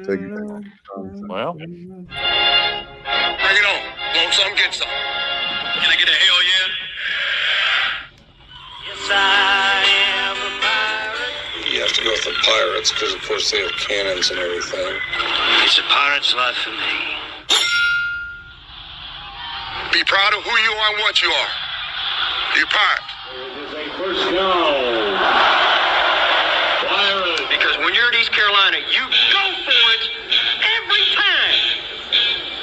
Take it. Well, bring it on. Want some, get some. Can I get a hell yeah? Yes, I am a pirate. You have to go with the pirates because, of course, they have cannons and everything. It's a pirate's life for me. Be proud of who you are and what you are. You're pirate. It is a first down. Pirate. Because when you're at East Carolina, you go for it every time.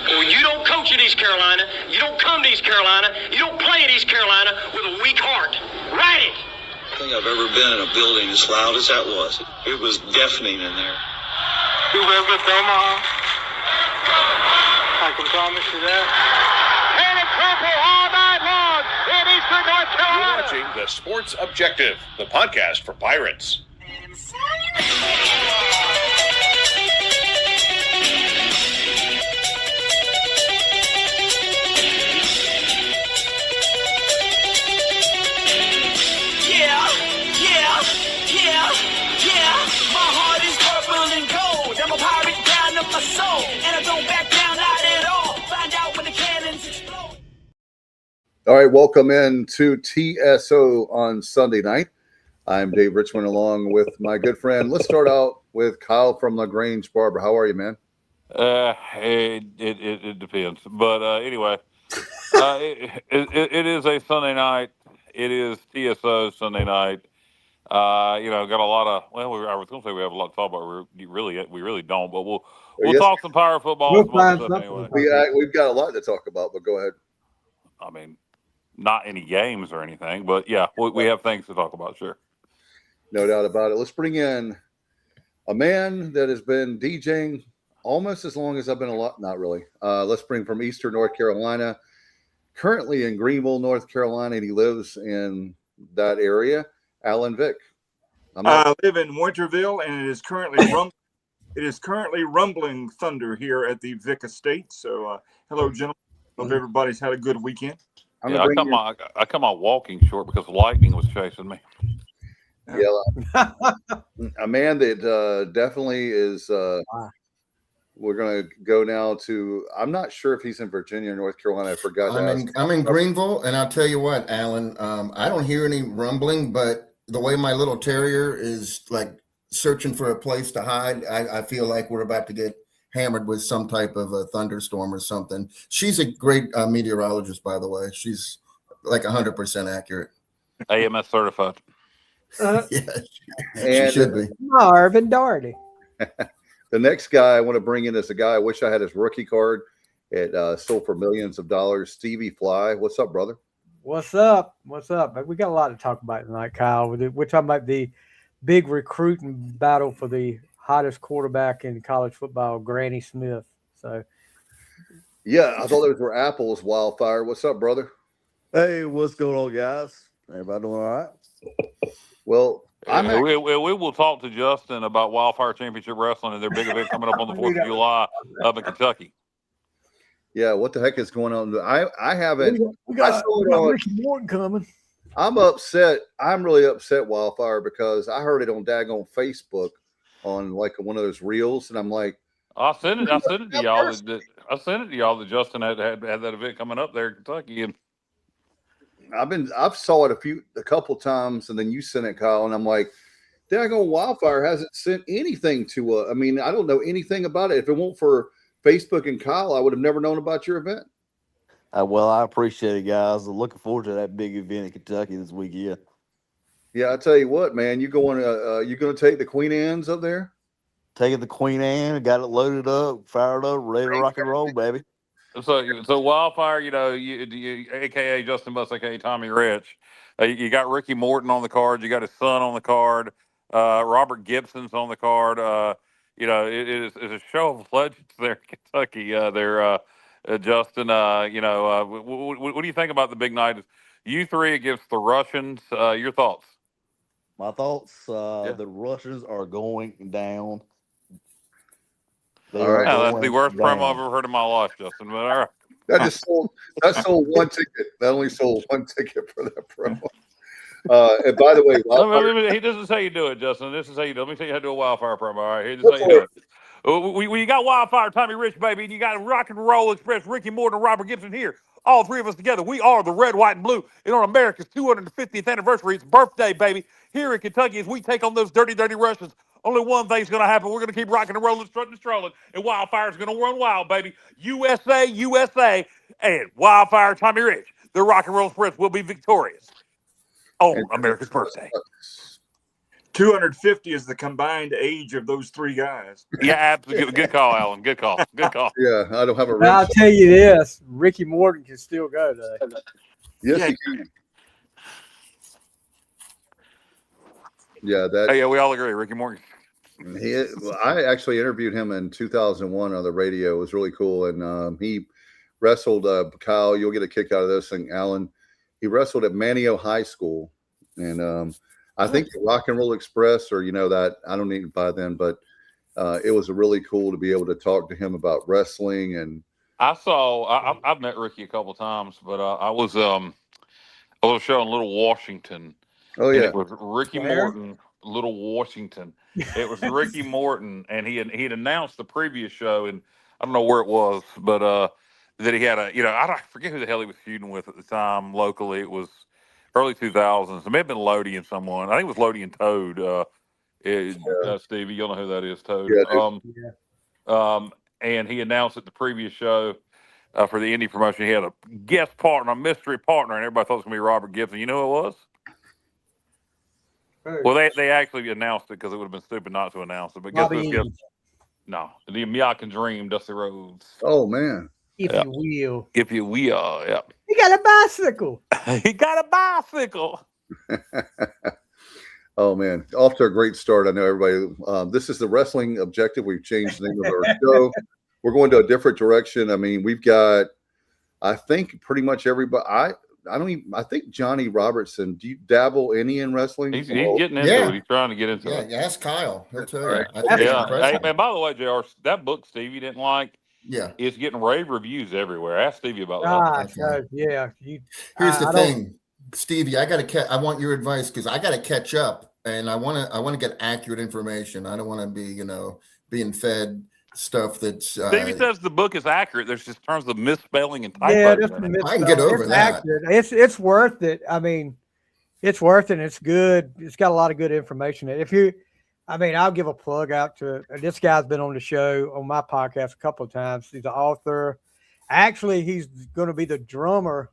Well, you don't coach at East Carolina, you don't come to East Carolina, you don't play at East Carolina with a weak heart. Write it. I think I've ever been in a building as loud as that was. It was deafening in there. You've ever been to Omaha? I can promise you that. And it's purple all night long in Eastern North Carolina. You're watching The Sports Objective, the podcast for Pirates. My heart is purple and gold. I'm a pirate down of my soul, and I don't back down, not at all. Find out when the cannons explode. All right, welcome in to TSO on Sunday night. I'm Dave Richmond along with my good friend. Let's start out with Kyle from LaGrange Barber. How are you, man? it depends. But anyway, it is a Sunday night. It is TSO Sunday night. Got a lot of. Well, I was going to say we have a lot to talk about. We really don't. But we'll talk some Pirate football. Anyway. We've got a lot to talk about. But go ahead. I mean, not any games or anything, but yeah, we have things to talk about. Sure. No doubt about it. Let's bring in a man that has been DJing almost as long as I've been alive. Not really. Let's bring from Eastern North Carolina, currently in Greenville, North Carolina, and he lives in that area. Alan Vick. I live in Winterville, and it is currently rumbling thunder here at the Vick Estate. So, hello, gentlemen. Hope everybody's had a good weekend. I come out walking short because lightning was chasing me. Yeah, a man that definitely is. We're going to go now to. I'm not sure if he's in Virginia or North Carolina. I forgot. I'm in Greenville, and I'll tell you what, Alan. I don't hear any rumbling, but the way my little terrier is like searching for a place to hide, I feel like we're about to get hammered with some type of a thunderstorm or something. She's a great meteorologist, by the way. She's like 100% accurate. AMS certified. Yeah, she should be. Marvin Doherty. The next guy I want to bring in is a guy I wish I had his rookie card. It sold for millions of dollars. Stevie Fly. What's up, brother? What's up? We got a lot to talk about tonight, Kyle. We're talking about the big recruiting battle for the hottest quarterback in college football, Granny Smith. So, yeah, I thought those were apples. Wildfire. What's up, brother? Hey, what's going on, guys? Everybody doing all right? Well, we will talk to Justin about Wildfire Championship Wrestling and their big event coming up on the 4th of July up in Kentucky. Yeah, what the heck is going on? I haven't. We got Ricky Morton coming. I'm upset. I'm really upset, Wildfire, because I heard it on daggone Facebook on like one of those reels, and I'm like, I sent it to y'all. I sent it to y'all that Justin had that event coming up there in Kentucky, and I've saw it a couple times, and then you sent it, Kyle, and I'm like, daggone Wildfire hasn't sent anything to. I mean, I don't know anything about it. If it weren't for Facebook and Kyle, I would have never known about your event. Well, I appreciate it, guys. I'm looking forward to that big event in Kentucky this weekend. Yeah, I tell you what, man, you going to take the Queen Anne's up there? Taking the Queen Anne, got it loaded up, fired up, ready to rock and roll, baby. So Wildfire, you AKA Justin Buss, AKA Tommy Rich. You got Ricky Morton on the card. You got his son on the card. Robert Gibson's on the card. It's a show of legends there in Kentucky. Justin, what do you think about the big night? You three against the Russians. Your thoughts? My thoughts, the Russians are going down. All right. That's the worst promo I've ever heard in my life, Justin. But all right. That sold one ticket. That only sold one ticket for that promo. And by the way, he doesn't say you do it, Justin. This is how you do it. Let me tell you how to do a Wildfire promo. All right, here's how you do it. We got Wildfire Tommy Rich, baby, and you got Rock and Roll Express, Ricky Morton, and Robert Gibson here. All three of us together. We are the red, white, and blue. And on America's 250th anniversary, it's birthday, baby, here in Kentucky as we take on those dirty, dirty Russians. Only one thing's going to happen. We're going to keep rocking and rolling, strutting and strolling, and Wildfire's going to run wild, baby. USA, USA, and Wildfire Tommy Rich, the Rock and Roll Express, will be victorious on America's birthday. 250 is the combined age of those three guys. Yeah, absolutely. Good call, Alan. Good call. Good call. Yeah, I don't have a. I'll tell you this: Ricky Morton can still go today. Yes, he can. Yeah, that. Hey, yeah, we all agree. Ricky Morton. I actually interviewed him in 2001 on the radio. It was really cool, and he wrestled. Kyle, you'll get a kick out of this thing, Alan. He wrestled at Manio High School, and I think the Rock and Roll Express, or that I don't need it by then, but it was really cool to be able to talk to him about wrestling. And I've met Ricky a couple of times, but I was a show in Little Washington. Oh yeah, it was Ricky Morton, Little Washington. It was Ricky Morton, and he had announced the previous show, and I don't know where it was, but that he had I forget who the hell he was feuding with at the time locally. It was early 2000s. It may have been Lodi and someone. I think it was Lodi and Toad. Stevie, you'll know who that is, Toad. Yeah, and he announced at the previous show for the indie promotion, he had a guest partner, a mystery partner, and everybody thought it was going to be Robert Gibson. You know who it was? Well, they actually announced it because it would have been stupid not to announce it. But guess who's guest? No, the American Dream, Dusty Rhodes. Oh man. If you will. Yeah. He got a bicycle. He got a bicycle. Oh man, off to a great start. I know everybody. This is the Wrestling Objective. We've changed the name of our show. We're going to a different direction. I mean, we've got, I think, pretty much everybody. I think Johnny Robertson. Do you dabble any in wrestling? He's getting into it. He's trying to get into it. Yeah, ask Kyle. He'll tell you. Hey, man, by the way, JR, that book Stevie didn't like. Yeah, it's getting rave reviews everywhere. Ask Stevie about that. Yeah. Here's the thing, Stevie. I want your advice because I got to catch up, and I want to get accurate information. I don't want to be, being fed stuff that's. Stevie says the book is accurate. There's just terms of misspelling and typos. Yeah, I can get over that. Accurate. It's worth it. I mean, it's worth it. And it's good. It's got a lot of good information. I'll give a plug out to this guy's been on the show on my podcast a couple of times. He's an author. Actually, he's going to be the drummer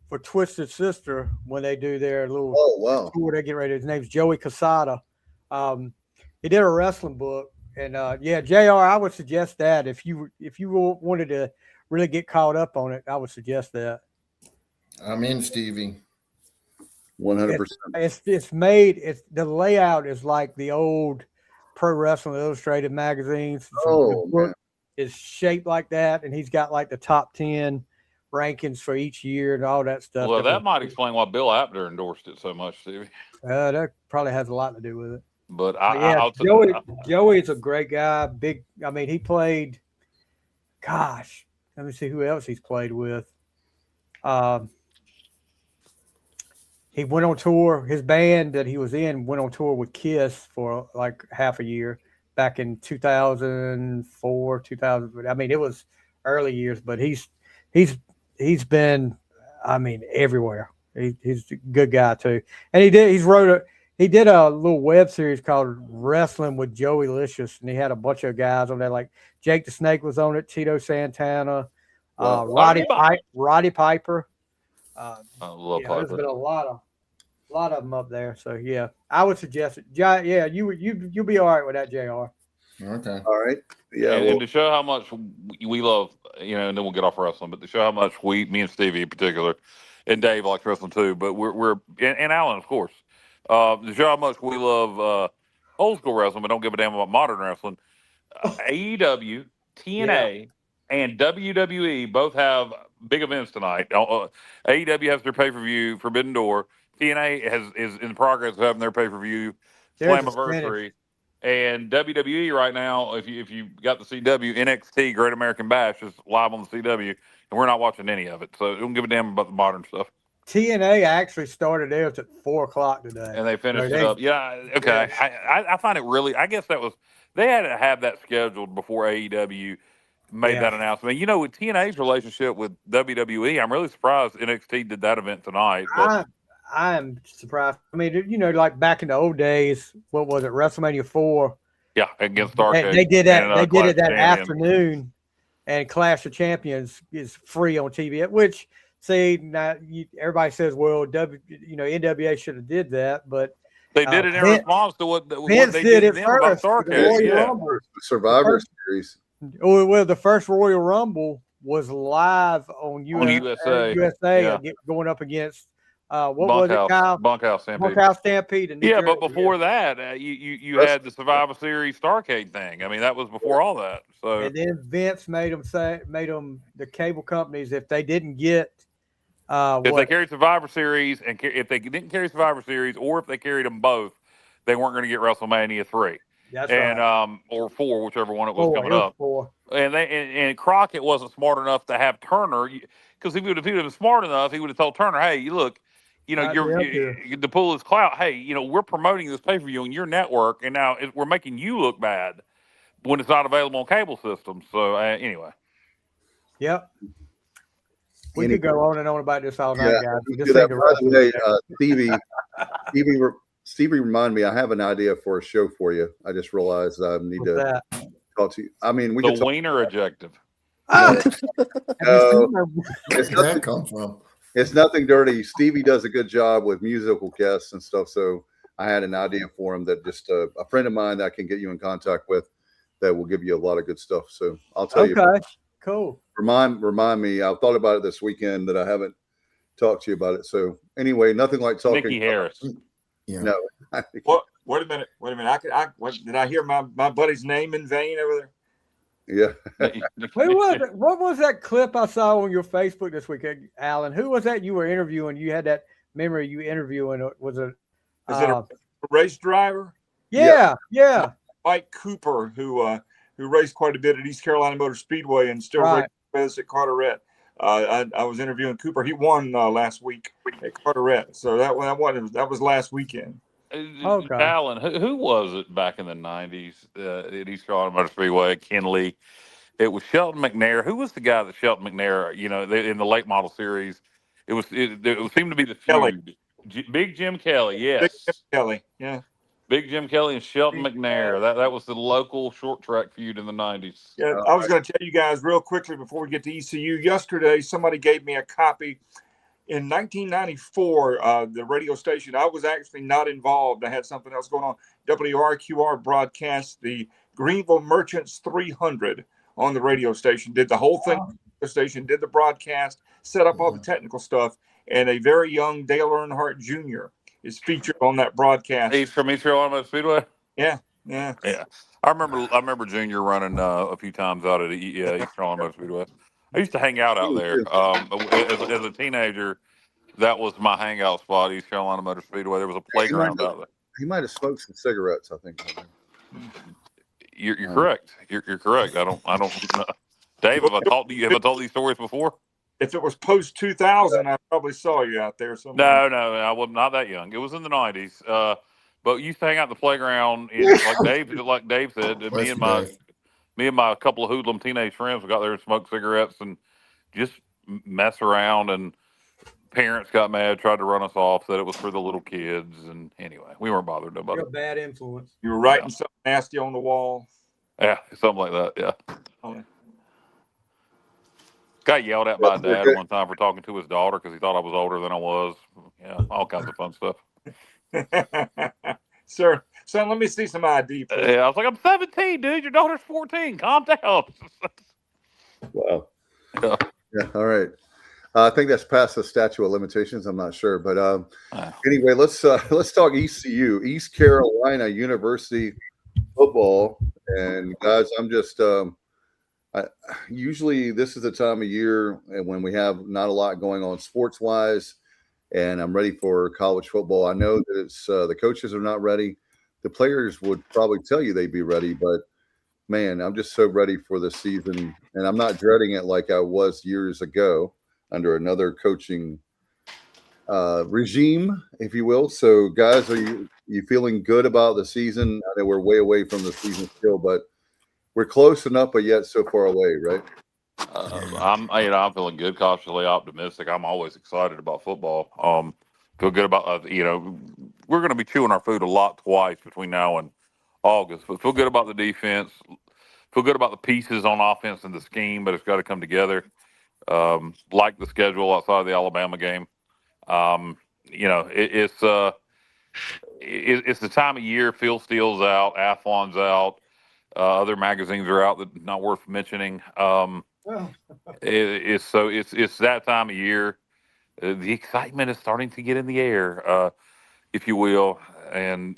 for Twisted Sister when they do their little tour. They get ready. His name's Joey Casada. He did a wrestling book, and JR, I would suggest that if you wanted to really get caught up on it, I would suggest that. I'm in, Stevie. 100%. It's made. The layout is like the old Pro Wrestling Illustrated magazines. It's shaped like that, and he's got like the top 10 rankings for each year and all that stuff. Well, that might explain why Bill Apter endorsed it so much, Stevie. That probably has a lot to do with it. But Joey is a great guy. Big. I mean, he played. Gosh, let me see who else he's played with. He went on tour. His band that he was in went on tour with Kiss for like half a year back in 2004, 2000. I mean, it was early years, but he's been, everywhere. He's a good guy too. And he did a little web series called Wrestling with Joey Licious, and he had a bunch of guys on there. Like Jake the Snake was on it, Tito Santana, Roddy Piper. I love Piper. There's been a lot of them up there. So yeah, I would suggest it. Yeah, you'll be all right with that, JR. Okay. All right. Yeah. And to show how much we love, and then we'll get off wrestling, but to show how much me and Stevie in particular, and Dave likes wrestling too, but we're and Alan, of course, to show how much we love old school wrestling, but don't give a damn about modern wrestling. AEW, TNA, and WWE both have big events tonight. AEW has their pay-per-view Forbidden Door. TNA is in the progress of having their pay-per-view Slammiversary. And WWE right now, if you got the CW, NXT Great American Bash is live on the CW, and we're not watching any of it. So don't give a damn about the modern stuff. TNA actually started theirs at 4:00 today, and they finished it up. Yeah, okay. Yeah. I find it really. I guess that was They had to have that scheduled before AEW made that announcement. You know, with TNA's relationship with WWE, I'm really surprised NXT did that event tonight. But I'm surprised. I mean, you know, like back in the old days, what was it, WrestleMania 4? yeah, against Starcade. They did that. They did it that Champions. afternoon, and Clash of Champions is free on TV. Which, see, now everybody says, well, NWA should have did that, but they did it in response to what Vince they did did it them about first. Starcade. Survivor Series. Well, the first Royal Rumble was live on USA going up against what Bunkhouse, was it, Kyle? Bunkhouse Stampede. Bunkhouse Stampede in New Jersey. But before that, you had the Survivor Series Starcade thing. I mean, that was before all that. So and then Vince made them the cable companies, if they didn't get if they carried Survivor Series, and if they didn't carry Survivor Series, or if they carried them both, they weren't going to get WrestleMania 3. That's right. Or 4, whichever one it was coming up. 4. And Crockett wasn't smart enough to have Turner, because if he would have been smart enough, he would have told Turner, "Hey, look, you're to pull his clout. Hey, we're promoting this pay-per-view on your network, and now we're making you look bad when it's not available on cable systems." So anyway. Yep. We could go on and on about this all night, guys. Stevie, remind me, I have an idea for a show for you. I just realized I need to talk to you. I mean, the wiener objective. No, Where's that come from? It's nothing dirty. Stevie does a good job with musical guests and stuff. So I had an idea for him that just a friend of mine that I can get you in contact with that will give you a lot of good stuff. So I'll tell you. Okay, cool. Remind me. I thought about it this weekend that I haven't talked to you about it. So anyway, nothing like talking. Nikki Harris. Yeah. No. Wait a minute. Did I hear my buddy's name in vain over there? Yeah. What was that clip I saw on your Facebook this weekend, Alan? Who was that you were interviewing? You had that memory you interviewing. Was it? Is it a race driver? Yeah. Mike Cooper, who raced quite a bit at East Carolina Motor Speedway and still races at Carteret. I was interviewing Cooper. He won last week at Carteret, so that was last weekend. Okay. Alan, who was it back in the 90s at East Carolina Motor Speedway? Kinley. It was Shelton McNair. Who was the guy that Shelton McNair? In the late model series, it seemed to be the feud. Big Jim Kelly. Yes. Big Jim Kelly. Yeah. Big Jim Kelly and Shelton McNair. That was the local short track feud in the 90s. Yeah, I was going to tell you guys real quickly before we get to ECU. Yesterday, somebody gave me a copy. In 1994, the radio station, I was actually not involved. I had something else going on. WRQR broadcast the Greenville Merchants 300 on the radio station. Did the whole thing. The station did the broadcast, set up all the technical stuff, and a very young Dale Earnhardt Jr. is featured on that broadcast. He's from East Carolina Speedway. Yeah. I remember Junior running a few times out at East Carolina Speedway. I used to hang out there as a teenager. That was my hangout spot, East Carolina Motor Speedway. There was a playground out there. He might have smoked some cigarettes, I think. You're correct. You're correct. I don't know. Dave, have I told these stories before? If it was post 2000, I probably saw you out there somewhere. No, I was not that young. It was in the 90s. But used to hang out in the playground, like Dave said. Me and my couple of hoodlum teenage friends, we got there and smoked cigarettes and just mess around. And parents got mad, tried to run us off, said it was for the little kids. And anyway, we weren't bothered about You're it. a bad influence. You were writing something nasty on the wall. Yeah, something like that. Yeah. Oh. Got yelled at by Dad one time for talking to his daughter because he thought I was older than I was. Yeah, all kinds of fun stuff. Sir, son, let me see some ID. Please. Yeah, I was like, I'm 17, dude. Your daughter's 14. Calm down. Wow. Yeah. All right. I think that's past the statute of limitations. I'm not sure, but anyway, let's talk ECU, East Carolina University football. And guys, I'm just usually this is the time of year when we have not a lot going on sports wise, and I'm ready for college football. I know that it's the coaches are not ready. The players would probably tell you they'd be ready, but man, I'm just so ready for the season, and I'm not dreading it like I was years ago under another coaching regime, if you will. So, guys, You feeling good about the season? I know we're way away from the season still, but we're close enough, but yet so far away, right? I'm feeling good, cautiously optimistic. I'm always excited about football. Feel good about we're going to be chewing our food a lot twice between now and August, but feel good about the defense. Feel good about the pieces on offense and the scheme, but it's got to come together. Like the schedule outside of the Alabama game. It's the time of year. Phil Steele's out, Athlon's out. Other magazines are out that not worth mentioning. It's that time of year. The excitement is starting to get in the air, if you will, and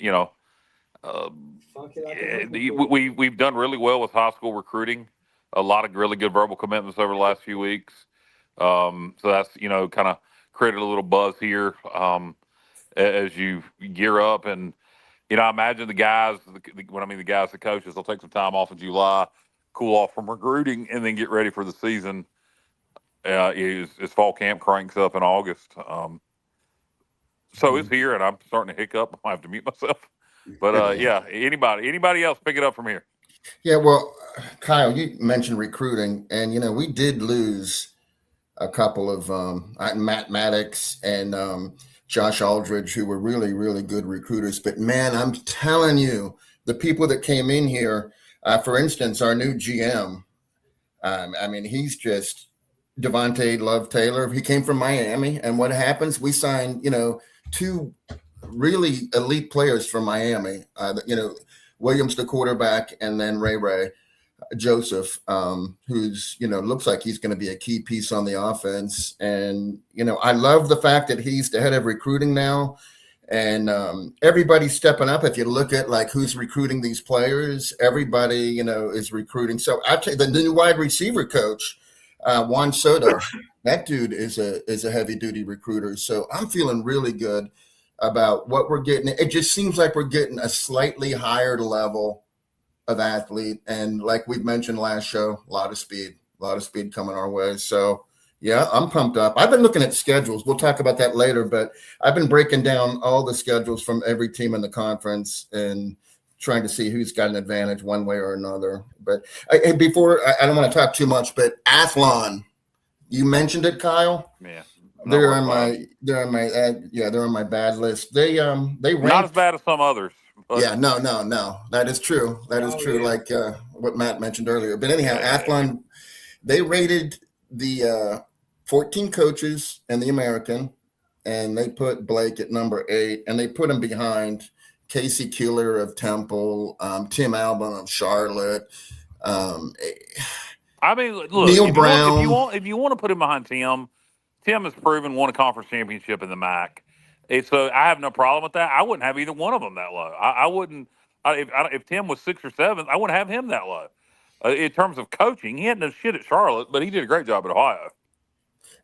we've done really well with high school recruiting. A lot of really good verbal commitments over the last few weeks. So that's kind of created a little buzz here as you gear up, and I imagine the guys, the coaches, will take some time off in July, cool off from recruiting, and then get ready for the season. As fall camp cranks up in August. So it's here, and I'm starting to hiccup. I have to mute myself. But anybody else pick it up from here? Yeah, well, Kyle, you mentioned recruiting, and we did lose a couple of Matt Maddox and Josh Aldridge, who were really, really good recruiters. But man, I'm telling you, the people that came in here, for instance, our new GM, he's just Devontae Love Taylor. He came from Miami, and what happens? We signed, two really elite players from Miami. Williams, the quarterback, and then Ray Joseph, who's looks like he's going to be a key piece on the offense. And I love the fact that he's the head of recruiting now, and everybody's stepping up. If you look at like who's recruiting these players, everybody is recruiting. So I tell you, the new wide receiver coach, Juan Soto, that dude is a heavy duty recruiter. So I'm feeling really good about what we're getting. It just seems like we're getting a slightly higher level of athlete, and like we've mentioned last show, a lot of speed coming our way. So yeah, I'm pumped up. I've been looking at schedules. We'll talk about that later, but I've been breaking down all the schedules from every team in the conference and trying to see who's got an advantage one way or another. But before, I don't want to talk too much, but Athlon, you mentioned it, Kyle. Yeah, they're on my bad list. They ranked, not as bad as some others. But. Yeah, no, that is true. That is true. Yeah. Like what Matt mentioned earlier. But anyhow, Athlon, they rated the 14 coaches in the American, and they put Blake at number 8, and they put him behind Casey Keeler of Temple, Tim Albin of Charlotte. Look, Neil Brown. If you want to put him behind Tim has proven won a conference championship in the MAC. So I have no problem with that. I wouldn't have either one of them that low. I wouldn't. If Tim was 6th or 7th, I wouldn't have him that low. In terms of coaching, he had no shit at Charlotte, but he did a great job at Ohio.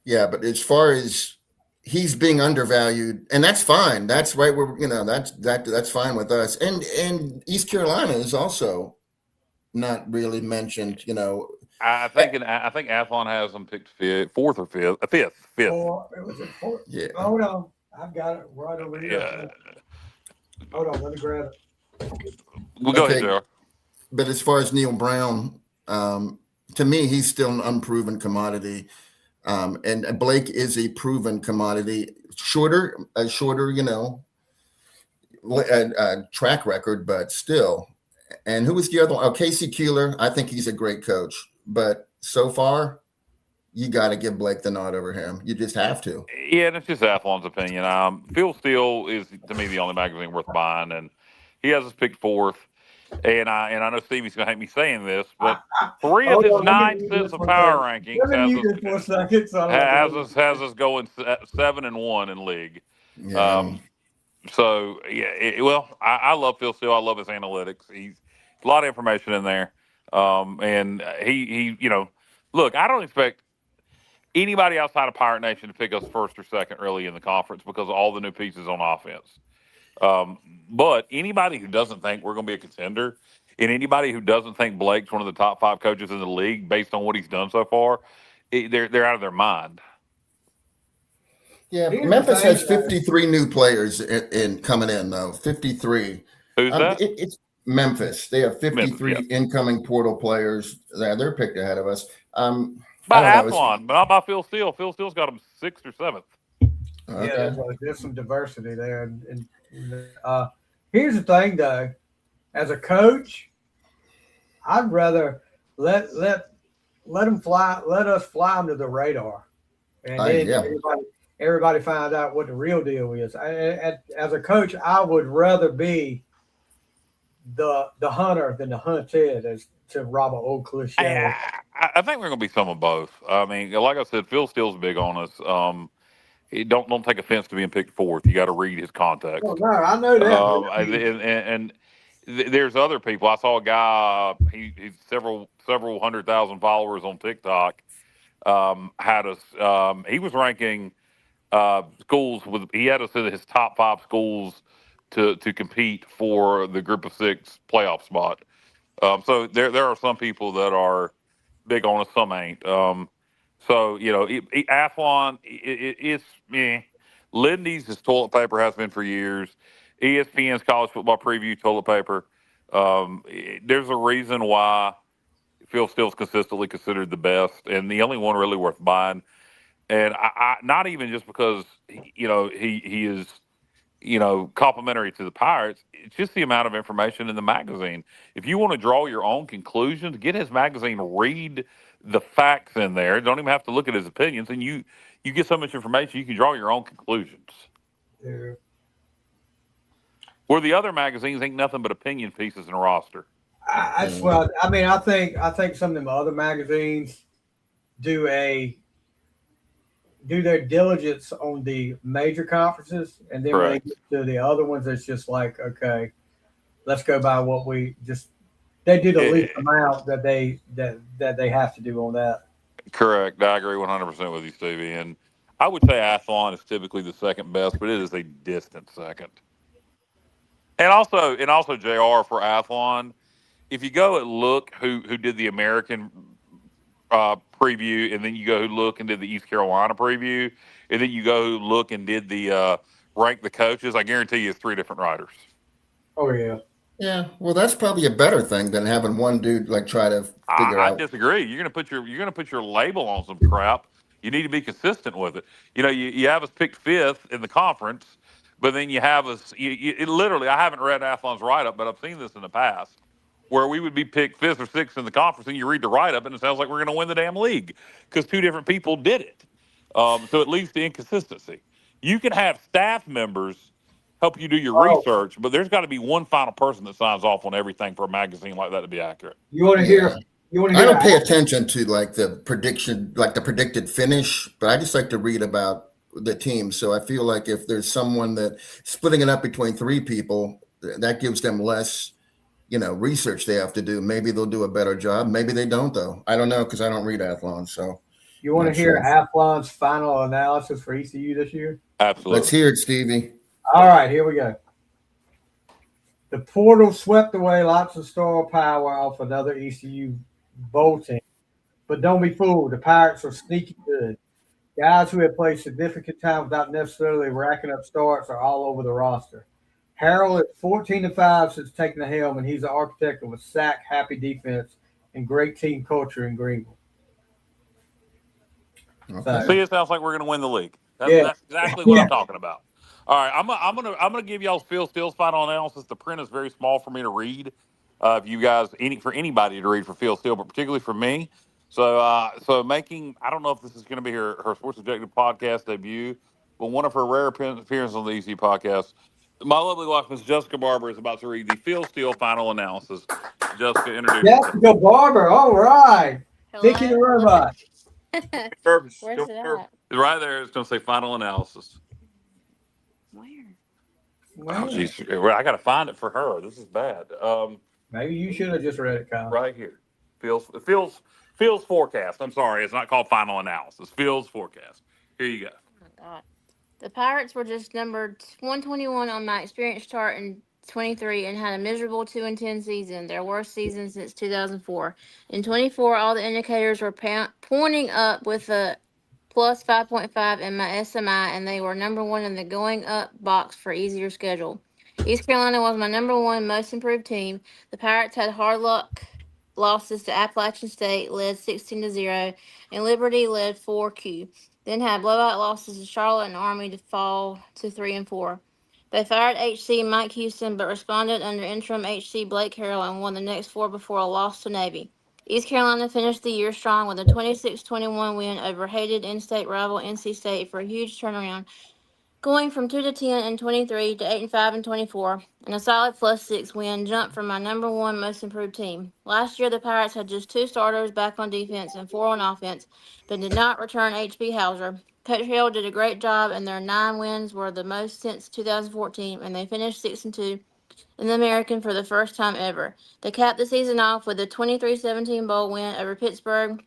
Yeah, but as far as he's being undervalued, and that's fine. That's right. That's fine with us. And East Carolina is also not really mentioned. I think Athlon has them picked 4th or 5th. 5th. It was a 4th. Yeah. Hold on, I've got it right over here. Yeah. Hold on, let me grab it. We'll go ahead, JR. But as far as Neil Brown, to me, he's still an unproven commodity. And Blake is a proven commodity, shorter, track record, but still. And who was the other one? Oh, Casey Keeler. I think he's a great coach, but so far, you got to give Blake the nod over him. You just have to. Yeah, and it's just Athlon's opinion. Phil Steele is, to me, the only magazine worth buying, and he has us picked 4th. And I know Stevie's going to hate me saying this, but 3 of his 9 sets of power rankings has us going 7-1 in league. Yeah. I love Phil Steele. I love his analytics. He's a lot of information in there. And he look, I don't expect anybody outside of Pirate Nation to pick us 1st or 2nd early in the conference because of all the new pieces on offense. But anybody who doesn't think we're going to be a contender, and anybody who doesn't think Blake's one of the top 5 coaches in the league based on what he's done so far, they're out of their mind. Yeah, Here's the Memphis thing, has though. 53 new players in coming in though. 53. Who's that? It's Memphis. They have Memphis, 53 yeah. incoming portal players. They're picked ahead of us. I By don't know. Athlon, but not by Phil Steele. Phil Steele's got him 6th or 7th. Yeah, there's some diversity there. Here's the thing, though. As a coach, I'd rather let them fly. Let us fly under the radar, and then yeah. everybody finds out what the real deal is. As a coach, I would rather be the hunter than the hunted, as to rob an old cliche. I think we're going to be some of both. I mean, like I said, Phil Steele's big on us. Don't take offense to being picked 4th. You got to read his context. Oh, no, I know that. And there's other people. I saw a guy. He's several 100,000 followers on TikTok. Had us. He was ranking schools with. He had us in his top 5 schools to compete for the Group of 6 playoff spot. So there are some people that are big on us, some ain't. So Athlon, it's Lindy's is toilet paper, has been for years. ESPN's college football preview toilet paper. There's a reason why Phil Steele's consistently considered the best and the only one really worth buying. And I not even just because he is complimentary to the Pirates. It's just the amount of information in the magazine. If you want to draw your own conclusions, get his magazine, read the facts in there. Don't even have to look at his opinions, and you get so much information you can draw your own conclusions. Yeah. Where the other magazines ain't nothing but opinion pieces in a roster. That's what I mean. I think some of them other magazines do their diligence on the major conferences, and then when they get to the other ones, it's just like, okay, let's go by what they do the least amount that they have to do on that. Correct. I agree 100% with you, Stevie. And I would say Athlon is typically the second best, but it is a distant second. And also JR for Athlon, if you go and look who did the American preview, and then you go look and did the East Carolina preview, and then you go look and did the rank the coaches, I guarantee you it's 3 different writers. Oh yeah. Yeah, well, that's probably a better thing than having one dude try to figure out. I disagree. You're gonna put your label on some crap. You need to be consistent with it. You have us picked 5th in the conference, but then you have us. Literally, I haven't read Athlon's write up, but I've seen this in the past, where we would be picked 5th or 6th in the conference, and you read the write up, and it sounds like we're going to win the damn league because 2 different people did it. So it leads to inconsistency. You can have staff members help you do your research, but there's got to be one final person that signs off on everything for a magazine like that to be accurate. You want to hear? I don't pay attention to the prediction, the predicted finish, but I just like to read about the team. So I feel like if there's someone that splitting it up between 3 people, that gives them less, research they have to do. Maybe they'll do a better job. Maybe they don't, though. I don't know because I don't read Athlon. So you want to hear Athlon's final analysis for ECU this year? Absolutely. Let's hear it, Stevie. All right, here we go. The portal swept away lots of star power off another ECU bowl team. But don't be fooled. The Pirates are sneaky good. Guys who have played significant time without necessarily racking up starts are all over the roster. Harrell is 14-5 since taking the helm, and he's the architect of a sack-happy defense and great team culture in Greenville. Okay. See, it sounds like we're going to win the league. That's exactly what I'm talking about. All right, I'm gonna give y'all Phil Steele's final analysis. The print is very small for me to read. If you guys, for anybody to read for Phil Steele, but particularly for me. So making, I don't know if this is going to be her Sports Objective podcast debut, but one of her rare appearances on the EC podcast. My lovely wife, Ms. Jessica Barber, is about to read the Phil Steele final analysis. Jessica, introduce yourself. Jessica Barber, all right. Vicky the robot. Where's it at? It's right there. It's going to say final analysis. Where? Oh, geez. I got to find it for her. This is bad. Maybe you should have just read it, Kyle. Right here. Phil's forecast. I'm sorry. It's not called final analysis. Phil's forecast. Here you go. Oh my God. The Pirates were just numbered 121 on my experience chart in 23 and had a miserable 2-10 season, their worst season since 2004. In 24, all the indicators were pointing up with a plus 5.5 in my SMI, and they were number one in the going up box for easier schedule. East Carolina was my number one most improved team. The Pirates had hard luck losses to Appalachian State, led 16-0, and Liberty led 4Q. Then had blowout losses to Charlotte and Army to fall to 3-4. They fired HC Mike Houston, but responded under interim HC Blake Harrell and won the next four before a loss to Navy. East Carolina finished the year strong with a 26-21 win over hated in-state rival NC State for a huge turnaround, going from 2-10 and 23 to 8-5 and 24, and a solid +6 win jump from my number one most improved team. Last year, the Pirates had just 2 starters back on defense and 4 on offense, but did not return HB Hauser. Coach Harrell did a great job, and their 9 wins were the most since 2014, and they finished 6-2 in the American for the first time ever. They capped the season off with a 23-17 bowl win over Pittsburgh,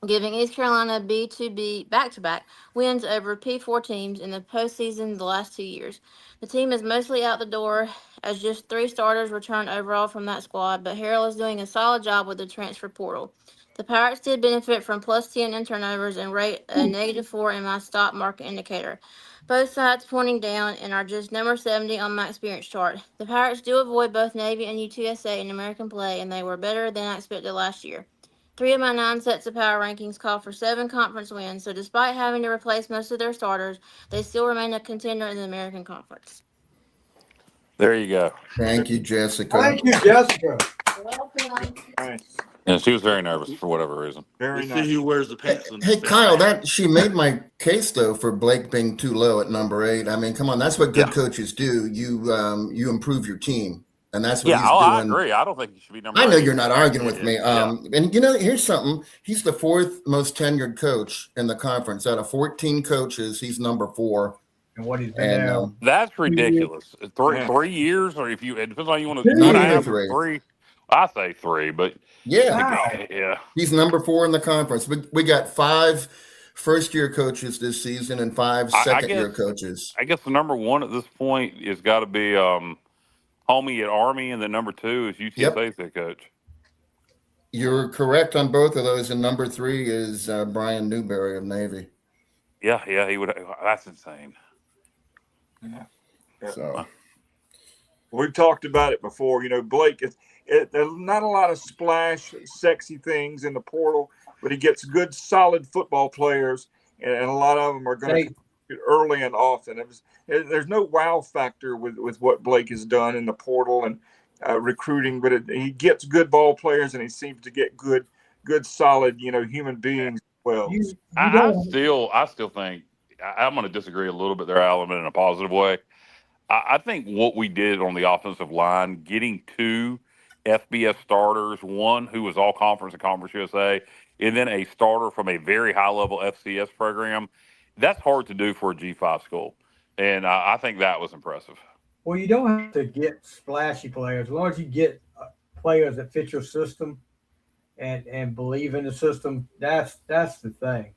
giving East Carolina B2B back-to-back wins over P4 teams in the postseason the last 2 years. The team is mostly out the door as just 3 starters returned overall from that squad, but Harrell is doing a solid job with the transfer portal. The Pirates did benefit from +10 in turnovers and rate a -4 in my stock market indicator. Both sides pointing down and are just number 70 on my experience chart. The Pirates do avoid both Navy and UTSA in American play, and they were better than I expected last year. 3 of my 9 sets of power rankings call for 7 conference wins, so despite having to replace most of their starters, they still remain a contender in the American Conference. There you go. Thank you, Jessica. Thank you, Jessica. Nice. And she was very nervous for whatever reason. Very Let's nice. see who wears the pants. Hey, Kyle, that she made my case though for Blake being too low at number 8. I mean, come on, that's what good coaches do. You improve your team, and that's what he's doing. I agree. I don't think he should be number 8. I know you're not arguing with me. And you know, here's something. He's the 4th most tenured coach in the conference. Out of 14 coaches, he's number 4. And what he's been now. That's ridiculous. 3 years, or if you, it depends on how you want to. Not I even have 3. 3. I say 3, but yeah, he's number 4 in the conference. We got 5 first-year coaches this season and 5 second-year coaches. I guess the number 1 at this point has got to be Homie at Army, and then number 2 is UTSA's head coach. You're correct on both of those, and number 3 is Brian Newberry of Navy. Yeah, he would. That's insane. Yeah. So we've talked about it before. You know, Blake there's not a lot of splash, sexy things in the portal, but he gets good, solid football players, and a lot of them are going to get early and often. There's no wow factor with what Blake has done in the portal and recruiting, but he gets good ball players, and he seems to get good, solid, human beings as well. I still think I'm going to disagree a little bit there, Alan, in a positive way. I think what we did on the offensive line, getting 2 FBS starters, one who was all conference and Conference USA, and then a starter from a very high level FCS program, that's hard to do for a G5 school. And I think that was impressive. Well, you don't have to get splashy players. As long as you get players that fit your system and believe in the system, that's the thing.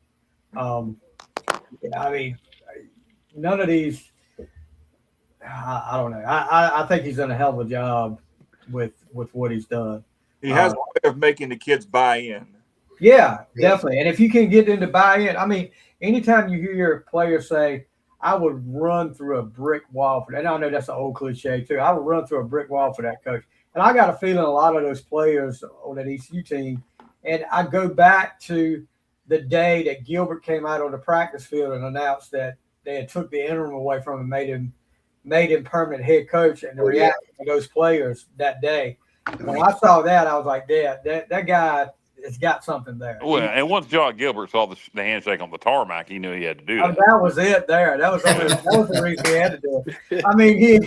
I mean, none of these, I don't know. I think he's done a hell of a job with what he's done. He has a way of making the kids buy in. Yeah, definitely. And if you can get them to buy in, I mean, anytime you hear a player say, I would run through a brick wall for that. And I know that's an old cliche too. I would run through a brick wall for that coach. And I got a feeling a lot of those players on that ECU team, and I go back to the day that Gilbert came out on the practice field and announced that they had took the interim away from him and made him permanent head coach, and the reaction of those players that day. When I saw that, I was like, that guy has got something there. Well, and once John Gilbert saw the handshake on the tarmac, he knew he had to do that. That was it there. That was the reason he had to do it. I mean,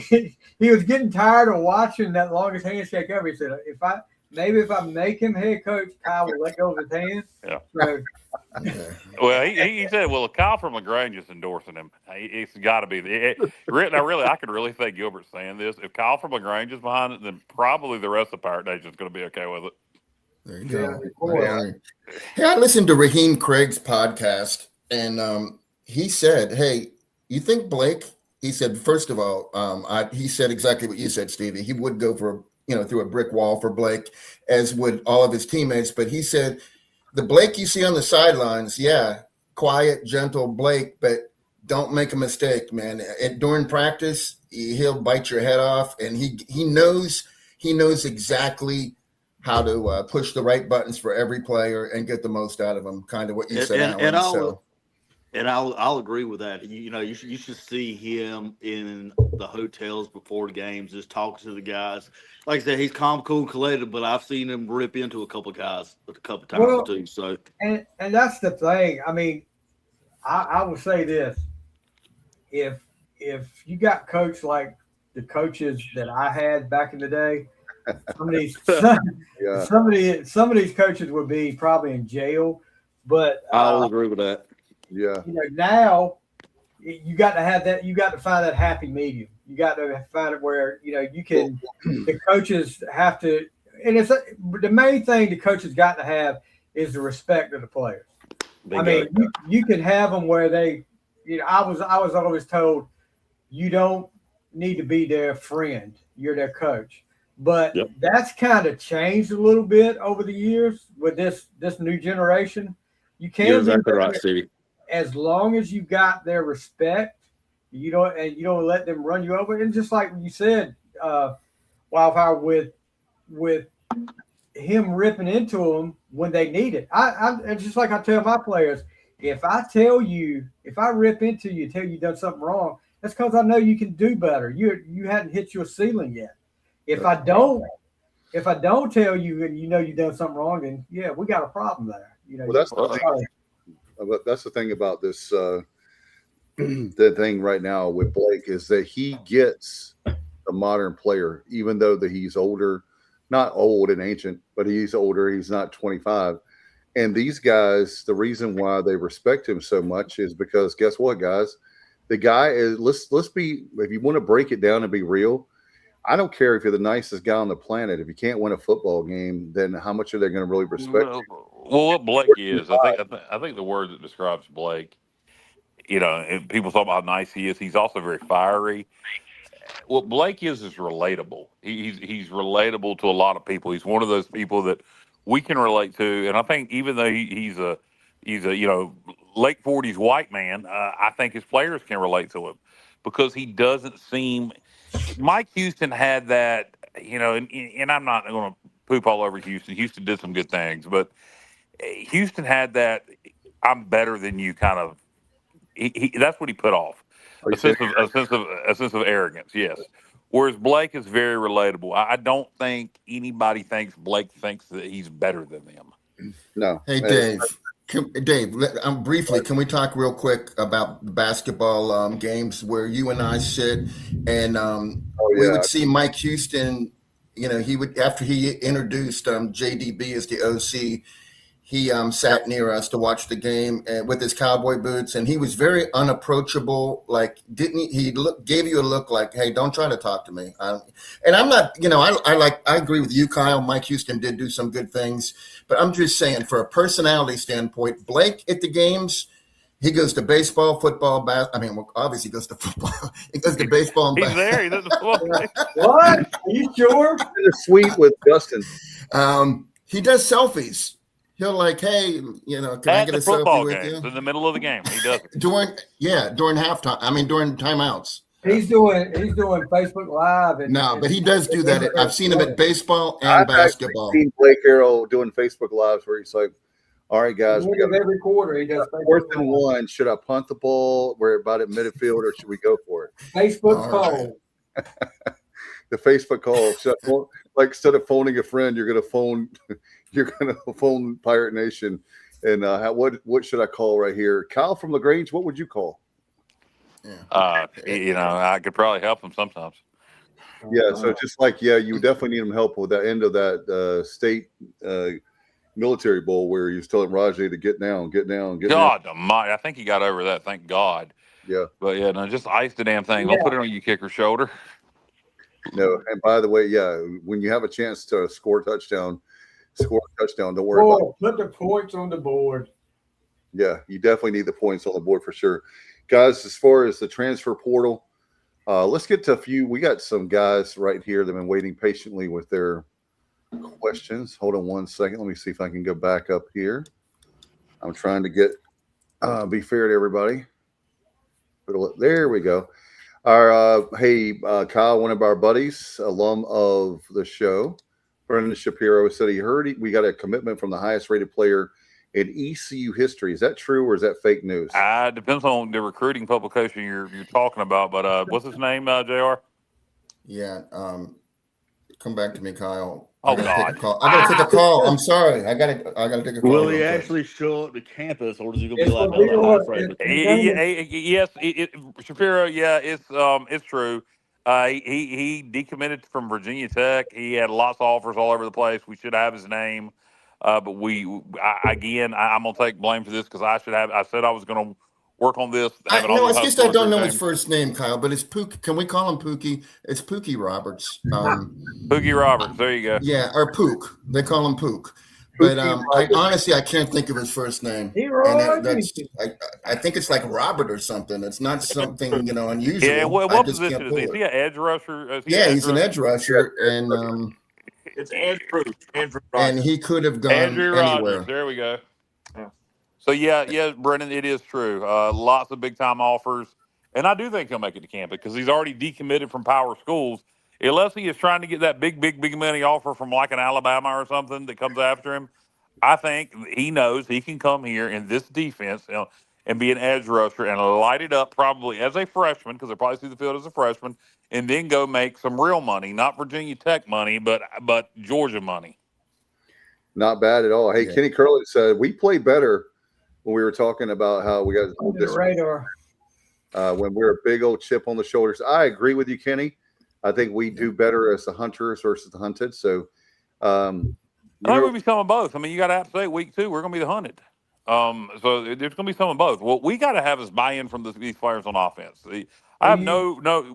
he was getting tired of watching that longest handshake ever. He said, if I make him head coach, Kyle will let go of his hand. Yeah. So, well, he said, well, if Kyle from LaGrange is endorsing him, it's got to be. I could really think Gilbert's saying this. If Kyle from LaGrange is behind it, then probably the rest of Pirate Nation is going to be okay with it. There you go. Hey, I listened to Raheem Craig's podcast, and he said, hey, you think Blake, he said, first of all, he said exactly what you said, Stevie. He would go for, through a brick wall for Blake, as would all of his teammates. But he said, the Blake you see on the sidelines, quiet, gentle Blake, but don't make a mistake, man. And during practice, he'll bite your head off, and he knows exactly how to push the right buttons for every player and get the most out of them. Kind of what you said, Alan. I'll agree with that. You should see him in the hotels before the games, just talking to the guys. Like I said, he's calm, cool, and collected, but I've seen him rip into a couple guys a couple times too. So, and that's the thing. I mean, I will say this: if you got coached like the coaches that I had back in the day, some of these coaches would be probably in jail. But I'll agree with that. Yeah. Now you got to have that. You got to find that happy medium. You got to find it where you can. The coaches have to, and it's the main thing the coaches got to have is the respect of the players. You can have them where they. I was always told you don't need to be their friend. You're their coach. But that's kind of changed a little bit over the years with this new generation. You can You're exactly right, Stevie. As long as you got their respect, you don't let them run you over. And just like you said, Wildfire, with him ripping into them when they need it. It's just like I tell my players, if I rip into you, tell you done something wrong, that's because I know you can do better. You hadn't hit your ceiling yet. If I don't tell you and you've done something wrong, then we got a problem there. Well, that's the thing about this. The thing right now with Blake is that he gets a modern player, even though that he's older, not old and ancient, but he's older. He's not 25. And these guys, the reason why they respect him so much is because guess what, guys? The guy is. Let's be. If you want to break it down and be real. I don't care if you're the nicest guy on the planet. If you can't win a football game, then how much are they going to really respect you? Well, what Blake is, I think the word that describes Blake, and people talk about how nice he is. He's also very fiery. What Blake is relatable. He's relatable to a lot of people. He's one of those people that we can relate to. And I think even though he's a late 40s white man, I think his players can relate to him because he doesn't seem. Mike Houston had that, and I'm not going to poop all over Houston. Houston did some good things, but Houston had that I'm better than you kind of. That's what he put off. A sense of arrogance, yes. Whereas Blake is very relatable. I don't think anybody thinks Blake thinks that he's better than them. No. Hey, Dave. Dave, briefly, can we talk real quick about the basketball games where you and I sit and we would see Mike Houston, he would, after he introduced JDB as the OC, he sat near us to watch the game with his cowboy boots, and he was very unapproachable. Like, didn't he gave you a look like, hey, don't try to talk to me. And I'm not, I agree with you, Kyle. Mike Houston did do some good things, but I'm just saying, for a personality standpoint, Blake at the games, he goes to baseball, football, obviously he goes to football. He goes to baseball and basketball. He's there. He doesn't What? Are you sure? It's sweet with Justin. He does selfies. He'll like, hey, can I get a selfie with you? In the middle of the game, he does. During halftime. During timeouts. He's doing Facebook Live. But he does do that. I've seen him at baseball and basketball. I've seen Blake Harrell doing Facebook Lives where he's like, all right, guys, we got every quarter he does. Fourth and one. Should I punt the ball? We're about at midfield, or should we go for it? Facebook call. The Facebook call. Like instead of phoning a friend, you're gonna phone Pirate Nation. And what should I call right here? Kyle from LaGrange, what would you call? I could probably help him sometimes. Yeah, so just like you definitely need him help with that end of that state military bowl where he was telling Rajay to get down. God almighty, I think he got over that. Thank God. Yeah, but just ice the damn thing. Don't put it on your kicker's shoulder. No, and by the way, when you have a chance to score a touchdown. Don't worry about it. Put the points on the board. Yeah, you definitely need the points on the board for sure. Guys, as far as the transfer portal, let's get to a few. We got some guys right here that have been waiting patiently with their questions. Hold on one second. Let me see if I can go back up here. I'm trying to get Be fair to everybody. There we go. Kyle, one of our buddies, alum of the show, Brendan Shapiro, said we got a commitment from the highest rated player in ECU history. Is that true or is that fake news? Depends on the recruiting publication you're talking about. But what's his name, Jr.? Yeah. Come back to me, Kyle. Oh, I gotta God. take a call. I gotta take a call. I'm sorry. I gotta take a call. Will he real quick. actually show up to campus, or is he gonna It's be like gonna be another what- high rated? Yes, Shapiro. Yeah, it's true. He decommitted from Virginia Tech. He had lots of offers all over the place. We should have his name, but I'm gonna take blame for this because I said I was gonna work on this. No, it's just I don't know his first name, Kyle, but it's Pookie. Can we call him Pookie? It's Pookie Roberts. Pookie Roberts. There you go. Yeah, or Pook. They call him Pook. But I honestly can't think of his first name. I think it's like Robert or something. It's not something unusual. Yeah, what position is he? Is he an edge rusher? He's an edge rusher, and It's Andrew. And he could have gone Andrew anywhere. Rogers. There we go. So yeah, Brennan, it is true. Lots of big time offers, and I do think he'll make it to campus because he's already decommitted from power schools. Unless he is trying to get that big money offer from like an Alabama or something that comes after him, I think he knows he can come here in this defense and be an edge rusher and light it up probably as a freshman because they'll probably see the field as a freshman, and then go make some real money, not Virginia Tech money, but Georgia money. Not bad at all. Hey, Kenny Curley said we play better when we were talking about how we got this radar when we're a big old chip on the shoulders. I agree with you, Kenny. I think we do better as the hunters versus the hunted. So, I think we'll be some of both. I mean, you got to have to say week 2, we're going to be the hunted. So there's going to be some of both. What we got to have is buy-in from these players on offense. I have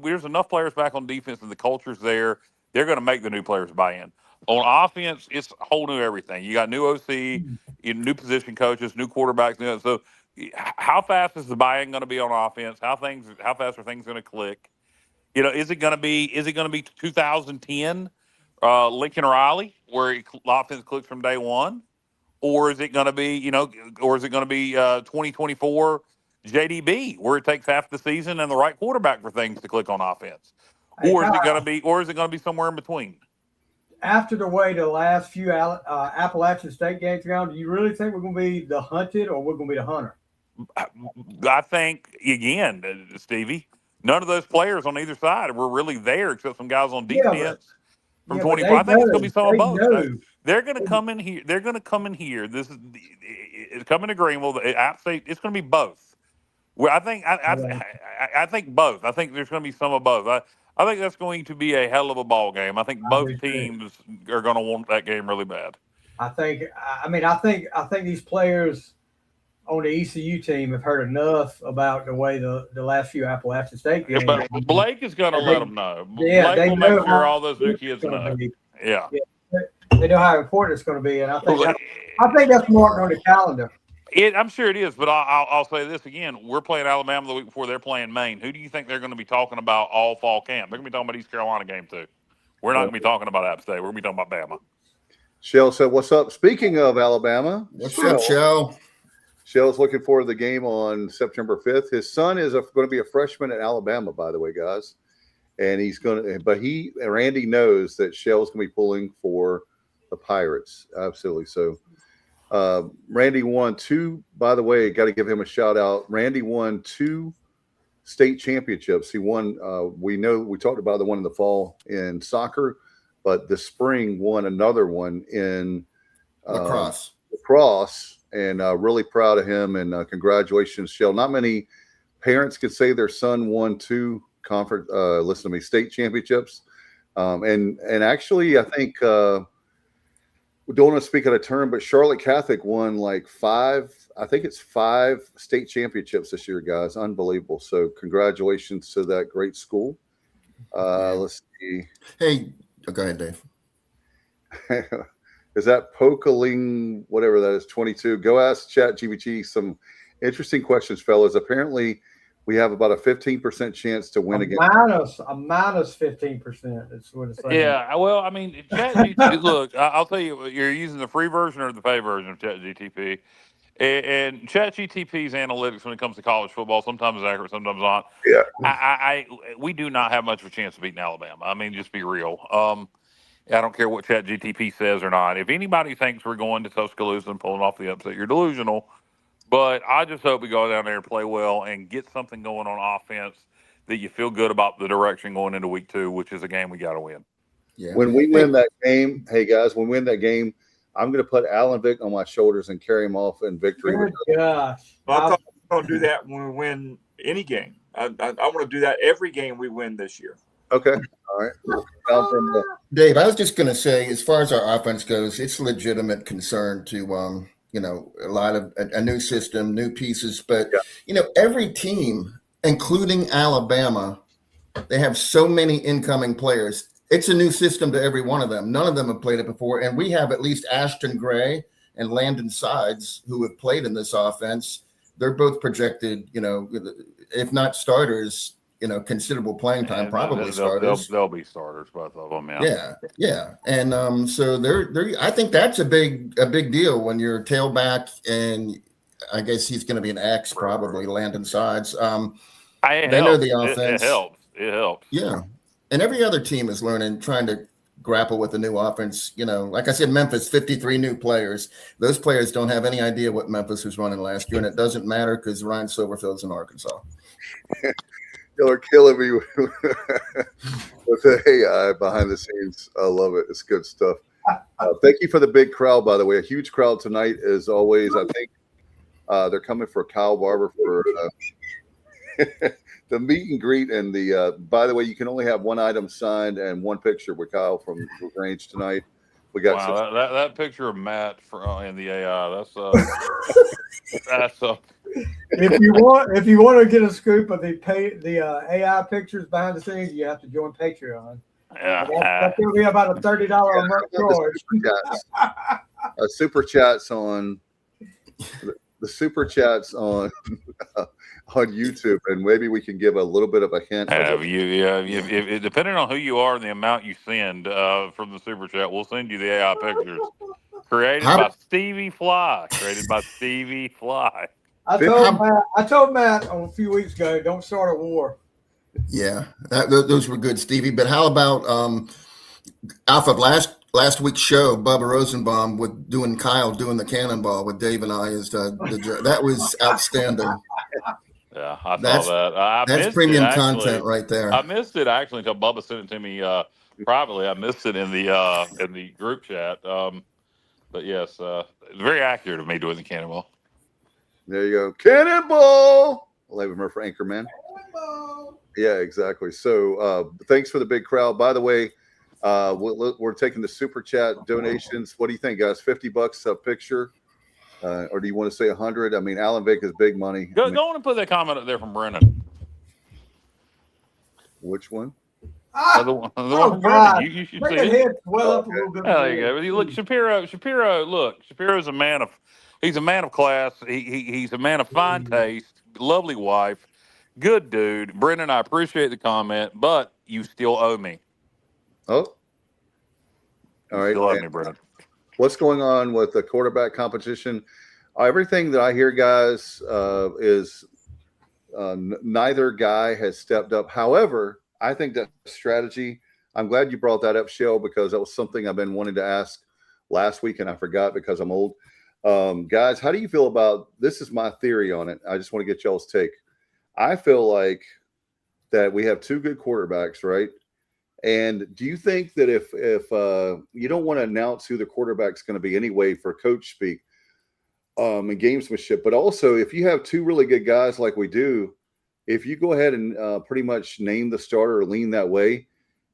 there's enough players back on defense and the culture's there. They're going to make the new players buy in. On offense, it's a whole new everything. You got new OC, new position coaches, new quarterbacks. So how fast is the buy-in going to be on offense? How fast are things going to click? Is it going to be 2010 Lincoln Riley where offense clicks from day one, or is it going to be 2024 JDB where it takes half the season and the right quarterback for things to click on offense, or is it going to be somewhere in between? After the way the last few Appalachian State games gone, do you really think we're going to be the hunted or we're going to be the hunter? I think again, Stevie. None of those players on either side were really there except some guys on defense from 24. I think it's going to be some of both. They're going to come in here. They're going to come in here. It's coming to Greenville. App State. It's going to be both. I think both. I think there's going to be some of both. I think that's going to be a hell of a ball game. I think both teams are going to want that game really bad. I think these players on the ECU team have heard enough about the way the last few Appalachian State games. But Blake is going to let them know. Yeah, Blake will make sure all those new kids know. Yeah. They know how important it's going to be, and I think that's marked on the calendar. I'm sure it is, but I'll say this again. We're playing Alabama the week before they're playing Maine. Who do you think they're going to be talking about all fall camp? They're going to be talking about East Carolina game too. We're not going to be talking about App State. We're going to be talking about Bama. Shell said, what's up? Speaking of Alabama. What's up, Shell? Shell's looking forward to the game on September 5th. His son is going to be a freshman at Alabama, by the way, guys. And Randy knows that Shell's going to be pulling for the Pirates. Absolutely. So Randy won 2, by the way, got to give him a shout out. Randy won 2 state championships. He won, we talked about the one in the fall in soccer, but the spring won another one in lacrosse. And really proud of him, and congratulations, Shell. Not many parents could say their son won 2 state championships. And actually, I think we don't want to speak out of turn, but Charlotte Catholic won like 5 state championships this year, guys. Unbelievable. So congratulations to that great school. Let's see. Hey, go ahead, Dave. Is that Pokaling, whatever that is, 22? Go ask ChatGPT some interesting questions, fellas. Apparently, we have about a 15% chance to win again. A minus 15%. That's what it's saying. Yeah, well, I mean, ChatGPT, look, I'll tell you, you're using the free version or the paid version of ChatGPT. And ChatGPT's analytics when it comes to college football sometimes is accurate, sometimes not. Yeah. We do not have much of a chance of beating Alabama. I mean, just be real. I don't care what ChatGPT says or not. If anybody thinks we're going to Tuscaloosa and pulling off the upset, you're delusional. But I just hope we go down there and play well and get something going on offense that you feel good about the direction going into week 2, which is a game we got to win. Yeah. When we win that game, hey guys, when we win that game, I'm going to put Alan Vick on my shoulders and carry him off in victory. Good gosh. Well, I thought we were going to do that when we win any game. I want to do that every game we win this year. Okay. All right. Dave, I was just going to say, as far as our offense goes, it's a legitimate concern to, a lot of a new system, new pieces. But, every team, including Alabama, they have so many incoming players. It's a new system to every one of them. None of them have played it before. And we have at least Ashton Gray and Landon Sides who have played in this offense. They're both projected, if not starters, considerable playing time, probably starters. They'll be starters, both of them. Yeah. And so they're. I think that's a big deal when you're tailback, and I guess he's going to be an X probably. Landon Sides. They know the offense. It helps. Yeah, and every other team is trying to grapple with a new offense. Like I said, Memphis, 53 new players. Those players don't have any idea what Memphis was running last year, and it doesn't matter because Ryan Silverfield's in Arkansas. Y'all are killing me with the AI behind the scenes. I love it. It's good stuff. Thank you for the big crowd, by the way. A huge crowd tonight, as always. I think they're coming for Kyle Barber for the meet and greet. And by the way, you can only have one item signed and one picture with Kyle from Range tonight. We got that picture of Matt in the AI. That's If you want to get a scoop of the AI pictures behind the scenes, you have to join Patreon. Yeah, that's going to be about a $30 a month charge. Super chats on the super chats on YouTube, and maybe we can give a little bit of a hint. If depending on who you are and the amount you send from the super chat, we'll send you the AI pictures created by Stevie Fly. I told Matt a few weeks ago, don't start a war. Yeah, those were good, Stevie. But how about off of last week's show, Bubba Rosenbaum doing the cannonball with Dave and I that was outstanding. Yeah, I saw that. That's premium content right there. I missed it actually until Bubba sent it to me privately. I missed it in the group chat. But yes, it's very accurate of me doing the cannonball. There you go, cannonball. Labor for Anchorman. Cannonball. Yeah, exactly. So thanks for the big crowd. By the way, we're taking the super chat donations. What do you think, guys? $50 a picture, or do you want to say 100? I mean, Alan Vick is big money. Go on and put that comment up there from Brennan. Which one? The one from Brennan. You should see it. Well up a little bit. There you go. Look, Shapiro. Look, Shapiro's a man of. He's a man of class. He's a man of fine taste. Lovely wife. Good dude. Brendan, I appreciate the comment, but you still owe me. Oh. All right. Still owe me, Brendan. What's going on with the quarterback competition? Everything that I hear, guys, is neither guy has stepped up. However, I think that strategy, I'm glad you brought that up, Shell, because that was something I've been wanting to ask last week, and I forgot because I'm old. Guys, how do you feel about this? Is my theory on it. I just want to get y'all's take. I feel like that we have two good quarterbacks, right? And do you think that if you don't want to announce who the quarterback's going to be anyway for coach speak and gamesmanship, but also if you have two really good guys like we do, if you go ahead and pretty much name the starter or lean that way,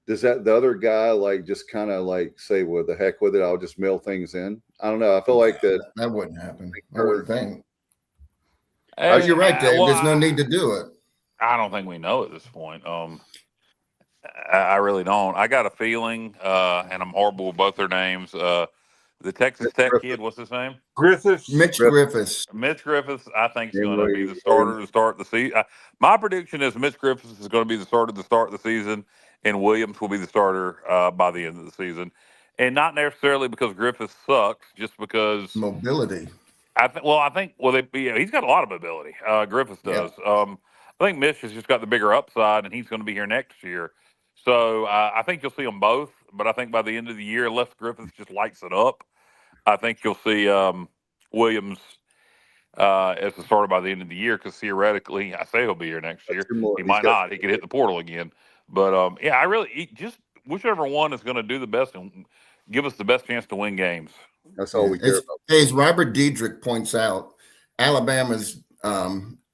does the other guy just kind of say, well, the heck with it, I'll just mail things in? I don't know. I feel like that wouldn't happen. I wouldn't think. Hey, you're right, Dave. There's no need to do it. I don't think we know at this point. I really don't. I got a feeling, and I'm horrible with both their names. The Texas Tech kid, what's his name? Mitch Griffiths. Mitch Griffiths, I think, is going to be the starter to start the season. My prediction is Mitch Griffiths is going to be the starter to start the season, and Williams will be the starter by the end of the season. And not necessarily because Griffiths sucks, just because mobility. I think he's got a lot of ability. Griffiths does. I think Mitch has just got the bigger upside, and he's going to be here next year. So I think you'll see them both. But I think by the end of the year, unless Griffiths just lights it up, I think you'll see Williams as the starter by the end of the year. Because theoretically, I say he'll be here next year. He might not. He could hit the portal again. But I really just whichever one is going to do the best and give us the best chance to win games. That's all we care about. As Robert Diedrich points out, Alabama's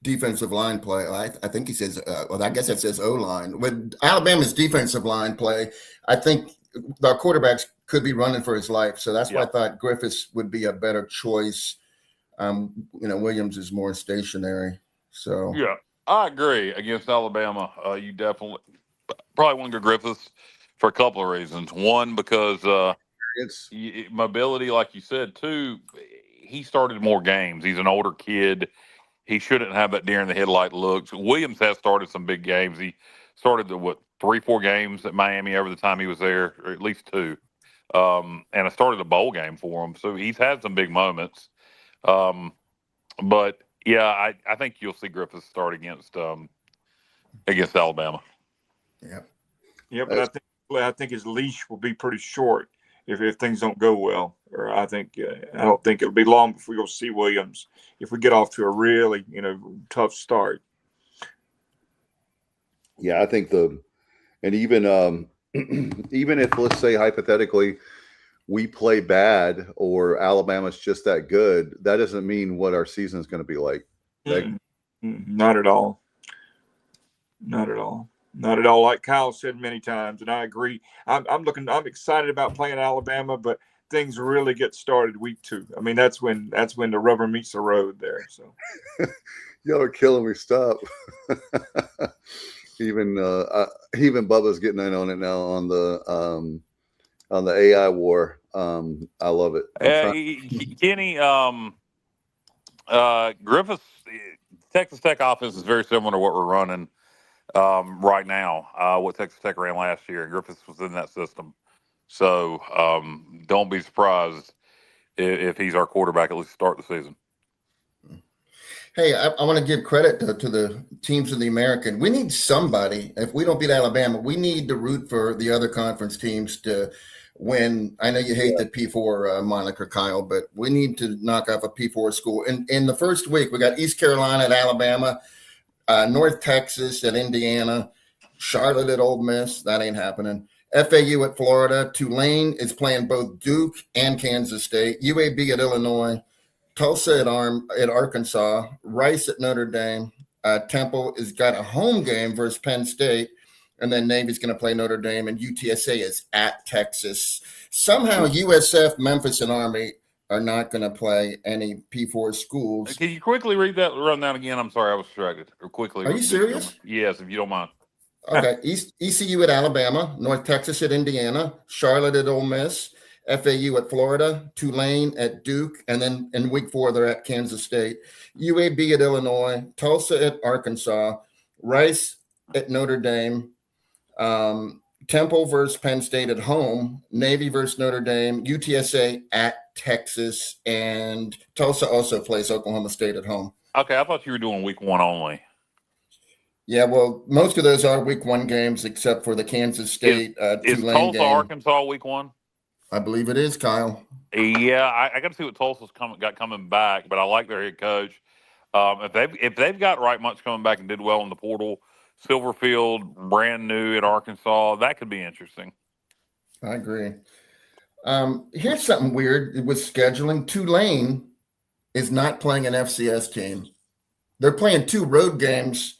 defensive line play, I think he says, I guess it says O-line. With Alabama's defensive line play, I think our quarterbacks could be running for his life. So that's why I thought Griffiths would be a better choice. Williams is more stationary. So yeah, I agree. Against Alabama, you definitely probably want to go Griffiths for a couple of reasons. One, because mobility, like you said. Two, he started more games. He's an older kid. He shouldn't have that deer in the headlight looks. Williams has started some big games. He started 3-4 games at Miami over the time he was there, or at least 2. And I started a bowl game for him. So he's had some big moments. But yeah, I think you'll see Griffiths start against Alabama. Yeah, but I think his leash will be pretty short if things don't go well. Or I don't think it'll be long before you'll see Williams if we get off to a really tough start. Yeah, I think even if, let's say hypothetically, we play bad or Alabama's just that good, that doesn't mean what our season is going to be like. Not at all. Not at all. Not at all. Like Kyle said many times, and I agree. I'm excited about playing Alabama, but things really get started week 2. I mean, that's when the rubber meets the road there. So y'all are killing me. Stop. Even Bubba's getting in on it now on the AI war. I love it. Kenny, Griffiths, Texas Tech offense is very similar to what we're running right now. What Texas Tech ran last year, and Griffiths was in that system. So don't be surprised if he's our quarterback at least to start the season. Hey, I want to give credit to the teams of the American. We need somebody. If we don't beat Alabama, we need to root for the other conference teams to win. I know you hate the P4 moniker, Kyle, but we need to knock off a P4 school. In the first week, we got East Carolina at Alabama, North Texas at Indiana, Charlotte at Ole Miss. That ain't happening. FAU at Florida. Tulane is playing both Duke and Kansas State. UAB at Illinois. Tulsa at Arkansas, Rice at Notre Dame. Temple has got a home game versus Penn State, and then Navy's going to play Notre Dame, and UTSA is at Texas. Somehow USF, Memphis, and Army are not going to play any P4 schools. Can you quickly read that rundown again? I'm sorry, I was distracted. Or quickly. Are you serious? Yes, if you don't mind. Okay, ECU at Alabama, North Texas at Indiana, Charlotte at Ole Miss, FAU at Florida, Tulane at Duke, and then in week 4, they're at Kansas State. UAB at Illinois, Tulsa at Arkansas, Rice at Notre Dame, Temple versus Penn State at home, Navy versus Notre Dame, UTSA at Texas, and Tulsa also plays Oklahoma State at home. Okay, I thought you were doing week 1 only. Yeah, well, most of those are week 1 games except for the Kansas State is Tulane Tulsa, game. Arkansas week 1? I believe it is, Kyle. Yeah, I got to see what Tulsa's coming back, but I like their head coach. If they've got Wright Munch coming back and did well in the portal, Silverfield brand new at Arkansas, that could be interesting. I agree. Here's something weird with scheduling. Tulane is not playing an FCS team. They're playing 2 road games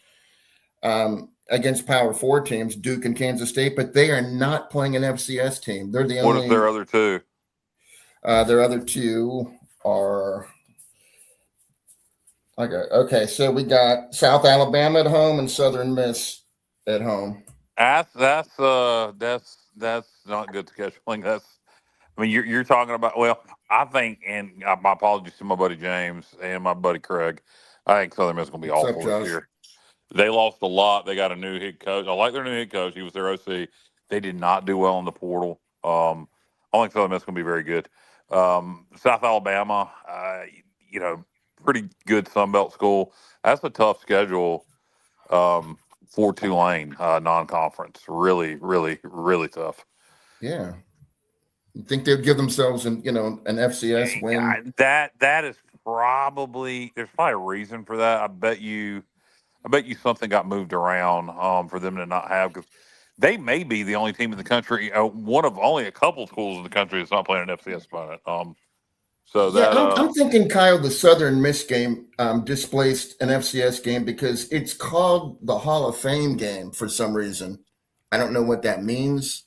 against Power 4 teams, Duke and Kansas State, but they are not playing an FCS team. They're the only. What is their other 2? Their other 2 are okay. So we got South Alabama at home and Southern Miss at home. That's not good scheduling. You're talking about. Well, I think, and my apologies to my buddy James and my buddy Craig. I think Southern Miss is going to be awful this year. They lost a lot. They got a new head coach. I like their new head coach. He was their OC. They did not do well in the portal. I think Southern Miss is going to be very good. South Alabama, pretty good Sun Belt school. That's a tough schedule for Tulane non-conference. Really, really, really tough. Yeah. You think they'd give themselves an FCS win? That is probably, there's probably a reason for that. I bet you something got moved around for them to not have, because they may be the only team in the country, one of only a couple schools in the country that's not playing an FCS opponent. So Yeah, that I'm thinking, Kyle, the Southern Miss game displaced an FCS game because it's called the Hall of Fame game for some reason. I don't know what that means.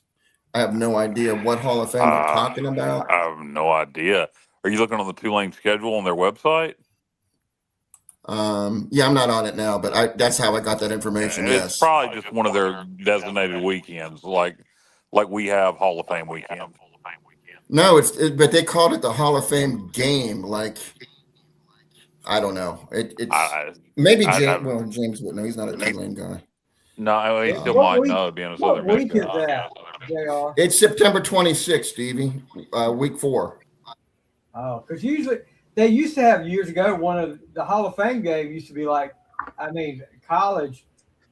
I have no idea what Hall of Fame they're talking about. I have no idea. Are you looking on the Tulane schedule on their website? Yeah, I'm not on it now, but that's how I got that information. It's Yes. probably just one of their designated weekends, like we have Hall of Fame weekend. No, but they called it the Hall of Fame game. Like, I don't know. It's maybe James. Well, James would know. He's not a Tulane guy. No, he still might know, being a Southern Miss week is guy. that, JR? It's September 26th, Stevie. Week 4. Oh, because usually they used to have years ago, one of the Hall of Fame game used to be like, college.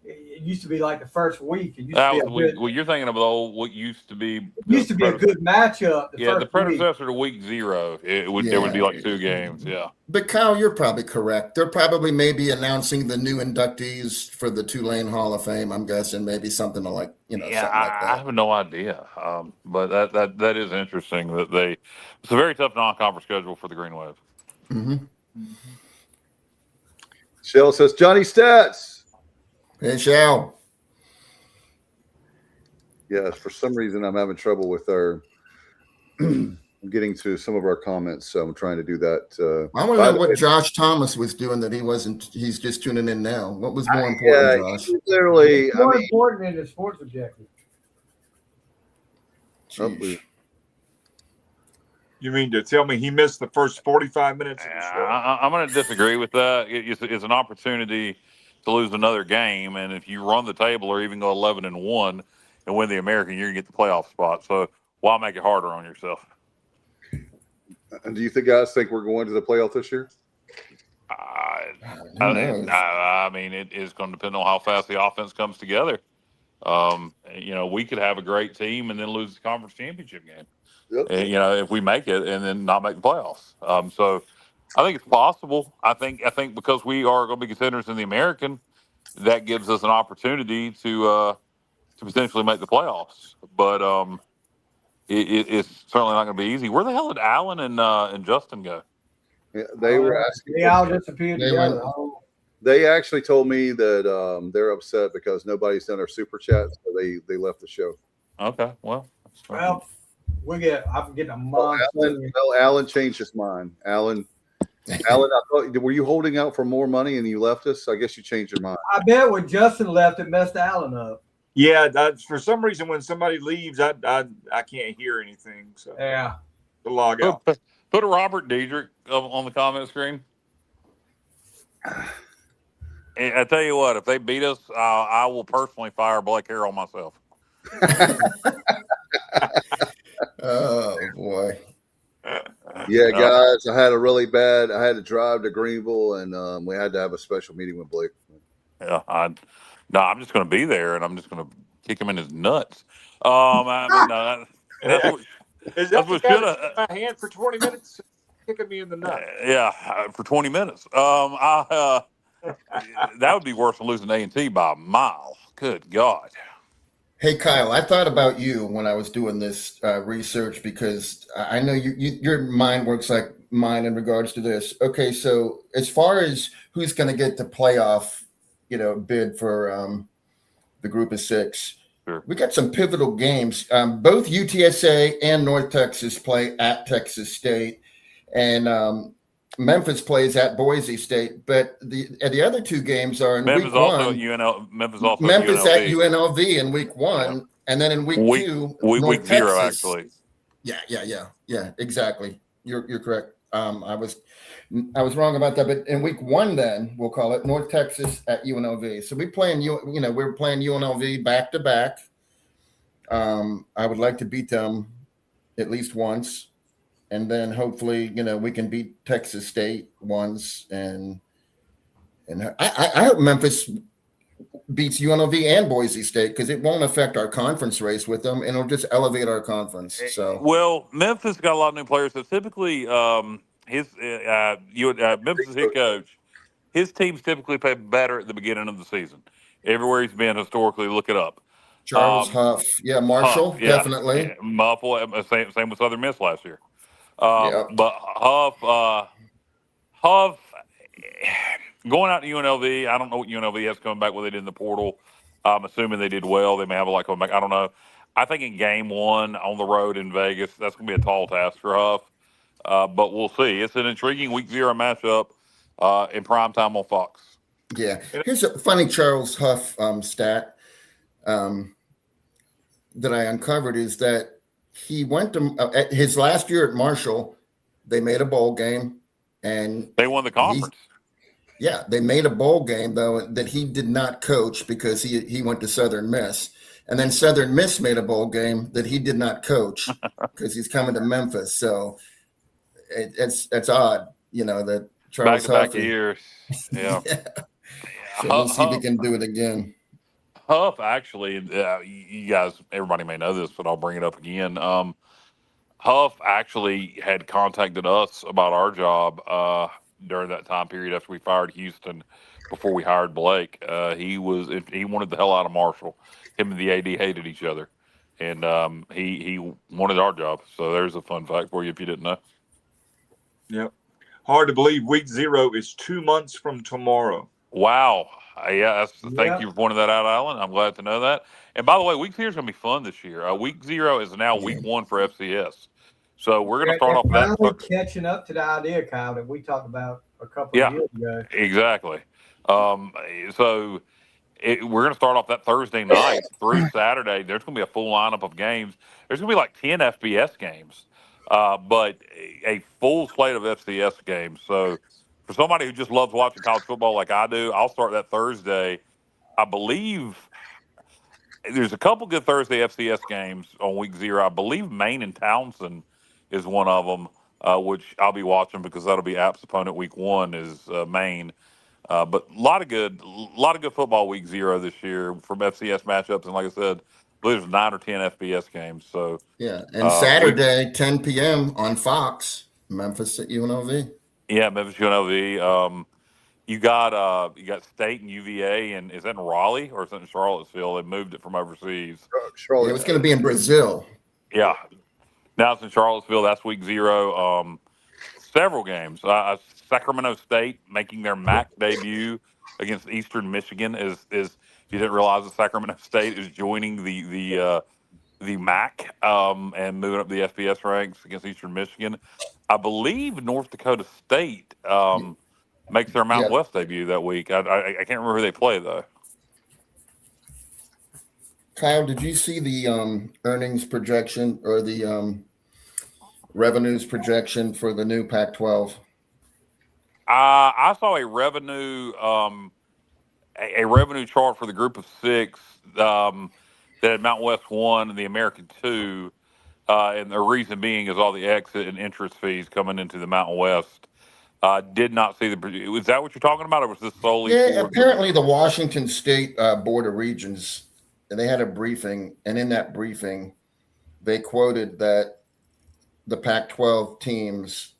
It used to be like the first week. It used to be well, you're thinking of what used to be. It used to be a good matchup. The predecessor to week 0. There would be like 2 games. Yeah. But Kyle, you're probably correct. They're probably maybe announcing the new inductees for the Tulane Hall of Fame. I'm guessing maybe something like something like that. I have no idea. But that is interesting that it's a very tough non-conference schedule for the Green Wave. Mm-hmm. Shell says Johnny Stats. Hey, Shell. Yes, for some reason I'm having trouble with our getting to some of our comments, so I'm trying to do that. I want to know what Josh Thomas was doing that he wasn't. He's just tuning in now. What was more important, Josh? Literally, more important than the sports objective. You mean to tell me he missed the first 45 minutes of the show? I'm going to disagree with that. It's an opportunity to lose another game, and if you run the table or even go 11-1 and win the American, you're going to get the playoff spot. So why make it harder on yourself? And do you guys think we're going to the playoff this year? I mean, it is going to depend on how fast the offense comes together. We could have a great team and then lose the conference championship game. Yep. And, if we make it and then not make the playoffs. So I think it's possible. I think because we are going to be contenders in the American, that gives us an opportunity to potentially make the playoffs. But it's certainly not going to be easy. Where the hell did Allen and Justin go? Yeah, they were asking. They all disappeared together. They actually told me that they're upset because nobody's done our super chat, so they left the show. Okay, well, I'm getting a month. Alan changed his mind. Alan, I thought, were you holding out for more money and you left us? I guess you changed your mind. I bet when Justin left, it messed Alan up. Yeah, for some reason when somebody leaves, I can't hear anything. So yeah, to log out. Put a Robert Diedrich on the comment screen. And I tell you what, if they beat us, I will personally fire Blake Harrell myself. Oh boy. Yeah, guys, I had to drive to Greenville, and we had to have a special meeting with Blake. Yeah, I'm just going to be there, and I'm just going to kick him in his nuts. That's what should have. My hand for 20 minutes, kicking me in the nuts. Yeah, for 20 minutes. That would be worse than losing A&T by a mile. Good God. Hey, Kyle, I thought about you when I was doing this research because I know your mind works like mine in regards to this. Okay, so as far as who's going to get the playoff, bid for the group of 6, sure. We got some pivotal games. Both UTSA and North Texas play at Texas State, and Memphis plays at Boise State, but the other 2 games are in Memphis week 1. Memphis at UNLV in week 1, and then in week 2, week 0 actually. Yeah, exactly. You're correct. I was wrong about that, but in week 1, then we'll call it North Texas at UNLV. So we're playing UNLV back to back. I would like to beat them at least once. and then hopefully, we can beat Texas State once, and I hope Memphis beats UNLV and Boise State, because it won't affect our conference race with them, and it'll just elevate our conference. So Well, Memphis got a lot of new players. So typically, Memphis head coach, his teams typically play better at the beginning of the season. Everywhere he's been historically, look it up. Charles Huff, yeah, Huff, Marshall, yeah, definitely. Muffle, same with Southern Miss last year. Yep. But Huff, going out to UNLV, I don't know what UNLV has coming back, what they did in the portal. I'm assuming they did well. They may have a lot coming back. I don't know. I think in game one on the road in Vegas, that's going to be a tall task for Huff. But we'll see. It's an intriguing week 0 matchup in prime time on Fox. Yeah. Here's a funny Charles Huff stat that I uncovered, is that he went to at his last year at Marshall, they made a bowl game, and they won the conference. Yeah, they made a bowl game, though, that he did not coach because he went to Southern Miss. And then Southern Miss made a bowl game that he did not coach because he's coming to Memphis. So it's odd, that Charles Back-to-back Huff. years. Yeah. Yeah. So we'll see if he can do it again. Huff, actually, you guys, everybody may know this, but I'll bring it up again. Huff actually had contacted us about our job during that time period after we fired Houston, before we hired Blake. He wanted the hell out of Marshall. Him and the AD hated each other, and he wanted our job. So there's a fun fact for you if you didn't know. Yep. Hard to believe week 0 is 2 months from tomorrow. Wow. Thank you for pointing that out, Alan. I'm glad to know that. And by the way, week 0 is going to be fun this year. Week 0 is now week 1 for FCS. So we're going to start off that. Catching up to the idea, Kyle, that we talked about a couple of years ago. Exactly. So we're going to start off that Thursday night through Saturday. There's going to be a full lineup of games. There's going to be like 10 FBS games, but a full slate of FCS games. So for somebody who just loves watching college football like I do, I'll start that Thursday. I believe there's a couple good Thursday FCS games on week 0. I believe Maine and Townsend is one of them, which I'll be watching because that'll be App's opponent week 1 is Maine. But a lot of good football week 0 this year from FCS matchups, and like I said, I believe there's 9 or 10 FBS games. So yeah, and Saturday 10 p.m. on Fox, Memphis at UNLV. Yeah, Memphis UNLV. You got State and UVA, and is that in Raleigh or is that in Charlottesville? They moved it from overseas. It was going to be in Brazil. Yeah, now it's in Charlottesville. That's week 0. Several games. Sacramento State making their MAC debut against Eastern Michigan. Is you didn't realize that Sacramento State is joining the MAC and moving up the FBS ranks against Eastern Michigan. I believe North Dakota State makes their Mountain West debut that week. I can't remember who they play though. Kyle, did you see the earnings projection or the revenues projection for the new Pac-12? I saw a revenue chart for the Group of 6 that had Mountain West 1 and the American 2, and the reason being is all the exit and interest fees coming into the Mountain West. Did not see the. Was that what you're talking about, or was this solely? Yeah, apparently the Washington State Board of Regents, they had a briefing, and in that briefing, they quoted that the Pac-12 teams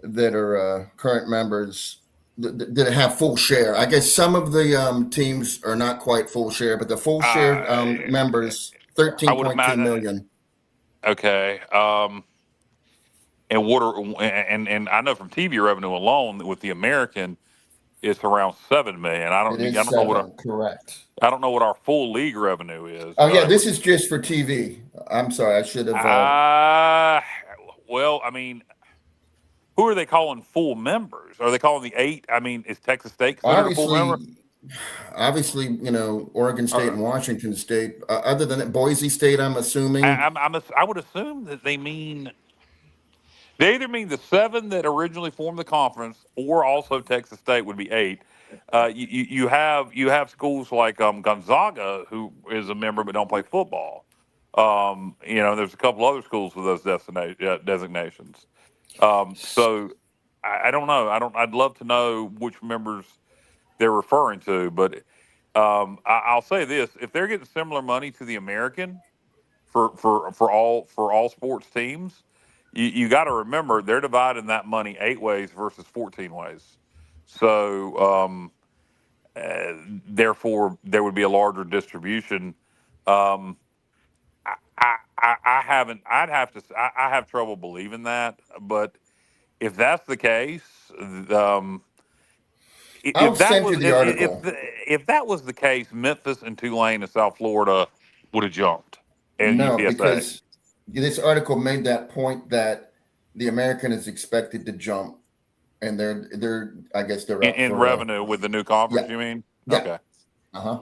that are current members that have full share. I guess some of the teams are not quite full share, but the full share members, 13.2 million. Okay. And and I know from TV revenue alone with the American, it's around 7 million. I don't know what correct. I don't know what our full league revenue is. Oh yeah, this is just for TV. I'm sorry, I should have. Well, I mean, who are they calling full members? Are they calling the 8? I mean, is Texas State considered a full member? Obviously, Oregon State and Washington State. Other than that, Boise State, I'm assuming. I would assume that they either mean the 7 that originally formed the conference, or also Texas State would be 8. You have schools like Gonzaga, who is a member but don't play football. There's a couple other schools with those designations. So I don't know. I'd love to know which members they're referring to, but I'll say this: if they're getting similar money to the American for all sports teams, you got to remember they're dividing that money 8 ways versus 14 ways. So therefore, there would be a larger distribution. Um, I haven't. I have trouble believing that, but if that's the case, I'll send you the article. if that was the case, Memphis and Tulane and South Florida would have jumped, and No, UTSA. because this article made that point that the American is expected to jump, and they're I guess they're up in for revenue with the new conference. Yeah. You mean? Yeah. Okay.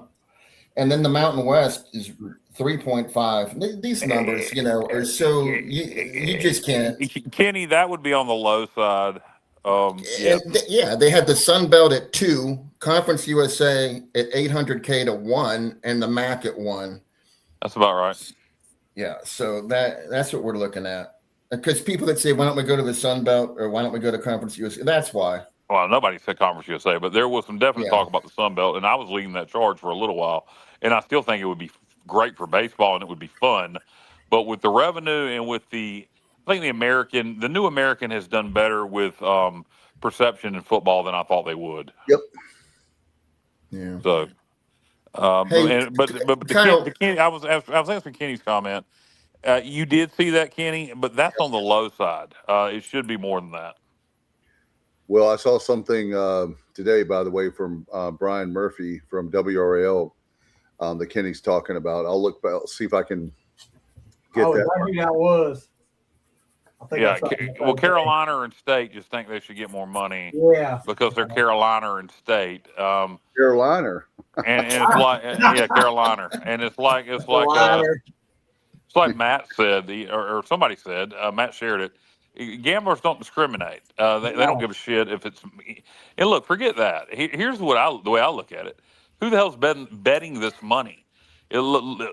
And then the Mountain West is 3.5. These numbers, are so you just can't. Kenny, that would be on the low side. They had the Sun Belt at 2, Conference USA at 800K to 1, and the MAC at 1. That's about right. Yeah, so that's what we're looking at. Because people that say, why don't we go to the Sun Belt or why don't we go to Conference USA? That's why. Well, nobody said Conference USA, but there was some definite talk about the Sun Belt, and I was leading that charge for a little while. And I still think it would be great for baseball and it would be fun. But with the revenue and with I think the new American has done better with perception in football than I thought they would. Yep. Yeah. So, Kenny, I was answering Kenny's comment. You did see that, Kenny, but that's on the low side. It should be more than that. Well, I saw something today, by the way, from Brian Murphy from WRAL that Kenny's talking about. I'll see if I can get that. I knew that was. Carolina and State just think they should get more money. Yeah. Because they're Carolina and State. Carolina. And it's like Carolina, and it's like Matt said, or somebody said, Matt shared it. Gamblers don't discriminate. They don't give a shit if it's. And look, forget that. Here's the way I look at it. Who the hell's betting this money?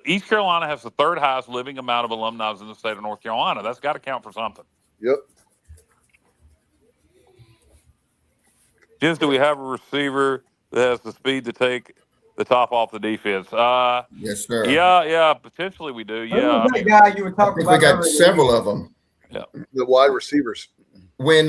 East Carolina has the 3rd highest living amount of alumni in the state of North Carolina. That's got to count for something. Yep. Jens, do we have a receiver that has the speed to take the top off the defense? Yes, sir. Yeah, potentially we do. Yeah. Who was that guy you were talking about? We got several of them. Yeah. The wide receivers. When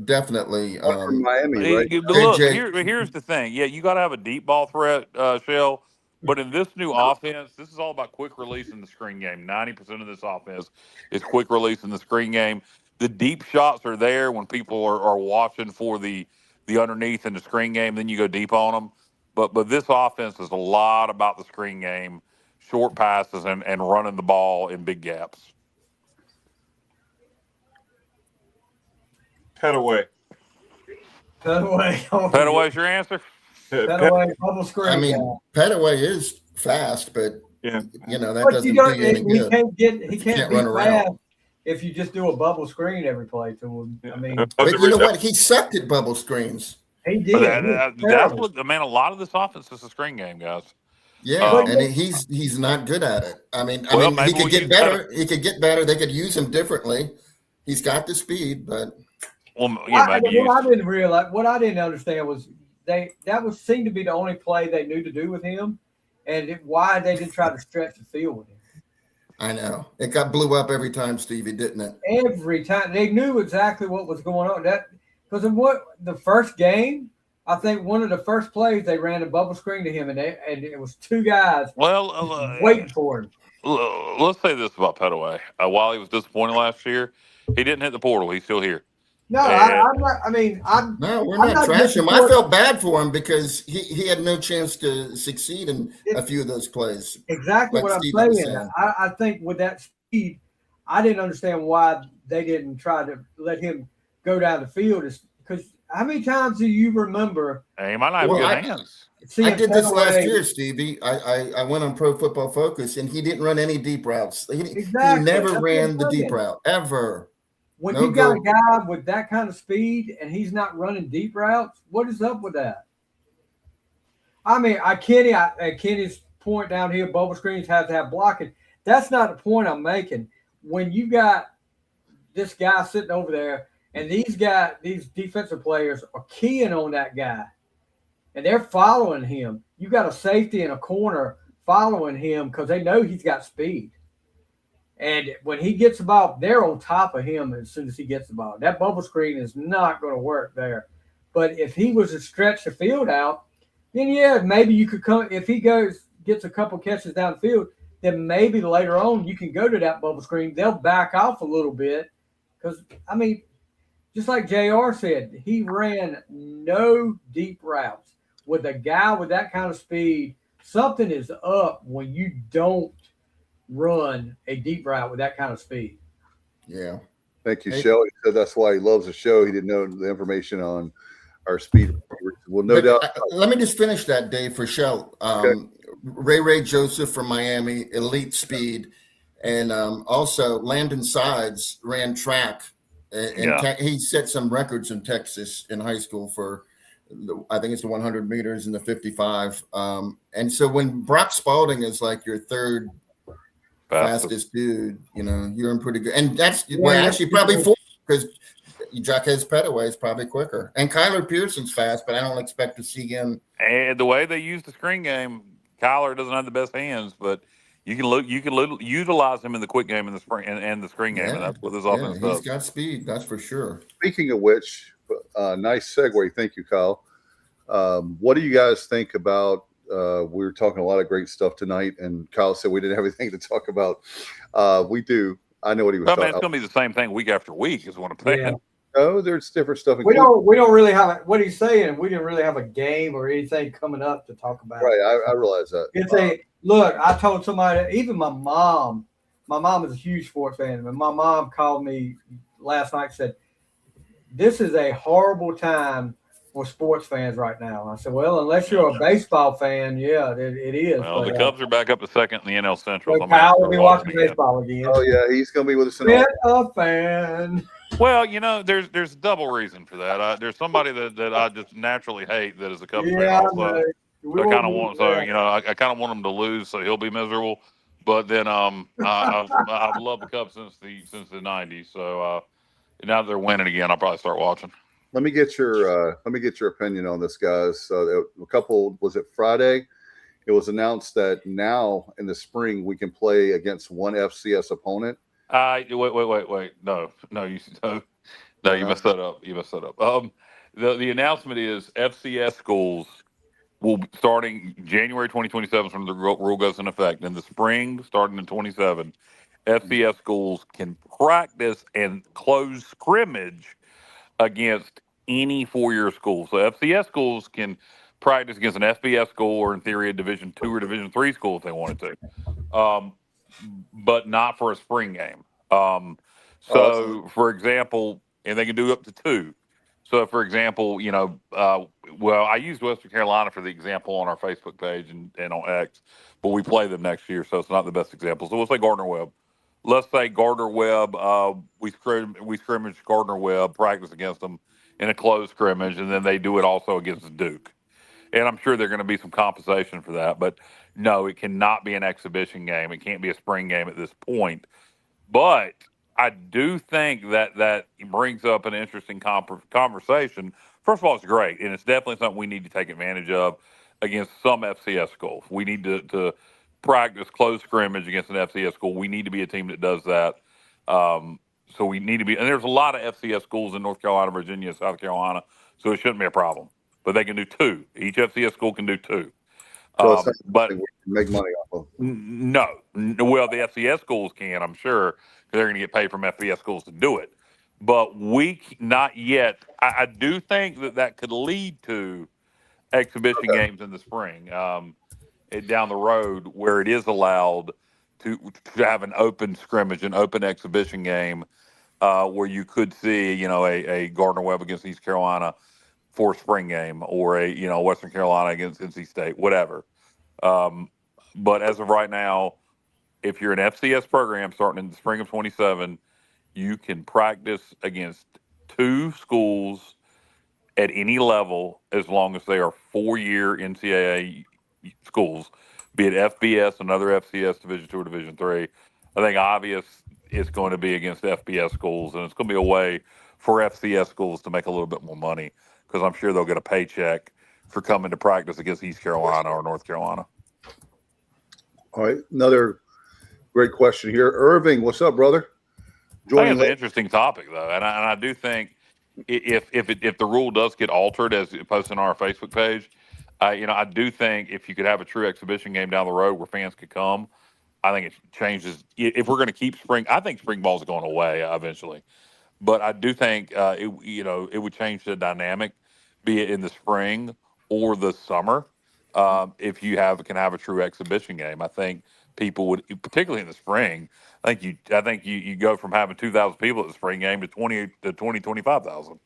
definitely. From Miami, right? But look, here's the thing. Yeah, you got to have a deep ball threat, Shell. But in this new offense, this is all about quick release in the screen game. 90% of this offense is quick release in the screen game. The deep shots are there when people are watching for the underneath in the screen game. Then you go deep on them. But this offense is a lot about the screen game, short passes, and running the ball in big gaps. Petaway. Petaway's your answer? Petaway, bubble screen. I mean, Petaway is fast, but that doesn't do you any good. He can't run around if you just do a bubble screen every play to him. I mean, but you know what? He sucked at bubble screens. He did. That's what a lot of this offense is a screen game, guys. Yeah, and he's not good at it. I mean, he could get better. He could get better. They could use him differently. He's got the speed, but what I didn't realize, what I didn't understand was that seemed to be the only play they knew to do with him, and why they didn't try to stretch the field with him. I know it got blew up every time, Stevie, didn't it? Every time they knew exactly what was going on. Because of the first game, I think one of the first plays they ran a bubble screen to him, and it was 2 guys waiting for him. Let's say this about Petaway. While he was disappointed last year, he didn't hit the portal. He's still here. No, I'm not. I mean, we're not trashing him. I felt bad for him because he had no chance to succeed in a few of those plays. Exactly what I'm saying. I think with that speed, I didn't understand why they didn't try to let him go down the field. Because how many times do you remember? He might not have good hands. I did this last year, Stevie. I went on Pro Football Focus, and he didn't run any deep routes. He never ran the deep route, ever. When you got a guy with that kind of speed and he's not running deep routes, what is up with that? I mean, Kenny's point down here, bubble screens have to have blocking. That's not the point I'm making. When you got this guy sitting over there, and these defensive players are keying on that guy, and they're following him. You got a safety in a corner following him because they know he's got speed. And when he gets the ball, they're on top of him as soon as he gets the ball. That bubble screen is not going to work there. But if he was to stretch the field out, then yeah, maybe you could come. If he gets a couple catches down the field, then maybe later on you can go to that bubble screen. They'll back off a little bit because, I mean, just like JR said, he ran no deep routes. With a guy with that kind of speed, something is up when you don't run a deep route with that kind of speed. Yeah. Thank you, Shelley. Said that's why he loves the show. He didn't know the information on our speed. Well, no doubt. Let me just finish that, Dave, for Shell. Okay. Ray Joseph from Miami, elite speed. And also Landon Sides ran track. And he set some records in Texas in high school for, I think it's the 100 meters and the 55. And so when Brock Spalding is like your third fastest dude, you know, you're in pretty good. And that's actually probably fourth because Jacques Petaway is probably quicker. And Kyler Pearson's fast, but I don't expect to see him. And the way they use the screen game, Kyler doesn't have the best hands, but you can utilize him in the quick game in the spring and the screen game, and that's what this offense does. He's got speed, that's for sure. Speaking of which, nice segue. Thank you, Kyle. What do you guys think about? We were talking a lot of great stuff tonight, and Kyle said we didn't have anything to talk about. We do. I know what he was talking about. It's going to be the same thing week after week, is what I'm saying. Yeah. Oh, there's different stuff. We don't really have what he's saying. We didn't really have a game or anything coming up to talk about. Right, I realize that. It's look. I told somebody, even my mom. My mom is a huge sports fan, and my mom called me last night and said, "This is a horrible time for sports fans right now." I said, "Well, unless you're a baseball fan, yeah, it is." Well, the Cubs are back up to second in the NL Central. So Kyle will be watching baseball again. Oh yeah, he's going to be with us. A fan. Well, you know, there's a double reason for that. There's somebody that I just naturally hate that is a Cubs fan also. I kind of want I kind of want him to lose so he'll be miserable. But then I've loved the Cubs since the '90s. So now that they're winning again, I'll probably start watching. Let me get your opinion on this, guys. So was it Friday? It was announced that now in the spring we can play against one FCS opponent. Wait. No, you messed that up. The announcement is FCS schools will be starting January 2027 when the rule goes in effect. In the spring, starting in 27, FCS schools can practice and close scrimmage against any four-year school. So FCS schools can practice against an FBS school or in theory a Division II or Division III school if they wanted to. But not for a spring game. For example, and they can do up to two. So, for example, I used Western Carolina for the example on our Facebook page and on X, but we play them next year, so it's not the best example. So we'll say Gardner Webb. Let's say Gardner Webb, we scrimmage Gardner Webb, practice against them in a closed scrimmage, and then they do it also against Duke. And I'm sure there's going to be some compensation for that. But no, it cannot be an exhibition game. It can't be a spring game at this point. But I do think that brings up an interesting conversation. First of all, it's great. And it's definitely something we need to take advantage of against some FCS schools. We need to practice close scrimmage against an FCS school. We need to be a team that does that. So we need to be – and there's a lot of FCS schools in North Carolina, Virginia, South Carolina, so it shouldn't be a problem. But they can do two. Each FCS school can do two. So but we can make money off of. No. Well, the FCS schools can, I'm sure, because they're going to get paid from FBS schools to do it. But not yet. I do think that could lead to exhibition games in the spring down the road where it is allowed to have an open scrimmage, an open exhibition game where you could see, a Gardner Webb against East Carolina for a spring game or a Western Carolina against NC State, whatever. But as of right now, if you're an FCS program starting in the spring of 27, you can practice against two schools at any level as long as they are 4-year NCAA schools, be it FBS, another FCS, Division II or Division III. I think obvious it's going to be against FBS schools, and it's going to be a way for FCS schools to make a little bit more money because I'm sure they'll get a paycheck for coming to practice against East Carolina or North Carolina. All right, another great question here. Irving, what's up, brother? I think it's an interesting topic, though, and I do think if the rule does get altered as posted on our Facebook page, I do think if you could have a true exhibition game down the road where fans could come, I think it changes. If we're going to keep spring, I think spring ball is going away eventually, but I do think it would change the dynamic, be it in the spring or the summer. If you can have a true exhibition game, I think people would, particularly in the spring. I think you go from having 2,000 people at the spring game to 25,000.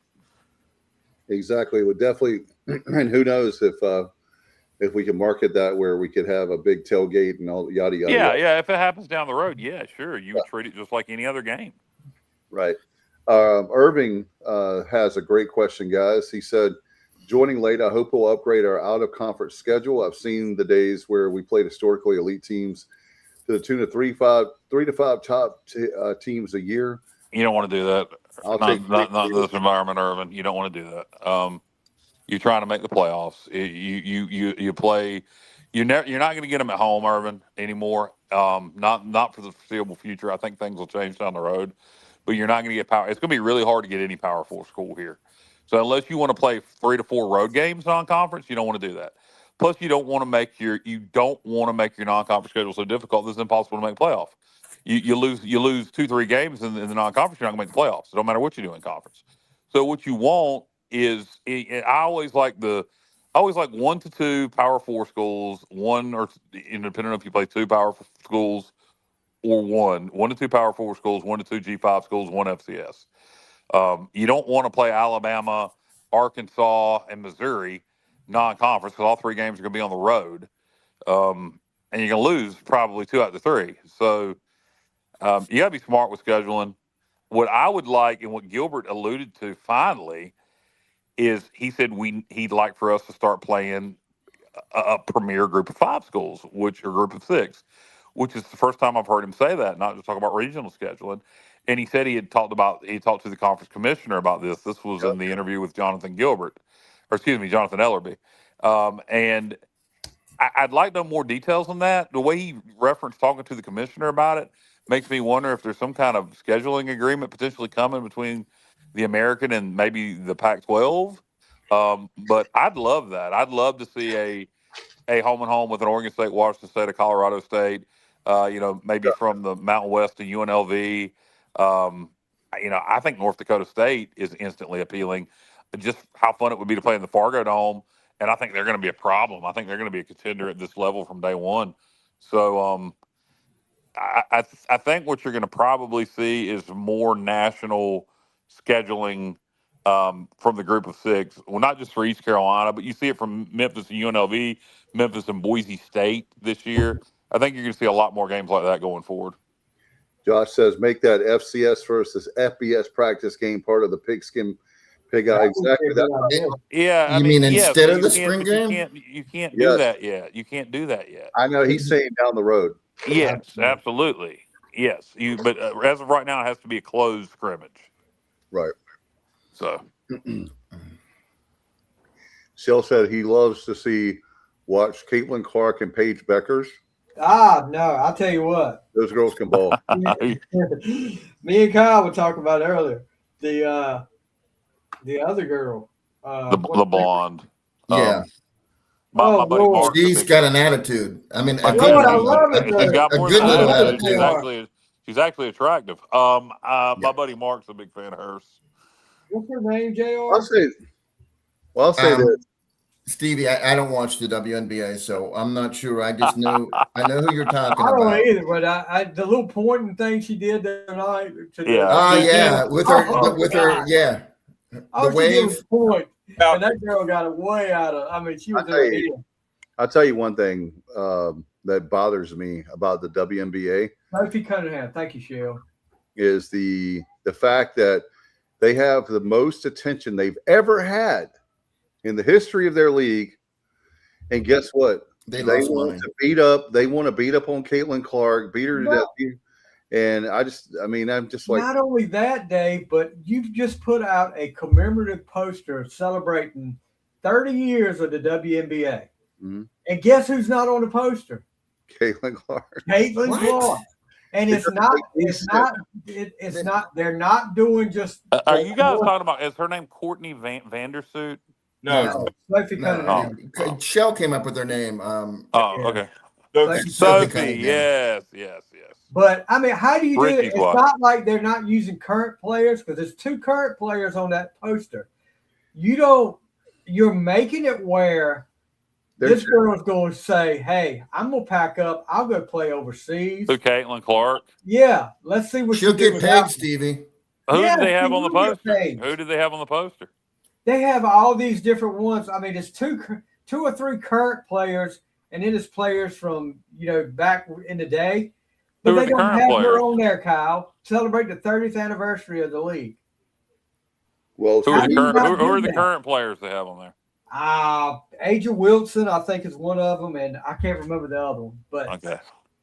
Exactly. It would definitely, and who knows if we can market that where we could have a big tailgate and all yada yada. Yeah. If it happens down the road, yeah, sure, you would treat it just like any other game. Right. Irving has a great question, guys. He said, joining late, I hope we'll upgrade our out-of-conference schedule. I've seen the days where we played historically elite teams to the tune of 3 to 5 top teams a year. You don't want to do that. Not in this environment, Irvin. You don't want to do that. You're trying to make the playoffs. You play. You're not going to get them at home, Irvin, anymore. Not for the foreseeable future. I think things will change down the road, but you're not going to get power. It's going to be really hard to get any Power 4 school here. So unless you want to play 3 to 4 road games non-conference, you don't want to do that. Plus, you don't want to make your non-conference schedule so difficult that it's impossible to make playoff. You lose 2-3 games in the non-conference, you're not going to make the playoffs. So no matter what you do in conference. So what you want is I always like 1 to 2 Power 4 schools, one or independent if you play 2 Power 4 schools or 1 to 2 Power 4 schools, 1 to 2 G5 schools, 1 FCS. You don't want to play Alabama, Arkansas, and Missouri non-conference because all 3 games are going to be on the road, and you're going to lose probably 2 out of the 3. So you got to be smart with scheduling. What I would like, and what Gilbert alluded to finally, is he said he'd like for us to start playing a premier group of 5 schools, which are group of 6, which is the first time I've heard him say that, not just talk about regional scheduling. And he said he talked to the conference commissioner about this. This was in the interview with Jonathan Ellerby. And I'd like to know more details on that. The way he referenced talking to the commissioner about it makes me wonder if there's some kind of scheduling agreement potentially coming between the American and maybe the Pac-12. But I'd love that. I'd love to see a home and home with an Oregon State, Washington State, a Colorado State, maybe from the Mountain West to UNLV. I think North Dakota State is instantly appealing. Just how fun it would be to play in the Fargo Dome. And I think they're going to be a problem. I think they're going to be a contender at this level from day one. So I think what you're going to probably see is more national scheduling from the group of 6. Well, not just for East Carolina, but you see it from Memphis and UNLV, Memphis and Boise State this year. I think you're going to see a lot more games like that going forward. Josh says, make that FCS versus FBS practice game part of the pigskin. Exactly. Yeah. You mean instead of the spring game? You can't do that yet. You can't do that yet. I know he's saying down the road. Yes, absolutely. Yes. But as of right now, it has to be a closed scrimmage. Right. So. Shell said he loves to watch Caitlin Clark and Paige Beckers. No, I'll tell you what. Those girls can ball. Me and Kyle were talking about earlier. The other girl. The blonde. Yeah. My buddy Mark. She's got an attitude. I mean, I love it. She's got more than than an attitude. She's actually attractive. My buddy Mark's a big fan of hers. What's her name, JR? I'll say this. Stevie, I don't watch the WNBA, so I'm not sure. I just know I know who you're talking about. I don't know either, but I the little pointing thing she did the other night. With her, yeah. The wave point, and that girl got it way out of. I mean, she was. I'll tell you one thing that bothers me about the WNBA. Sophie Cunningham, thank you, Shell. Is the fact that they have the most attention they've ever had in the history of their league, and guess what? They want lost money. to beat up. They want to beat up on Caitlin Clark, beat her to death. And I'm just like, not only that, Dave, but you've just put out a commemorative poster celebrating 30 years of the WNBA. mm-hmm. And guess who's not on the poster? Caitlin Clark. Caitlin Clark. And it's not, they're not doing just. Are you guys talking about, is her name Courtney Vandersloot? No. Sophie Cunningham. Shell came up with her name. Okay. Sophie, yes. But I mean, how do you do it? Ricky's It's wife. not like they're not using current players, because there's 2 current players on that poster. You're making it where this girl's going to say, hey, I'm going to pack up. I'll go play overseas. Who, Caitlin Clark? Yeah. Let's see what she'll get paid, Stevie. Who do they have on the poster? Who do they have on the poster? They have all these different ones. I mean, it's two or three current players, and then it's players from, back in the day. But they don't have her on there, Kyle. Celebrate the 30th anniversary of the league. Well, who are the current players they have on there? Aja Wilson, I think, is one of them, and I can't remember the other one. But okay.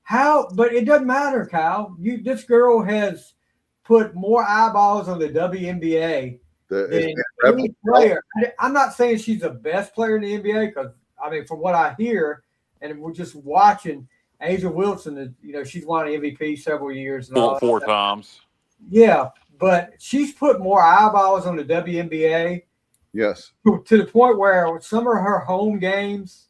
But it doesn't matter, Kyle. This girl has put more eyeballs on the WNBA than any player. I'm not saying she's the best player in the NBA, because from what I hear, and we're just watching, Aja Wilson, she's won MVP several years. Four times. Yeah, but she's put more eyeballs on the WNBA. Yes. To the point where some of her home games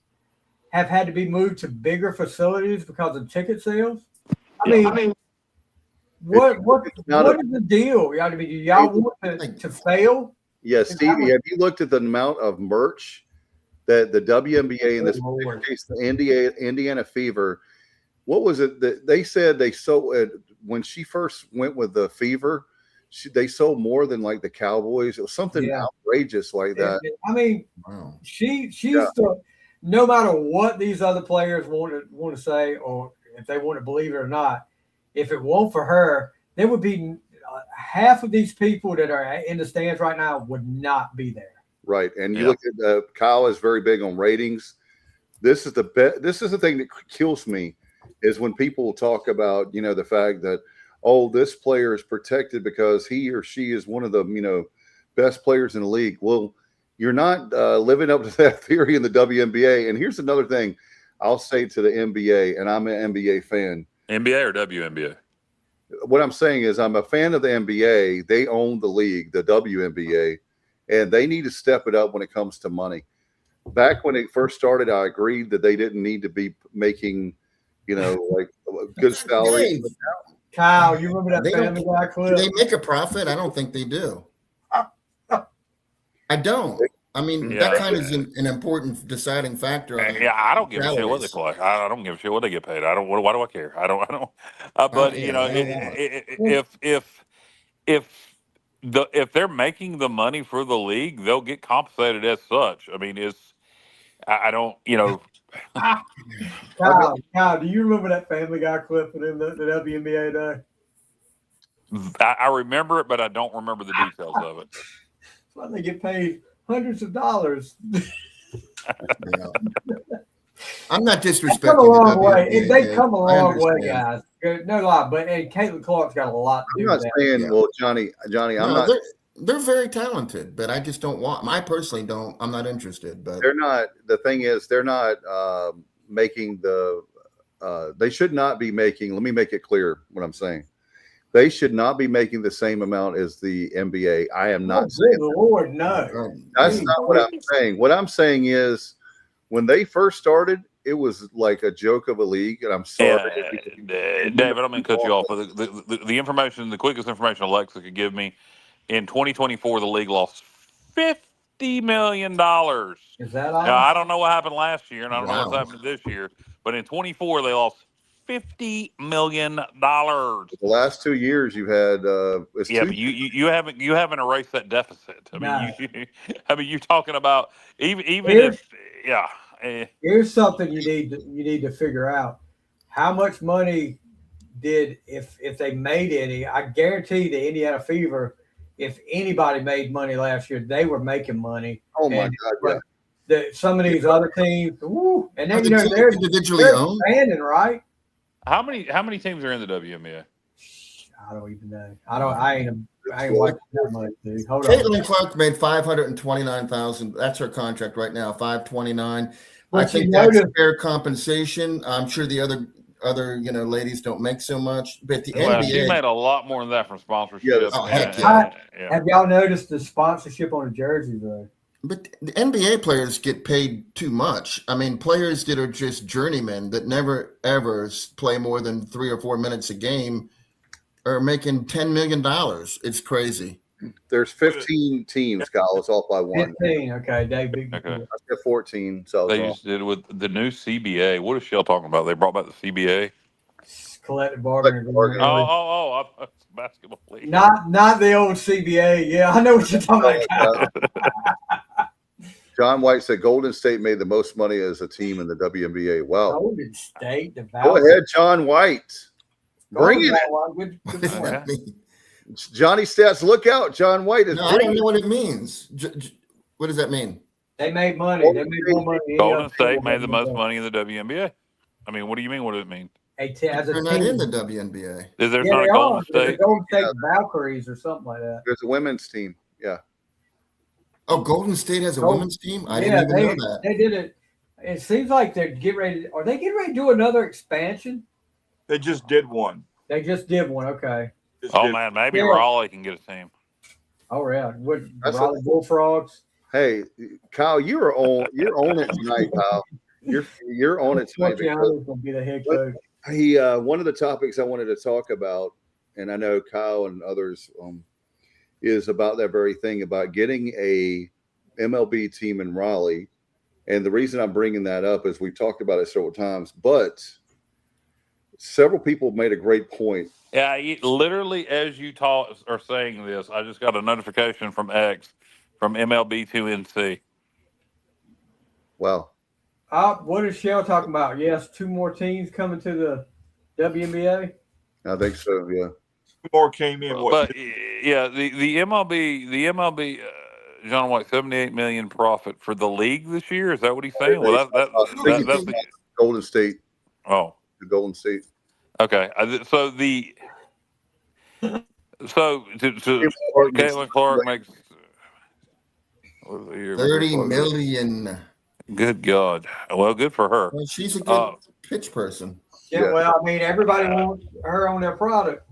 have had to be moved to bigger facilities because of ticket sales. I mean, what is the deal? Do y'all want to fail? Yes, Stevie, have you looked at the amount of merch that the WNBA, in this case, the Indiana Fever, what was it that they said they sold when she first went with the Fever? They sold more than like the Cowboys. It was something outrageous like that. Wow. She's no matter what these other players want to say, or if they want to believe it or not, if it weren't for her, there would be half of these people that are in the stands right now would not be there. Right, and you look at Kyle is very big on ratings. This is the thing that kills me, is when people talk about the fact that, oh, this player is protected because he or she is one of the best players in the league. Well, you're not living up to that theory in the WNBA. And here's another thing I'll say to the NBA, and I'm an NBA fan. NBA or WNBA? What I'm saying is I'm a fan of the NBA. They own the league, the WNBA, and they need to step it up when it comes to money. Back when it first started, I agreed that they didn't need to be making, like good salaries. Kyle, you remember that Family Guy clip? Do they make a profit? I don't think they do. I don't. That kind of is an important deciding factor. I don't give a shit what they play. I don't give a shit what they get paid. I don't. Why do I care? I don't. But if they're making the money for the league, they'll get compensated as such. I don't. Kyle, do you remember that Family Guy clip from the WNBA day? I remember it, but I don't remember the details of it. Well, they get paid hundreds of dollars. I'm not disrespecting. They come a long way. They come a long way, guys. No lie, but Caitlin Clark's got a lot to do with that. I'm not saying, well, Johnny, I'm not. They're very talented, but I just don't want. I personally don't. I'm not interested. But they're not. The thing is, they're not making the. They should not be making. Let me make it clear what I'm saying. They should not be making the same amount as the NBA. I am not saying. Good Lord, no. That's not what I'm saying. What I'm saying is, when they first started, it was like a joke of a league, and I'm sorry. David, I don't mean to cut you off, but the information, the quickest information Alexa could give me, in 2024, the league lost $50 million. Is that all? Now, I don't know what happened last year, and I don't know what's happening this year, but in 24, they lost $50 million. The last 2 years, you've had. But you haven't erased that deficit. You're talking about even if. Here's something you need to figure out. How much money did if they made any? I guarantee the Indiana Fever, if anybody made money last year, they were making money. Oh my God! some of these other teams, woo, and Are then the teams individually they're owned? expanding, right? How many teams are in the WNBA? I don't even know. I ain't watching that much, dude. Hold on. Caitlin Clark made $529,000. That's her contract right now, $529,000. I think that's fair compensation. I'm sure the other ladies don't make so much, but the Well, NBA. she made a lot more than that from sponsorship. Yeah, oh, heck yeah. Have y'all noticed the sponsorship on the jerseys though? But the NBA players get paid too much. I mean, players that are just journeymen that never ever play more than 3 or 4 minutes a game are making $10 million. It's crazy. There's 15 teams, Kyle. It's off by one. 15. Okay, Dave. Okay. I said 14. So They just did it with the new CBA. What is Shell talking about? They brought back the CBA. Collective bargaining agreement. Oh! I thought it was basketball league. Not the old CBA. Yeah, I know what you're talking about. John White said Golden State made the most money as a team in the WNBA. Wow. Golden State. Go ahead, John White. Bring it. What does that mean? Johnny Stats, look out. John White is. No, I don't know what it means. What does that mean? They made money. They made more money. Golden State made the most money in the WNBA. I mean, what do you mean? What does it mean? They're not in the WNBA. Is there not a Golden State? Golden State Valkyries or something like that. There's a women's team. Yeah. Oh, Golden State has a women's team? I didn't even know that. They did it. It seems like they're getting ready. Are they getting ready to do another expansion? They just did one. They just did one. Okay. Man, maybe Raleigh can get a team. Oh yeah, what Raleigh Bullfrogs? Hey, Kyle, you're on it tonight, Kyle. You're on it tonight. Going to be the head coach. One of the topics I wanted to talk about, and I know Kyle and others is about that very thing about getting a MLB team in Raleigh. And the reason I'm bringing that up is we've talked about it several times, but several people made a great point. Yeah, literally as you are saying this, I just got a notification from X from MLB2NC. Wow. What is Shell talking about? Yes, 2 more teams coming to the WNBA? I think so, yeah. 2 more came in. But yeah, the MLB, John White, $78 million profit for the league this year. Is that what he's saying? Well, that's the Golden State. Oh, the Golden State. Okay, so Caitlin Clark makes $30 million. Good God! Well, good for her. Well, she's a good pitch person. Yeah, well, I mean, everybody wants her on their product.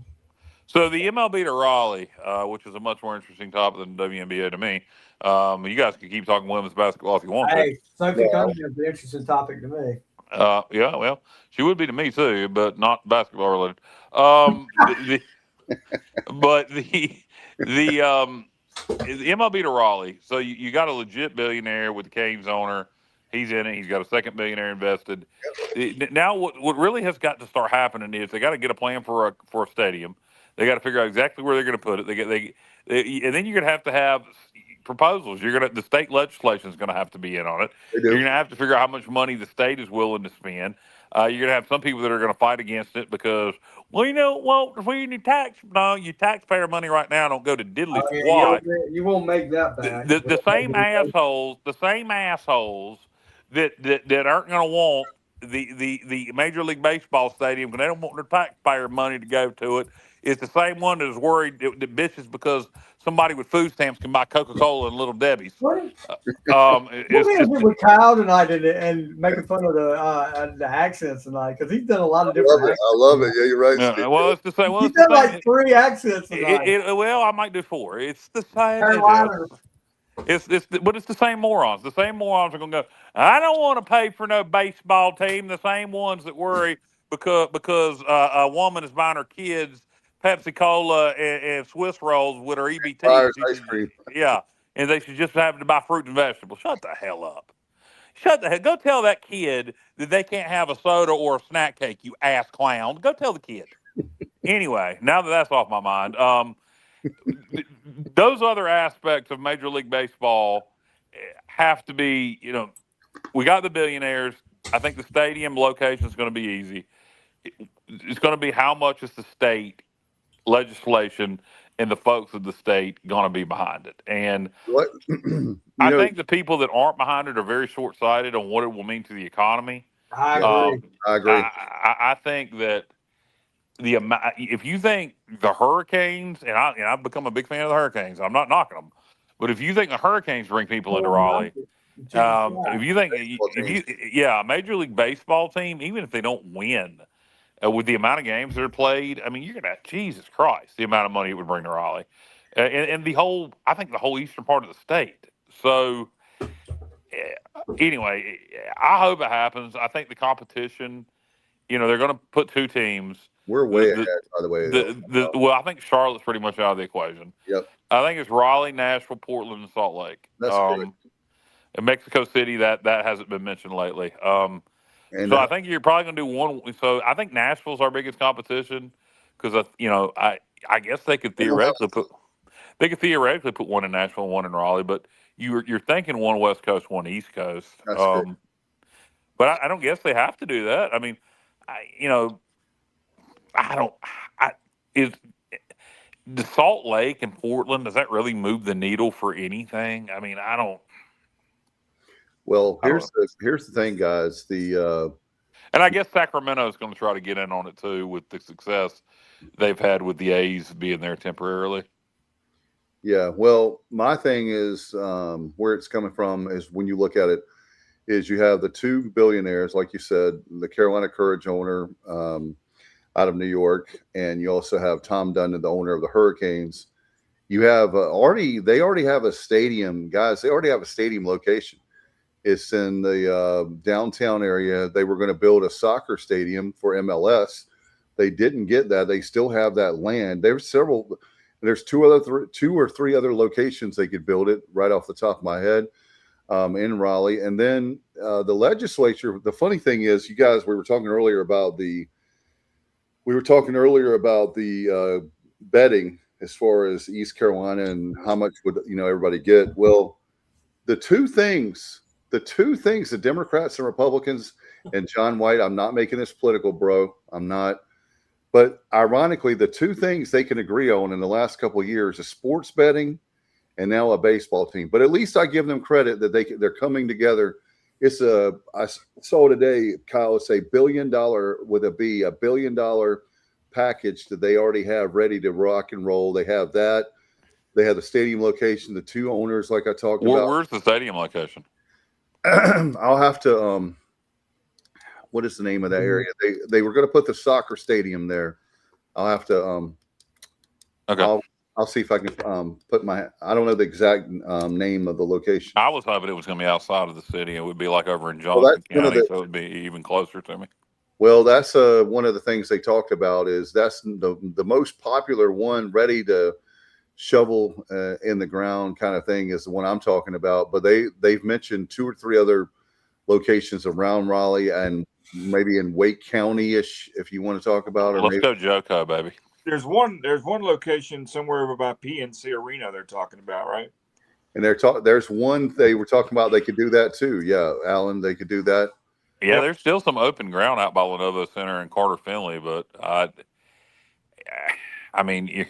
So the MLB to Raleigh, which is a much more interesting topic than WNBA to me. You guys can keep talking women's basketball if you want. Hey, Sophie Cunningham is an interesting topic to me. Yeah, well, she would be to me too, but not basketball related. But the MLB to Raleigh. So you got a legit billionaire with the Canes owner. He's in it. He's got a second billionaire invested. Now, what really has got to start happening is they got to get a plan for a stadium. They got to figure out exactly where they're going to put it. And then you're going to have proposals. The state legislation is going to have to be in on it. You're going to have to figure out how much money the state is willing to spend. You're going to have some people that are going to fight against it because, your taxpayer money right now don't go to diddly squat. You won't make that back. The same assholes that aren't going to want the Major League Baseball stadium because they don't want their taxpayer money to go to it. It's the same one that is worried that bitches because somebody with food stamps can buy Coca-Cola and Little Debbie's. What is it with Kyle tonight and making fun of the accents tonight? Because he's done a lot of different accents. I love it. Yeah, you're right. Yeah, well, it's the same. He's done like 3 accents tonight. I might do 4. It's the same. Carolina. But it's the same morons. The same morons are going to go, I don't want to pay for no baseball team. The same ones that worry because a woman is buying her kids Pepsi Cola and Swiss rolls with her EBT. Ice cream. Yeah, and they should just have to buy fruit and vegetables. Shut the hell up. Shut the hell. Go tell that kid that they can't have a soda or a snack cake, you ass clown. Go tell the kid. Anyway, now that that's off my mind, those other aspects of Major League Baseball have to be, we got the billionaires. I think the stadium location is going to be easy. It's going to be how much is the state legislation and the folks of the state going to be behind it. And What I think the people that aren't behind it are very short sighted on what it will mean to the economy. I agree. I agree. I think that the amount, if you think the Hurricanes, and I've become a big fan of the Hurricanes, I'm not knocking them, but if you think the Hurricanes bring people into Raleigh, if you think, a Major League Baseball team, even if they don't win, with the amount of games that are played, I mean, you're gonna, Jesus Christ, the amount of money it would bring to Raleigh, and I think the whole eastern part of the state. So anyway, I hope it happens. I think the competition, they're going to put two teams. We're way ahead, by the way. Well, I think Charlotte's pretty much out of the equation. Yep. I think it's Raleigh, Nashville, Portland, and Salt Lake. That's correct. And Mexico City, that hasn't been mentioned lately. And so I think you're probably going to do one. So I think Nashville's our biggest competition because I guess they could theoretically put one in Nashville and one in Raleigh, but you're thinking one West Coast, one East Coast. That's correct. But I don't guess they have to do that. I mean, is the Salt Lake and Portland, does that really move the needle for anything? I mean, I don't. Well, here's the thing, guys. And I guess Sacramento is going to try to get in on it too with the success they've had with the A's being there temporarily. Yeah. Well, my thing is where it's coming from is when you look at it, is you have the two billionaires, like you said, the Carolina Courage owner out of New York, and you also have Tom Dundon, the owner of the Hurricanes. You have they already have a stadium, guys. They already have a stadium location. It's in the downtown area. They were going to build a soccer stadium for MLS. They didn't get that. They still have that land. There's two or three other locations they could build it right off the top of my head. In Raleigh, and then the legislature. The funny thing is, you guys, we were talking earlier about the betting as far as East Carolina and how much would everybody get. Well, the two things the Democrats and Republicans and John White. I'm not making this political, bro. I'm not. But ironically, the two things they can agree on in the last couple of years is sports betting and now a baseball team. But at least I give them credit that they're coming together. I saw today, Kyle, it's $1 billion with $1 billion package that they already have ready to rock and roll. They have that. They have the stadium location, the two owners, like I talked about. Where's the stadium location? I'll have to, what is the name of that area? They were going to put the soccer stadium there. I'll have to, okay. I'll see if I can I don't know the exact name of the location. I was hoping it was going to be outside of the city. It would be like over in Johnson County, so it would be even closer to me. Well, that's one of the things they talked about is that's the most popular one, ready to shovel in the ground kind of thing is the one I'm talking about. But they've mentioned 2 or 3 other locations around Raleigh and maybe in Wake County-ish, if you want to talk about it. Let's go JoCo, baby. There's one location somewhere over by PNC Arena they're talking about, right? And there's one they were talking about they could do that too. Yeah, Alan, they could do that. Yeah, there's still some open ground out by Lenovo Center and Carter Finley, but I mean, you're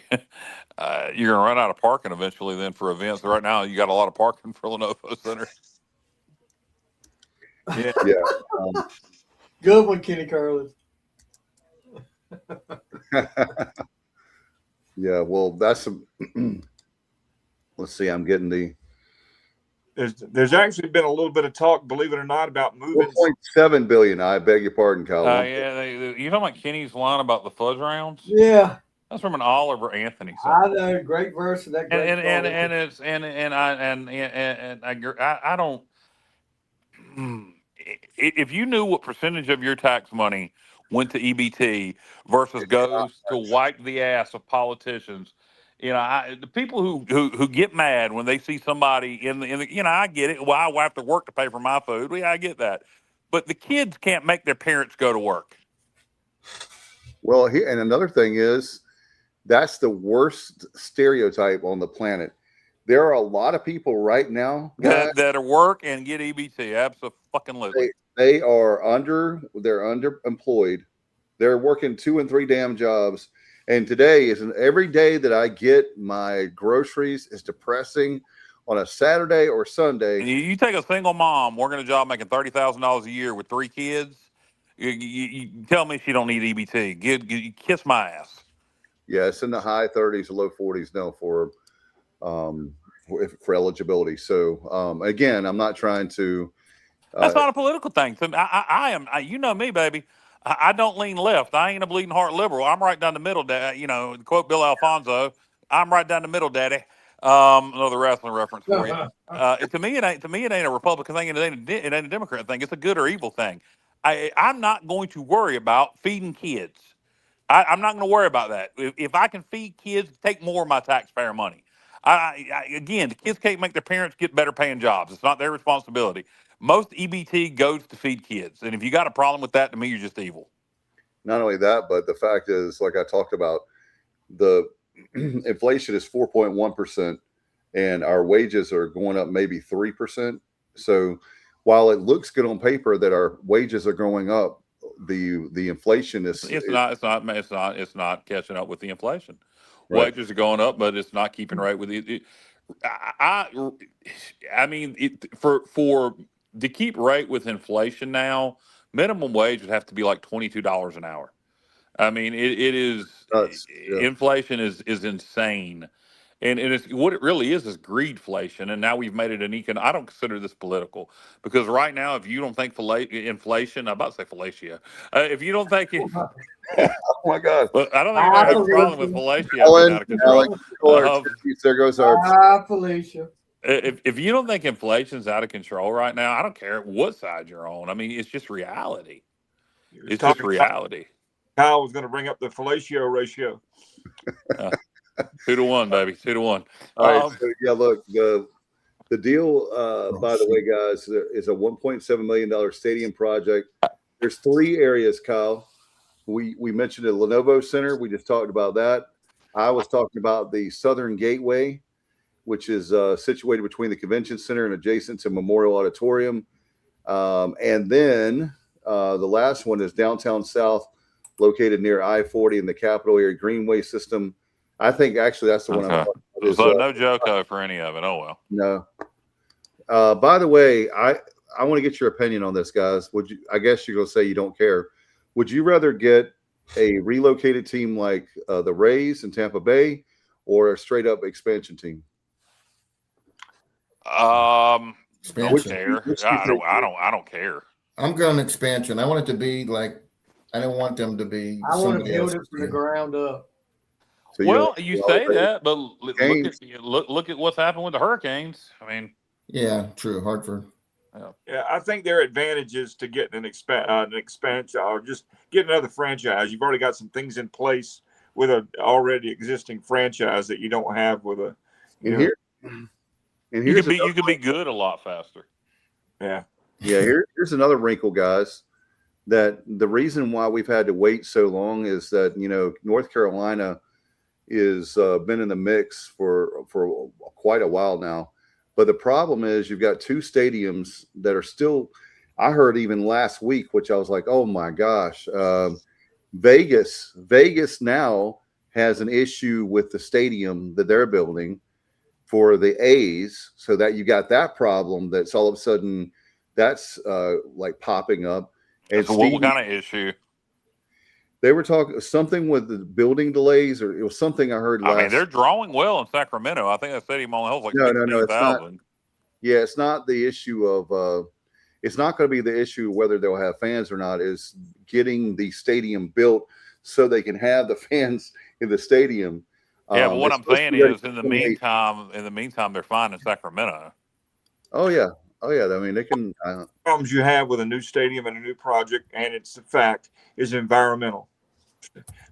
going to run out of parking eventually then for events. Right now, you got a lot of parking for Lenovo Center. Yeah. Good one, Kenny Carlin. Yeah, well, that's let's see. I'm getting the. There's actually been a little bit of talk, believe it or not, about moving. $4.7 billion. I beg your pardon, Kyle. Yeah, you talking about Kenny's line about the fudge rounds? Yeah, that's from an Oliver Anthony song. I know, great verse of that. Great I don't. If you knew what percentage of your tax money went to EBT versus goes to wipe the ass of politicians, the people who get mad when they see somebody in the I get it. Well, I have to work to pay for my food. Yeah, I get that. But the kids can't make their parents go to work. Well, and another thing is that's the worst stereotype on the planet. There are a lot of people right now that are work and get EBT. Absolutely. They're underemployed. They're working 2 and 3 damn jobs. And today is every day that I get my groceries is depressing on a Saturday or Sunday. You take a single mom working a job making $30,000 a year with 3 kids. You tell me she don't need EBT. Kiss my ass. Yeah, it's in the high 30s, low 40s now for eligibility. So again, I'm not trying to. That's not a political thing. I am. You know me, baby. I don't lean left. I ain't a bleeding heart liberal. I'm right down the middle. You know, to quote Bill Alfonso, I'm right down the middle, Daddy. Another wrestling reference for you. To me, it ain't a Republican thing. It ain't a Democrat thing. It's a good or evil thing. I'm not going to worry about feeding kids. I'm not going to worry about that. If I can feed kids, take more of my taxpayer money. Again, the kids can't make their parents get better paying jobs. It's not their responsibility. Most EBT goes to feed kids. And if you got a problem with that, to me, you're just evil. Not only that, but the fact is, like I talked about, the inflation is 4.1%, and our wages are going up maybe 3%. So while it looks good on paper that our wages are going up, the inflation is it's not catching up with the inflation. Right. Wages are going up, but it's not keeping right with it. I mean, for to keep right with inflation now, minimum wage would have to be like $22 an hour. I mean, it is inflation is insane. And it's, what it really is greedflation. And now we've made it an I don't consider this political, because right now, if you don't think inflation, I'm about to say fellatio. If you don't think it, oh my God. Well, I don't think anybody has a problem with fellatio being out of control. There goes our Felicia. If you don't think inflation's out of control right now, I don't care what side you're on. I mean, it's just reality. It's just reality. Kyle was going to bring up the fellatio ratio. 2 to 1, baby. 2 to 1. All right. So, yeah, look, the deal, by the way, guys, is a $1.7 million stadium project. There's 3 areas, Kyle. We mentioned the Lenovo Center. We just talked about that. I was talking about the Southern Gateway, which is situated between the Convention Center and adjacent to Memorial Auditorium. And then the last one is Downtown South, located near I-40 in the Capitol area Greenway system. I think actually that's the one I'm talking about. So no JOCO for any of it. Oh, well. No. By the way, I want to get your opinion on this, guys. I guess you're going to say you don't care. Would you rather get a relocated team like the Rays in Tampa Bay, or a straight up expansion team? Don't care. I don't care. I'm going expansion. I want it to be like, I don't want them to be. I want to build it from the ground up. So you say that, but look at what's happened with the Hurricanes. I mean, yeah, true. Hartford. Yeah, I think there are advantages to getting an expansion or just getting another franchise. You've already got some things in place with an already existing franchise that you don't have with a. You could be good a lot faster. Yeah. Yeah. Here's another wrinkle, guys. That the reason why we've had to wait so long is that North Carolina is been in the mix for quite a while now. But the problem is you've got 2 stadiums that are still, I heard even last week, which I was like, oh my gosh, Vegas now has an issue with the stadium that they're building for the A's, so that you got that problem that's all of a sudden that's like popping up. And so what kind of issue? They were talking something with the building delays, or it was something I heard last. I mean, they're drawing well in Sacramento. I think that stadium only holds like 16,000. Yeah, it's not the issue of it's not going to be the issue whether they'll have fans or not. Is getting the stadium built so they can have the fans in the stadium. Yeah, but what I'm saying is, in the meantime, they're fine in Sacramento. Oh yeah. I mean, they can. Problems you have with a new stadium and a new project, and it's the fact, is environmental.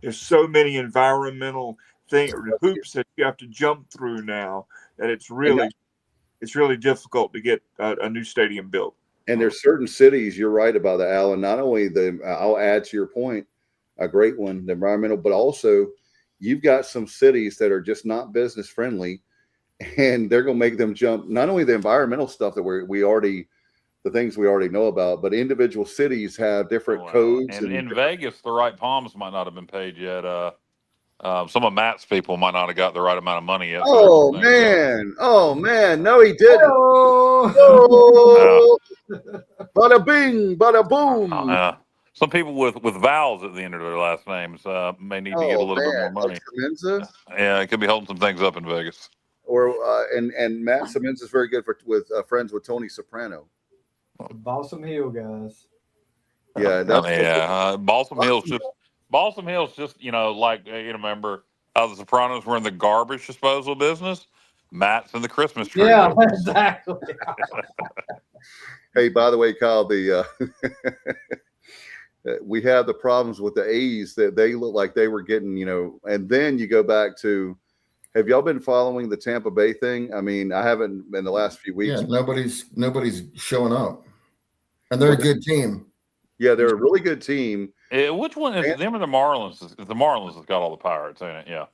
There's so many environmental hoops that you have to jump through now that it's really difficult to get a new stadium built. And there's certain cities, you're right about that, Alan. Not only I'll add to your point, a great one, the environmental, but also you've got some cities that are just not business friendly, and they're going to make them jump. Not only the environmental stuff that the things we already know about, but individual cities have different codes. And in Vegas, the right palms might not have been paid yet. Some of Matt's people might not have got the right amount of money yet. Oh man! Oh man! No, he didn't. Hello. Oh, bada bing, bada boom. Some people with vowels at the end of their last names may need to get a Oh little bit more man, money. like Semenza, Yeah, it could be holding some things up in Vegas. or and Matt Semenza is very good with friends with Tony Soprano. Balsam Hill guys. Yeah, that's Balsam Hill's just like you remember how the Sopranos were in the garbage disposal business. Matt's in the Christmas tree. Yeah, business. exactly. Hey, by the way, Kyle, we have the problems with the A's that they look like they were getting, and then you go back to, have y'all been following the Tampa Bay thing? I mean, I haven't in the last few weeks. Yeah, nobody's showing up, and they're a good team. Yeah, they're a really good team. Which one is them or the Marlins? The Marlins has got all the Pirates in it. Yeah.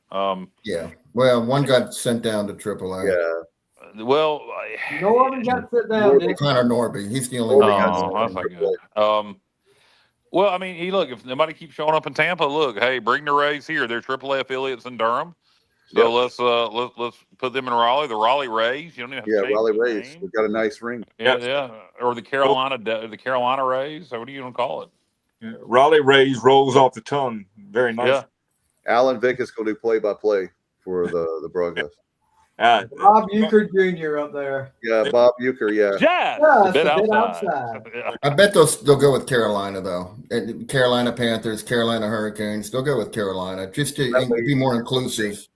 Yeah. Well, one got sent down to AAA. Yeah. Well, Norby got sit down. Connor Norby. He's the only one. That's not good. Well, I mean, look, if nobody keeps showing up in Tampa, look, hey, bring the Rays here. They're AAA affiliates in Durham. So let's put them in Raleigh. The Raleigh Rays. You don't even have to change Raleigh the Rays. name. We've got a nice ring. Yeah. Or the Carolina Rays. So what do you want to call it? Yeah. Raleigh Rays rolls off the tongue very nice. Yeah. Alan Vick is going to do play-by-play for the broadcast. Bob Euchre Jr. up there. Yeah, Bob Euchre. Yeah. A bit outside. I bet they'll go with Carolina though. Carolina Panthers, Carolina Hurricanes. They'll go with Carolina just to be more inclusive.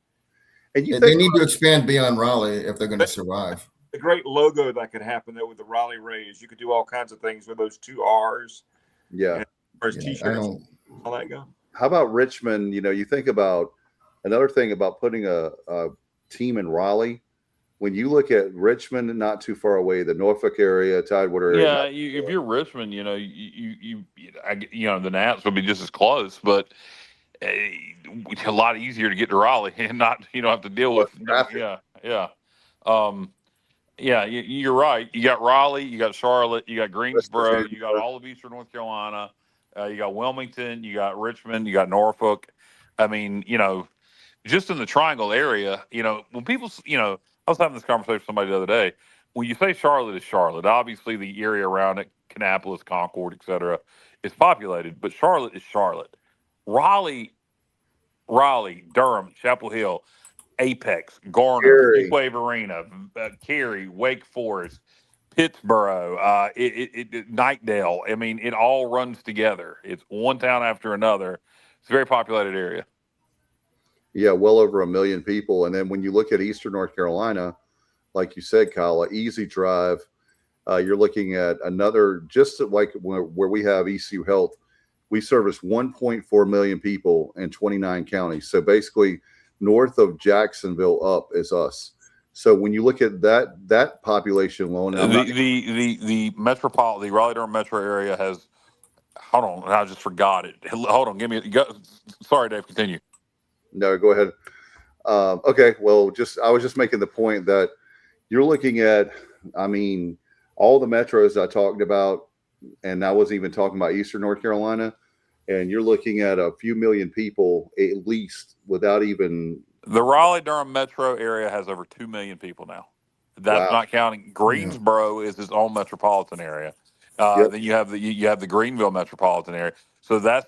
And they need to expand beyond Raleigh if they're going to survive. The great logo that could happen there with the Raleigh Rays. You could do all kinds of things with those two R's. Yeah. T-shirts. All that go. How about Richmond? You think about another thing about putting a team in Raleigh. When you look at Richmond, not too far away, the Norfolk area, Tidewater area. Yeah, if you're Richmond, you the Nats would be just as close, but it's a lot easier to get to Raleigh and not have to deal with traffic. You're right. You got Raleigh, you got Charlotte, you got Greensboro, you got all of Eastern North Carolina, you got Wilmington, you got Richmond, you got Norfolk. I mean, just in the Triangle area, when people, I was having this conversation with somebody the other day. When you say Charlotte is Charlotte, obviously the area around it, Kannapolis, Concord, etc., is populated, but Charlotte is Charlotte. Raleigh, Durham, Chapel Hill, Apex, Garner, Heatwave Arena, Cary, Wake Forest, Pittsboro, Nightdale. I mean, it all runs together. It's one town after another. It's a very populated area. Yeah, well over 1 million people. And then when you look at Eastern North Carolina, like you said, Kyle, an easy drive. You're looking at another, just like where we have ECU Health, we service 1.4 million people in 29 counties. So basically, north of Jacksonville up is us. So when you look at that population alone, the Raleigh Durham metro area has. Hold on, I just forgot it. Hold on, sorry, Dave. Continue. No, go ahead. Okay, well, I was just making the point that you're looking at. I mean, all the metros I talked about, and I wasn't even talking about Eastern North Carolina. And you're looking at a few million people at least without even. The Raleigh-Durham metro area has over 2 million people now. That's not counting. Greensboro is its own metropolitan area. Then you have the Greenville metropolitan area. So that's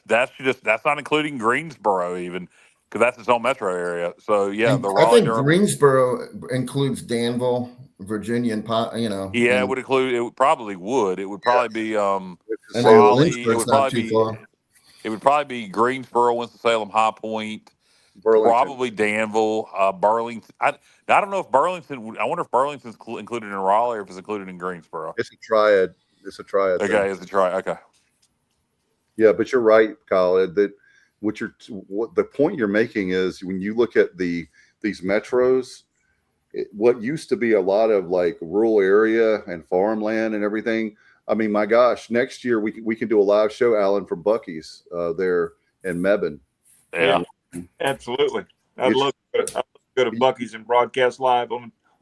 not including Greensboro even, because that's its own metro area. So yeah, the Raleigh. I think Greensboro includes Danville, Virginia, and Yeah, it would include. It probably would. It would probably be Raleigh. It would probably be. It would probably be Greensboro, Winston-Salem, High Point, probably Danville, Burlington. I don't know if Burlington. I wonder if Burlington's included in Raleigh or if it's included in Greensboro. It's a triad. Okay, it's a triad. Okay. Yeah, but you're right, Kyle. That what the point you're making is when you look at these metros, what used to be a lot of like rural area and farmland and everything. I mean, my gosh, next year we can do a live show, Alan, from Buc-ee's there in Mebane. Yeah, absolutely. I'd love to go to Buc-ee's and broadcast live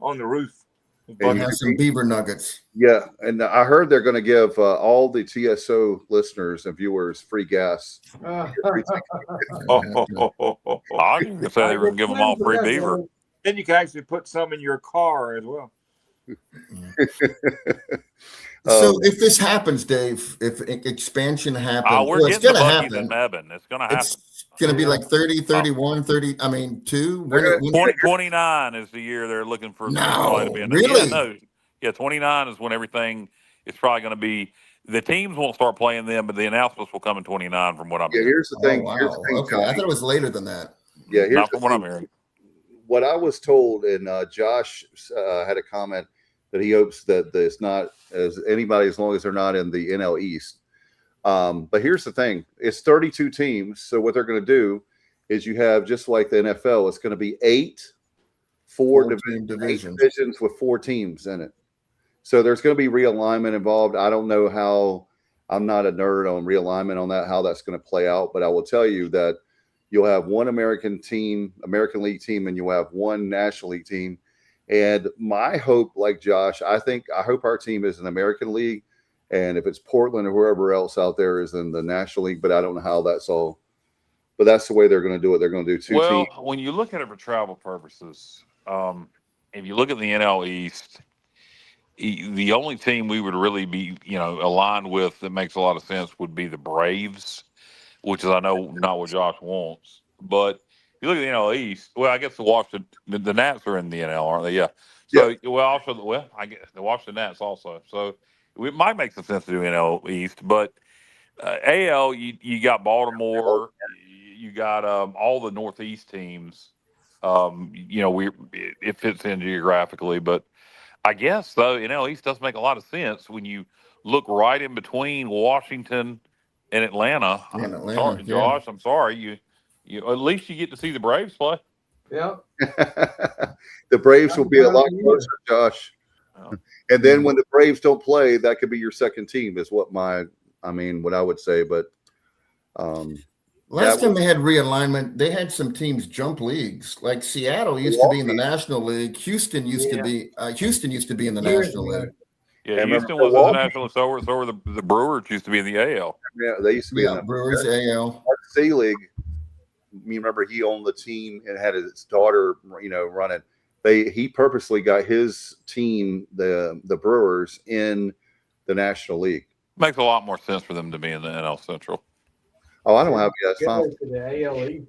on the roof. And have some beaver nuggets. Yeah, and I heard they're going to give all the TSO listeners and viewers free gas. I was going to say they were going to give them all free beaver. Then you can actually put some in your car as well. So if this happens, Dave, if expansion happens, we're well, getting the Buc-ee's in Mebane. It's going to happen. It's going to be like 30, 31, 30. I mean, 2. 29 is the year they're looking for. No, to be really? Yeah, 29 is when everything is probably going to be. The teams won't start playing them, but the announcements will come in 29 from what I'm hearing. Here's the thing. Wow. Here's the thing, Okay, I thought it was later than that. Yeah, here's not from what I'm hearing. What I was told, and Josh had a comment that he hopes that it's not as anybody as long as they're not in the NL East. But here's the thing: it's 32 teams. So what they're going to do is you have, just like the NFL, it's going to be 8 divisions with 4 teams in it. So there's going to be realignment involved. I don't know how. I'm not a nerd on realignment on that, how that's going to play out. But I will tell you that you'll have one American League team, and you'll have one National League team. And my hope, like Josh, I hope our team is an American League. And if it's Portland or whoever else out there is in the National League, but I don't know how that's all. But that's the way they're going to do it. They're going to do 2 teams. Well, when you look at it for travel purposes, if you look at the NL East, the only team we would really be, aligned with that makes a lot of sense would be the Braves, which is, I know, not what Josh wants. But if you look at the NL East, well, I guess the Nats are in the NL, aren't they? Yeah. So, I guess the Washington Nats also. So it might make some sense to do NL East, but AL, you got Baltimore, you got all the Northeast teams. It fits in geographically, but I guess though NL East does make a lot of sense when you look right in between Washington and Atlanta. Sorry, Josh. I'm sorry. You at least you get to see the Braves play. Yeah. The Braves will be a lot closer, Josh. Oh. And then when the Braves don't play, that could be your second team, is what what I would say. But last time they had realignment, they had some teams jump leagues. Like Seattle used to be in the National League. Houston used to be in the National League. Yeah, Houston was in the National League. So were the Brewers used to be in the AL. Yeah, they used to be in the Brewers AL. C League. You remember he owned the team and had his daughter, running. He purposely got his team, the Brewers, in the National League. Makes a lot more sense for them to be in the NL Central. Oh, I don't have you. That's fine. To the AL East.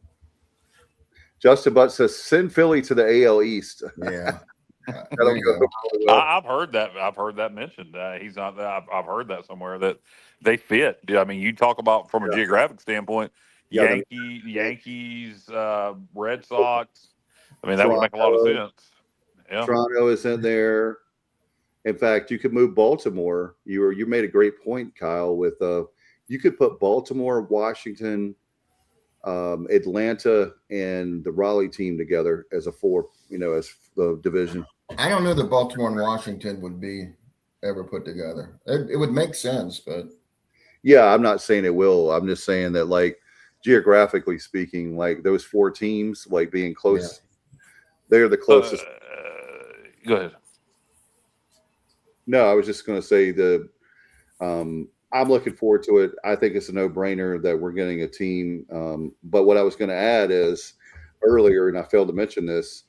Justin Butt says send Philly to the AL East. Yeah. I've heard that. I've heard that mentioned. He's not. I've heard that somewhere that they fit. I mean, you talk about from a geographic standpoint. Yankees, Red Sox. I mean, that would make a lot of sense. Yeah. Toronto is in there. In fact, you could move Baltimore. You made a great point, Kyle. With you could put Baltimore, Washington, Atlanta, and the Raleigh team together as a 4. As the division. I don't know that Baltimore and Washington would be ever put together. It would make sense, but yeah, I'm not saying it will. I'm just saying that, like, geographically speaking, like those 4 teams, like being close, they're the closest. Go ahead. No, I was just going to say I'm looking forward to it. I think it's a no-brainer that we're getting a team. But what I was going to add is earlier, and I failed to mention this,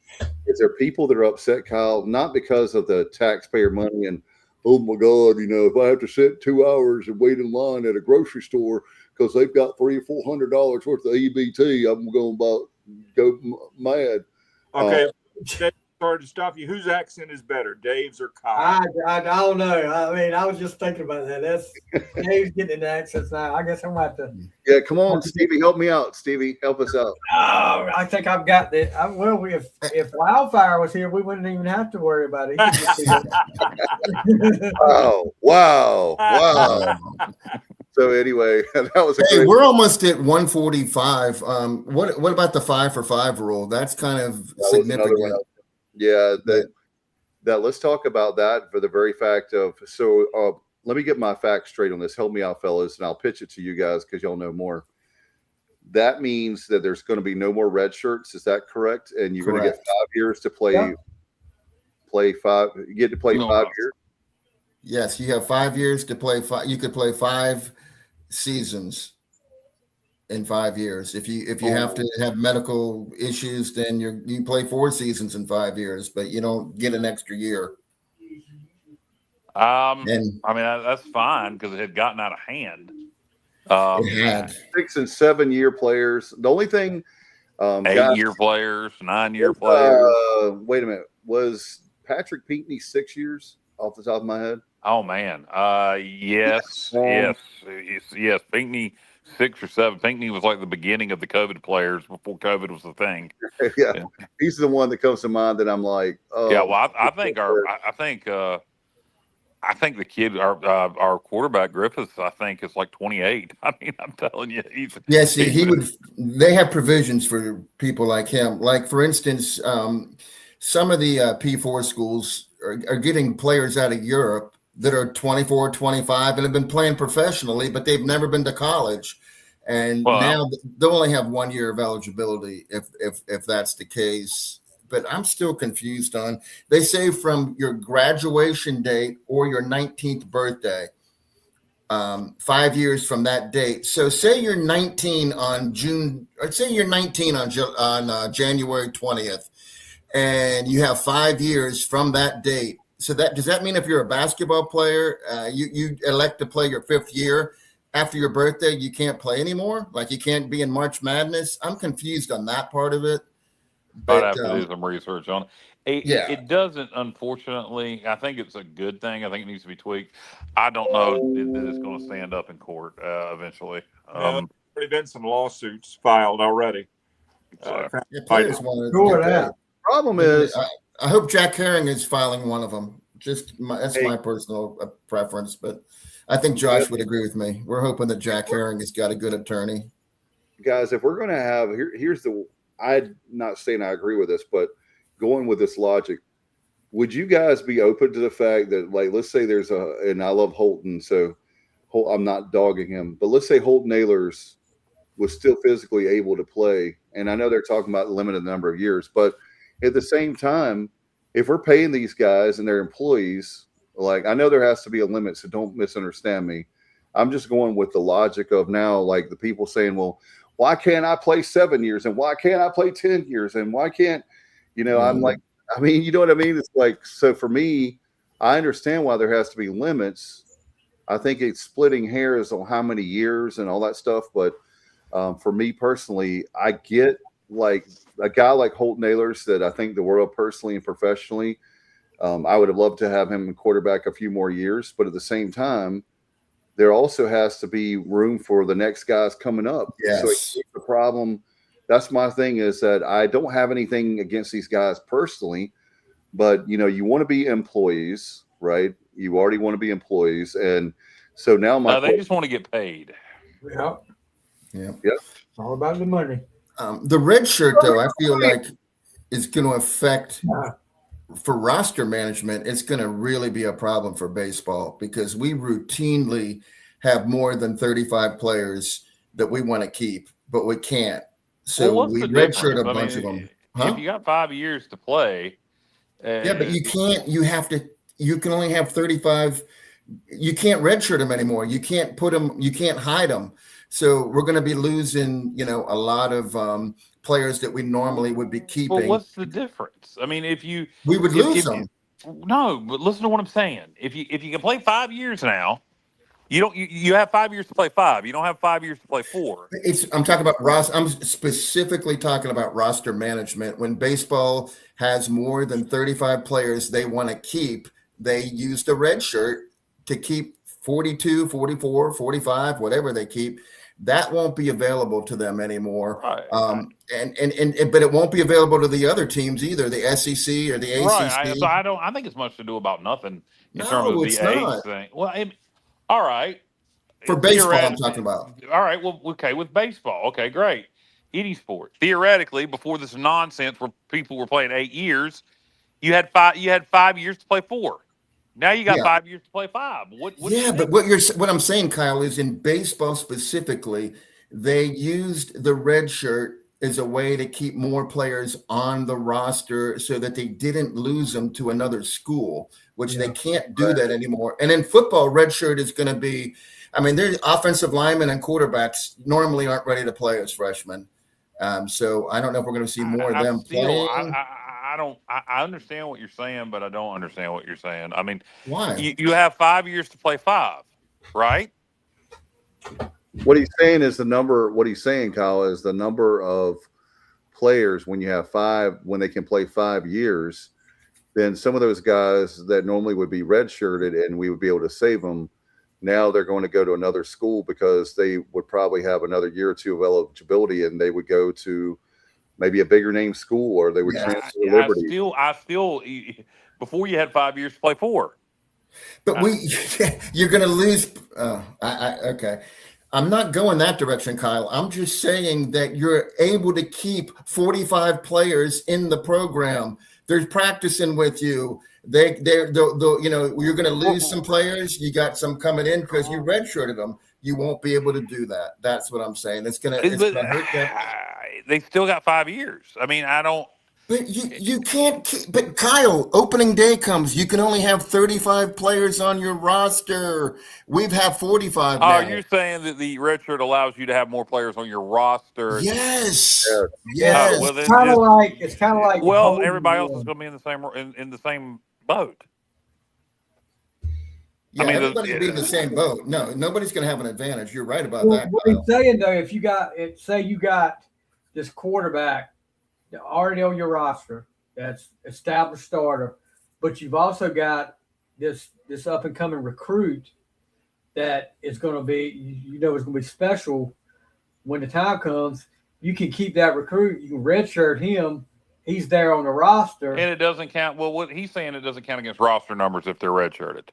is there people that are upset, Kyle, not because of the taxpayer money and, oh my God, if I have to sit 2 hours and wait in line at a grocery store because they've got $300 or $400 worth of EBT, I'm going to go mad. Okay, sorry to stop you. Whose accent is better, Dave's or Kyle? I don't know. I mean, I was just thinking about that. That's Dave's getting the accents now. I guess I'm going to have to. Yeah, come on, Stevie, help me out. Stevie, help us out. Oh, I think I've got that. Well, if Wildfire was here, we wouldn't even have to worry about it. Wow. So anyway, that was we're almost at 145. What about the 5 for 5 rule? That's kind of significant. Yeah, that let's talk about that for the very fact of let me get my facts straight on this. Help me out, fellas, and I'll pitch it to you guys because y'all know more. That means that there's going to be no more red shirts. Is that correct? And you're going to get 5 years to play play five. You get to play No. 5 years. Yes, you have 5 years to play. You could play 5 seasons in 5 years. If you have to have medical issues, then you play 4 seasons in 5 years, but you don't get an extra year. And I mean that's fine because it had gotten out of hand. It had 6 and 7 year players. The only thing, 8-year players, 9-year players. Wait a minute, was Patrick Pinckney 6 years off the top of my head? Oh man, yes. Pinckney 6 or 7. Pinckney was like the beginning of the COVID players before COVID was the thing. Yeah, he's the one that comes to mind that I'm like, oh. Yeah, well, I think the kid, our quarterback Griffiths, I think is like 28. I mean, I'm telling you, they have provisions for people like him. Like for instance, some of the P4 schools are getting players out of Europe that are 24, 25 and have been playing professionally, but they've never been to college. And now they'll only have 1 year of eligibility if that's the case. But I'm still confused on, they say from your graduation date or your 19th birthday, 5 years from that date. So say you're 19 on January 20th, and you have 5 years from that date. So does that mean if you're a basketball player, you elect to play your 5th year after your birthday, you can't play anymore? Like you can't be in March Madness? I'm confused on that part of it. But I'd have to do some research on it. It doesn't, unfortunately. I think it's a good thing. I think it needs to be tweaked. I don't know that it's going to stand up in court eventually. There's already been some lawsuits filed already. Players want to get that. Problem is, I hope Jack Herring is filing one of them. That's my personal preference, but I think Josh would agree with me. We're hoping that Jack Herring has got a good attorney. Guys, if we're going to have I'm not saying I agree with this, but going with this logic, would you guys be open to the fact that, like, let's say and I love Holton, so I'm not dogging him, but let's say Holton Ahlers was still physically able to play, and I know they're talking about limited number of years, but at the same time, if we're paying these guys and their employees, like, I know there has to be a limit, so don't misunderstand me. I'm just going with the logic of now, like the people saying, well, why can't I play 7 years? And why can't I play 10 years? And why can't, I'm like, I mean, you know what I mean? It's like, so for me, I understand why there has to be limits. I think it's splitting hairs on how many years and all that stuff. But for me personally, I get like a guy like Holton Ahlers that I think the world personally and professionally, I would have loved to have him quarterback a few more years. But at the same time, there also has to be room for the next guys coming up. Yes. So the problem, that's my thing, is that I don't have anything against these guys personally, but you want to be employees, right? You already want to be employees. And so now they just want to get paid. Yeah. It's all about the money. The red shirt, though, I feel like is going to affect for roster management. It's going to really be a problem for baseball because we routinely have more than 35 players that we want to keep, but we can't. So we redshirt a bunch of them. If you got 5 years to play, but you can't. You can only have 35. You can't redshirt them anymore. You can't put them. You can't hide them. So we're going to be losing, a lot of players that we normally would be keeping. Well, what's the difference? I mean, we would lose them. No, but listen to what I'm saying. If you can play 5 years now, you have 5 years to play 5. You don't have 5 years to play 4. I'm talking about I'm specifically talking about roster management. When baseball has more than 35 players they want to keep, they use the red shirt to keep 42, 44, 45, whatever they keep. That won't be available to them anymore. Right. But it won't be available to the other teams either, the SEC or the ACC. Right. I think it's much to do about nothing in terms of the age thing. Well, all right. For baseball, I'm talking about. All right. Well, okay. With baseball, okay, great. Any sport. Theoretically, before this nonsense where people were playing 8 years, you had 5 years to play 4. Now you got 5 years to play 5. But what I'm saying, Kyle, is in baseball specifically, they used the red shirt as a way to keep more players on the roster so that they didn't lose them to another school, which they can't do that anymore. And in football, redshirt is going to be, I mean, there's offensive linemen and quarterbacks normally aren't ready to play as freshmen. So I don't know if we're going to see more of them playing. I understand what you're saying, but I don't understand what you're saying. I mean, why? You have 5 years to play 5, right? What he's saying is what he's saying, Kyle, is the number of players when you have 5, when they can play 5 years, then some of those guys that normally would be redshirted and we would be able to save them, now they're going to go to another school because they would probably have another year or two of eligibility and they would go to maybe a bigger name school or they would transfer to Liberty. I still, before you had 5 years to play 4. But you're going to lose. Okay. I'm not going that direction, Kyle. I'm just saying that you're able to keep 45 players in the program. They're practicing with you. They're you're going to lose some players. You got some coming in because you redshirted them. You won't be able to do that. That's what I'm saying. It's going to hurt them. They still got 5 years. I mean, I don't. But you can't keep, but Kyle, opening day comes. You can only have 35 players on your roster. We've had 45 now. You're saying that the redshirt allows you to have more players on your roster? Yes. Yes. Well, It's kind of like. Well, everybody else is going to be in the same boat. Yeah, I mean, everybody's be in the same boat. No, nobody's going to have an advantage. You're right about that. What he's saying though, if you got say you got this quarterback already on your roster, that's established starter, but you've also got this up and coming recruit that is going to be, is going to be special when the time comes. You can keep that recruit. You can redshirt him. He's there on the roster, and it doesn't count. Well, what he's saying, it doesn't count against roster numbers if they're redshirted.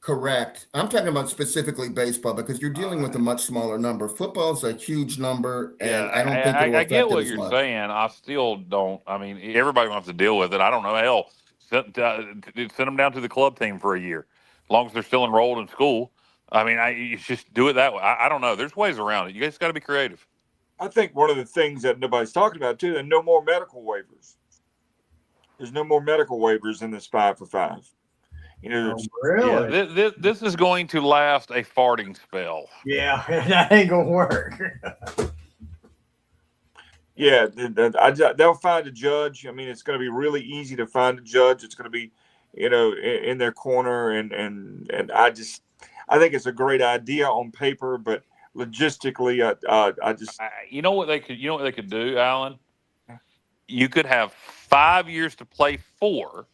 Correct. I'm talking about specifically baseball because you're dealing with a much smaller number. Football's a huge number, and I don't think it'll I affect get what it as you're much. saying. I still don't. I mean, everybody wants to deal with it. I don't know. Hell, send them down to the club team for a year, as long as they're still enrolled in school. I mean, you just do it that way. I don't know. There's ways around it. You guys got to be creative. I think one of the things that nobody's talking about too, and no more medical waivers. There's no more medical waivers in this 5 for 5. really? Yeah, this is going to last a farting spell. Yeah, that ain't gonna work. Yeah, they'll find a judge. I mean, it's going to be really easy to find a judge. It's going to be, in their corner, and I think it's a great idea on paper, but logistically, you know what they could do, Alan? You could have 5 years to play 4.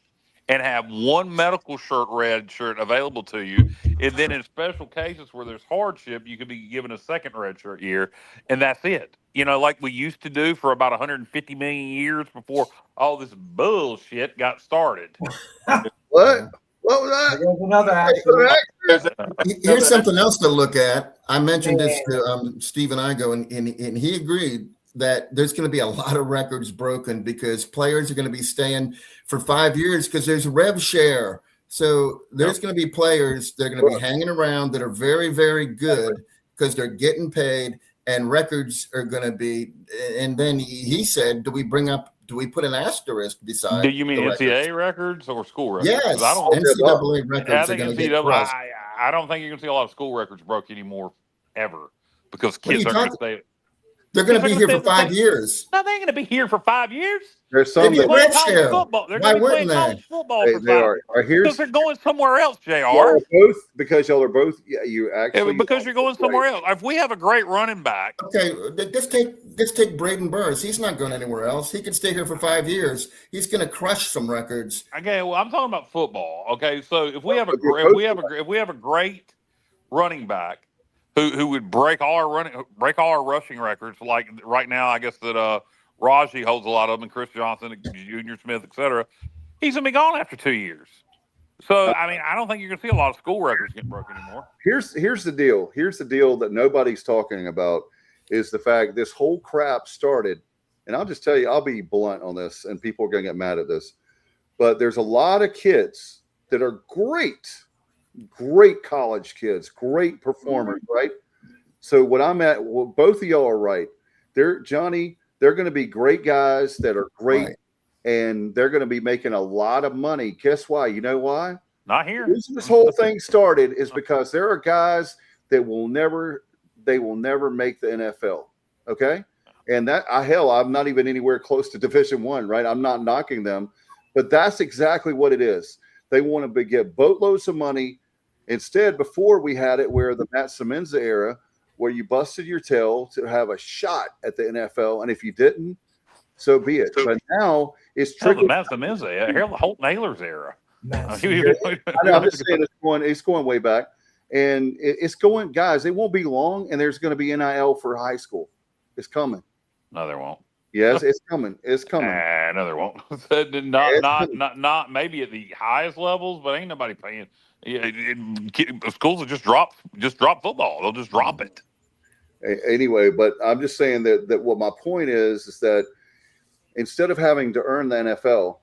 And have one medical red shirt available to you. And then in special cases where there's hardship, you could be given a second red shirt year, and that's it. Like we used to do for about 150 million years before all this bullshit got started. What? What was that? There's another accident. Here's something else to look at. I mentioned this to Steve and Igo, and he agreed that there's going to be a lot of records broken because players are going to be staying for 5 years because there's rev share. So there's going to be players that are going to be hanging around that are very, very good because they're getting paid, and records are going to be. And then he said, do we put an asterisk beside? Do you mean NCAA records or school records? Yes, I don't, NCAA records are going to get crushed. I don't think you're going to see a lot of school records broke anymore, ever, because kids aren't going to stay. They're going to be here for 5 years. No, they ain't going to be here for 5 years. There's some They're that college football. They're going to be playing college football for 5 years. Because they're going somewhere else, JR. Because y'all are both. Yeah, you actually. Because you're going somewhere else. If we have a great running back. Okay, let's take Braden Burrs. He's not going anywhere else. He can stay here for 5 years. He's going to crush some records. Okay, well, I'm talking about football. Okay, so if we have a great running back. Who would break all our rushing records? Like right now, I guess that Raji holds a lot of them, and Chris Johnson, Junior Smith, etc. He's gonna be gone after 2 years. So I mean, I don't think you're gonna see a lot of school records get broken anymore. Here's the deal. Here's the deal that nobody's talking about is the fact this whole crap started. And I'll just tell you, I'll be blunt on this, and people are gonna get mad at this, but there's a lot of kids that are great college kids, great performers, right? So what I'm at, well, both of y'all are right. Johnny, they're going to be great guys that are great, Right. and they're going to be making a lot of money. Guess why? You know why? Not here. The reason this whole thing started is because there are guys that will never make the NFL. Okay. And I'm not even anywhere close to Division One, right? I'm not knocking them, but that's exactly what it is. They want to get boatloads of money. Instead, before we had it where the Matt Semenza era, where you busted your tail to have a shot at the NFL, and if you didn't, so be it. But now it's Hell, the trickling. Matt Semenza, hell, the Holt Naylor's era. I'm just saying it's going way back, and it's going, guys. It won't be long, and there's going to be NIL for high school. It's coming. No, there won't. Yes, it's coming. It's coming. No, there won't. not maybe at the highest levels, but ain't nobody paying. Schools will just drop football. They'll just drop it. Anyway, but I'm just saying that what my point is that instead of having to earn the NFL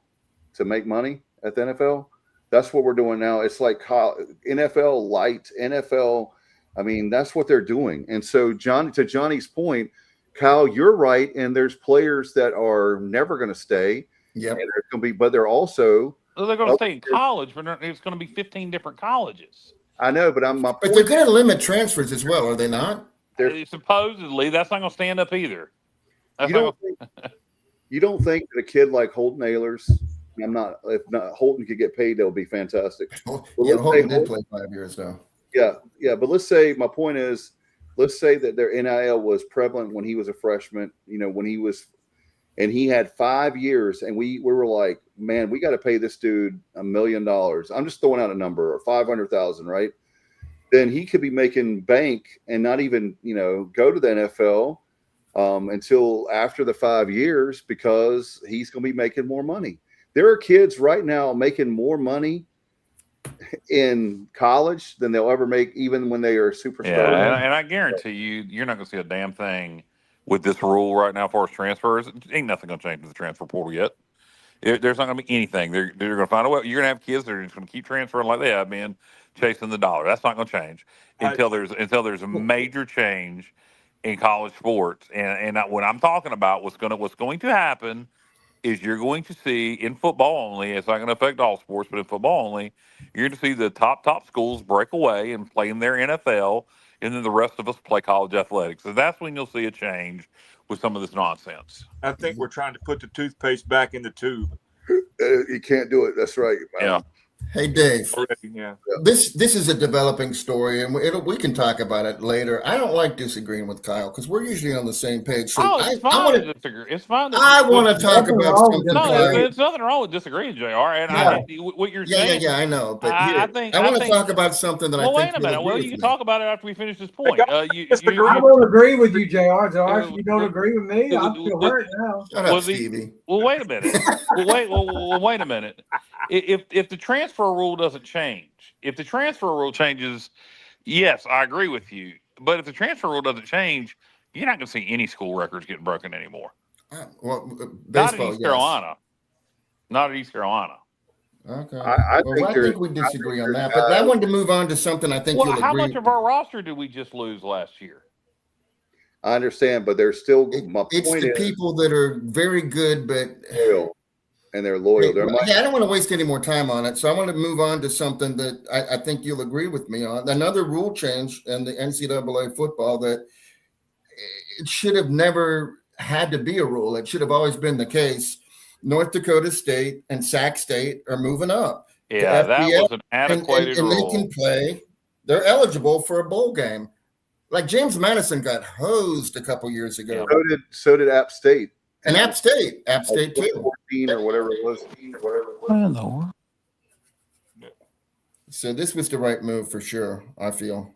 to make money at the NFL, that's what we're doing now. It's like NFL light, NFL. I mean, that's what they're doing. And so, to Johnny's point, Kyle, you're right. And there's players that are never going to stay. Yeah, but they're also they're going to stay in college, but it's going to be 15 different colleges. I know, but but they're going to limit transfers as well, are they not? Supposedly, that's not going to stand up either. You don't think that a kid like Holt Naylor's, if not Holton could get paid, that would be fantastic. Yeah, Holton did play 5 years though. Yeah, but let's say my point is, let's say that their NIL was prevalent when he was a freshman. And he had 5 years, and we were like, man, we got to pay this dude $1 million. I'm just throwing out a number, or 500,000, right? Then he could be making bank and not even, go to the NFL until after the 5 years, because he's going to be making more money. There are kids right now making more money in college than they'll ever make, even when they are superstars. Yeah, and I guarantee you're not going to see a damn thing with this rule right now for transfers. Ain't nothing going to change with the transfer portal yet. There's not going to be anything. They're going to find a way. You're going to have kids that are just going to keep transferring like they have been, chasing the dollar. That's not going to change until there's a major change in college sports. And what I'm talking about, what's going to happen is you're going to see in football only. It's not going to affect all sports, but in football only, you're going to see the top schools break away and play in their NFL, and then the rest of us play college athletics. So that's when you'll see a change with some of this nonsense. I think we're trying to put the toothpaste back in the tube. You can't do it. That's right. Yeah. Hey, Dave. Yeah. This is a developing story, and we can talk about it later. I don't like disagreeing with Kyle because we're usually on the same page. So it's fine to disagree. It's fine. I want to talk about something. No, there's nothing wrong with disagreeing, JR. And what you're saying. Yeah, I know. But I want to talk about something that I think. Wait a minute. Well, you can talk about it after we finish this point. I don't agree with you, JR. JR, you don't agree with me? I feel hurt now. Shut up, Stevie. Well, wait a minute. Wait a minute. If the transfer rule doesn't change, if the transfer rule changes, yes, I agree with you. But if the transfer rule doesn't change, you're not going to see any school records getting broken anymore. Well, not at East Carolina. Not at East Carolina. Okay. I think we disagree on that. But I wanted to move on to something I think you'll agree. How much of our roster did we just lose last year? I understand, but there's still it's the people that are very good, but loyal, and they're loyal. I don't want to waste any more time on it, so I want to move on to something that I think you'll agree with me on. Another rule change in the NCAA football that it should have never had to be a rule. It should have always been the case. North Dakota State and Sac State are moving up. Yeah, that was an antiquated and rule. They can play. They're eligible for a bowl game. Like James Madison got hosed a couple years ago. So did App State. And App State too. 14 or whatever it was. So this was the right move for sure, I feel.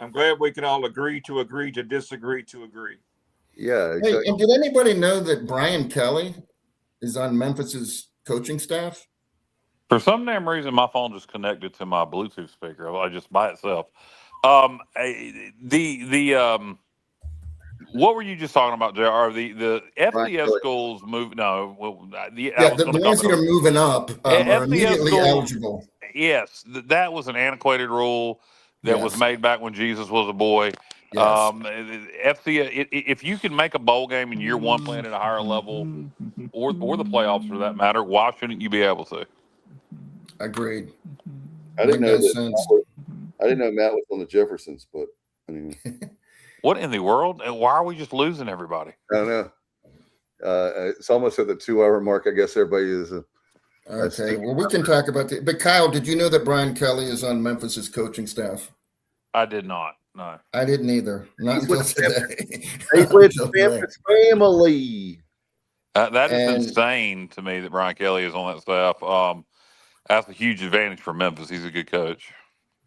I'm glad we can all agree to disagree to agree. Yeah. Exactly. Hey, and did anybody know that Brian Kelly is on Memphis's coaching staff? For some damn reason, my phone just connected to my Bluetooth speaker, just by itself. What were you just talking about, JR? The FCS schools move. No, the ones that are moving up are immediately eligible. Yes, that was an antiquated rule that was made back when Jesus was a boy. Yes. If you can make a bowl game in year one playing at a higher level, or the playoffs for that matter, why shouldn't you be able to? Agreed. I didn't know Makes that. sense. I didn't know Matt was on the Jeffersons, but I mean, What in the world? And why are we just losing everybody? I don't know. It's almost at the 2-hour mark. I guess everybody is. Okay. Well, we can talk about that. But Kyle, did you know that Brian Kelly is on Memphis's coaching staff? I did not. No. I didn't either. Not until today. He's with the Memphis family. That is And- insane to me that Brian Kelly is on that staff. That's a huge advantage for Memphis. He's a good coach.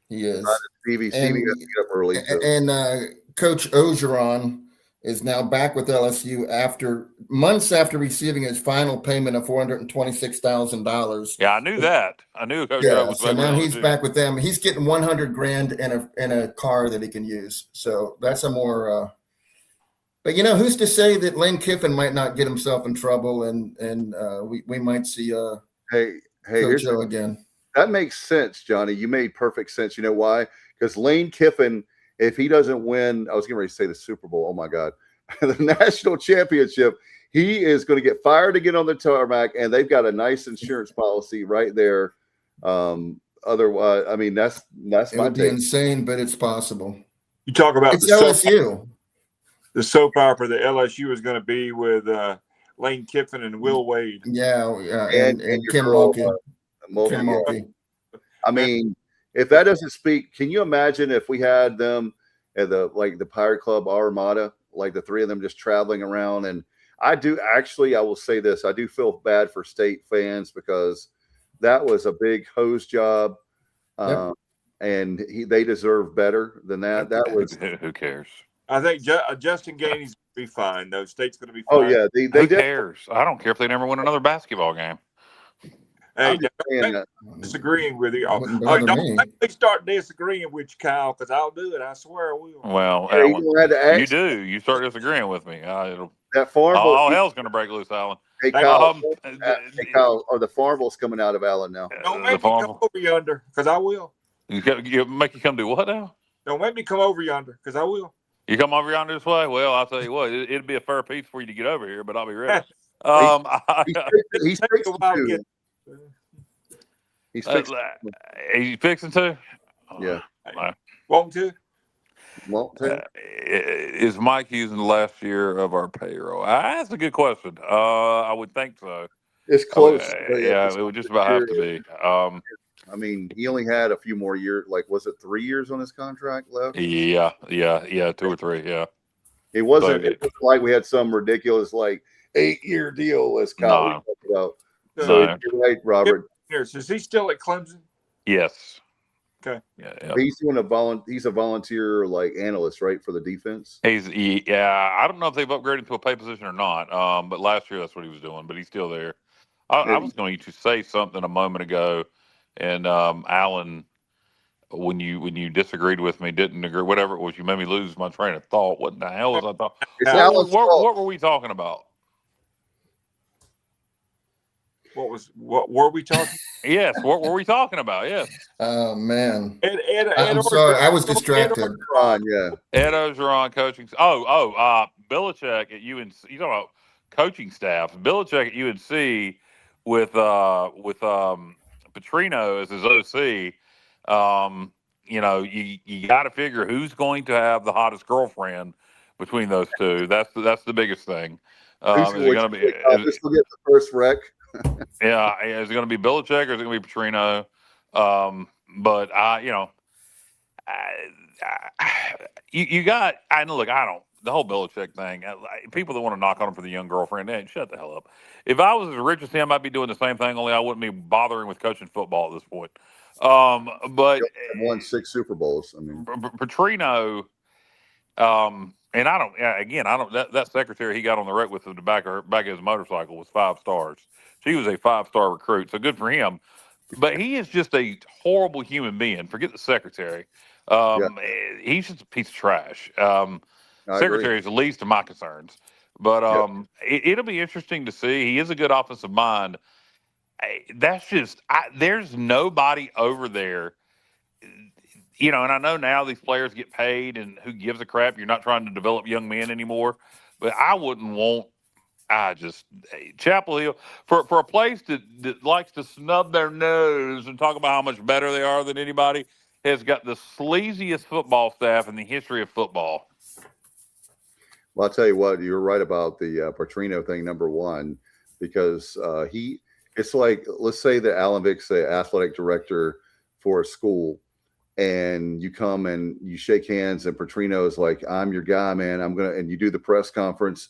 He is. Stevie got to get up early. So. And Coach Ogeron is now back with LSU after months after receiving his final payment of $426,000. Yeah, I knew that. I knew Coach Yeah, was so back now with he's LSU. back with them. He's getting $100,000 in a car that he can use. So that's a more. But who's to say that Lane Kiffin might not get himself in trouble, and we might see hey, Coach O again. That makes sense, Johnny. You made perfect sense. You know why? Because Lane Kiffin, if he doesn't win, I was getting ready to say the Super Bowl. Oh my God, the national championship, he is going to get fired again on the tarmac, and they've got a nice insurance policy right there. Otherwise, I mean, that's It my would be take. insane, but it's possible. You talk about It's LSU. The soap opera that LSU is going to be with Lane Kiffin and Will Wade. Yeah, and your Kim girl, Mulkey. Kim Mulkey. I mean, if that doesn't speak, can you imagine if we had them at the Pirate Club Armada, like the three of them just traveling around? And I will say this, I do feel bad for state fans because that was a big hose job. Yep. And they deserve better than that. That was who cares? I think Justin Gainey's going to be fine. though. State's going to be fine. Oh yeah, who cares? I don't care if they never win another basketball game. Hey, disagreeing with you. Don't let me start disagreeing with you, Kyle, because I'll do it. I swear I will. Well, Yeah, Alan, you do. You start disagreeing with me. That farm all hell's going to break loose, Alan. Hey, Kyle, the Farmville's coming out of Allen now. Don't make me come over yonder, because I will. You make you come do what now? Don't make me come over yonder, because I will. You come over yonder this way? Well, I'll tell you what, it'd be a fair piece for you to get over here, but I'll be ready. He's fixing to? Yeah. Want to? Is Mike using the last year of our payroll? That's a good question. I would think so. It's close. Yeah, it would just about have to be. I mean, he only had a few more years. Like, was it 3 years on his contract left? Yeah, 2 or 3. Yeah. It wasn't like we had some ridiculous 8-year deal as Kyle talked about. So you're right, Robert. Is he still at Clemson? Yes. Okay. Yeah. He's doing he's a volunteer analyst, right, for the defense. I don't know if they've upgraded to a pay position or not. But last year that's what he was doing. But he's still there. I was going to say something a moment ago, and Alan, when you disagreed with me, didn't agree, whatever it was, you made me lose my train of thought. What the hell was I thought? What were we talking about? What were we talking? Yes, what were we talking about? Yes. Oh man. I'm sorry, I was distracted. Ed Ogeron coaching. Belichick at UNC. You talking about coaching staff? Belichick at UNC with Petrino as his OC. You got to figure who's going to have the hottest girlfriend between those two. That's the biggest thing. Is it going to be? This will get the first wreck. Yeah, is it going to be Belichick or is it going to be Petrino? You got. Look, I don't. The whole Belichick thing. People that want to knock on him for the young girlfriend, shut the hell up. If I was as rich as him, I'd be doing the same thing. Only I wouldn't be bothering with coaching football at this point. But won 6 Super Bowls. I mean, Petrino. And I don't. That secretary he got on the wreck with the back of his motorcycle was 5 stars. She was a 5-star recruit, so good for him. But he is just a horrible human being. Forget the secretary. He's just a piece of trash. Secretary is the least of my concerns. But it'll be interesting to see. He is a good offensive mind. There's nobody over there. you know, and I know now these players get paid, and who gives a crap? You're not trying to develop young men anymore. But I wouldn't want. Chapel Hill for a place that likes to snub their nose and talk about how much better they are than anybody has got the sleaziest football staff in the history of football. Well, I'll tell you what, you're right about the Petrino thing, number one, because it's like, let's say that Alan Vick's the athletic director for a school, and you come and you shake hands, and Petrino is like, I'm your guy, man. And you do the press conference,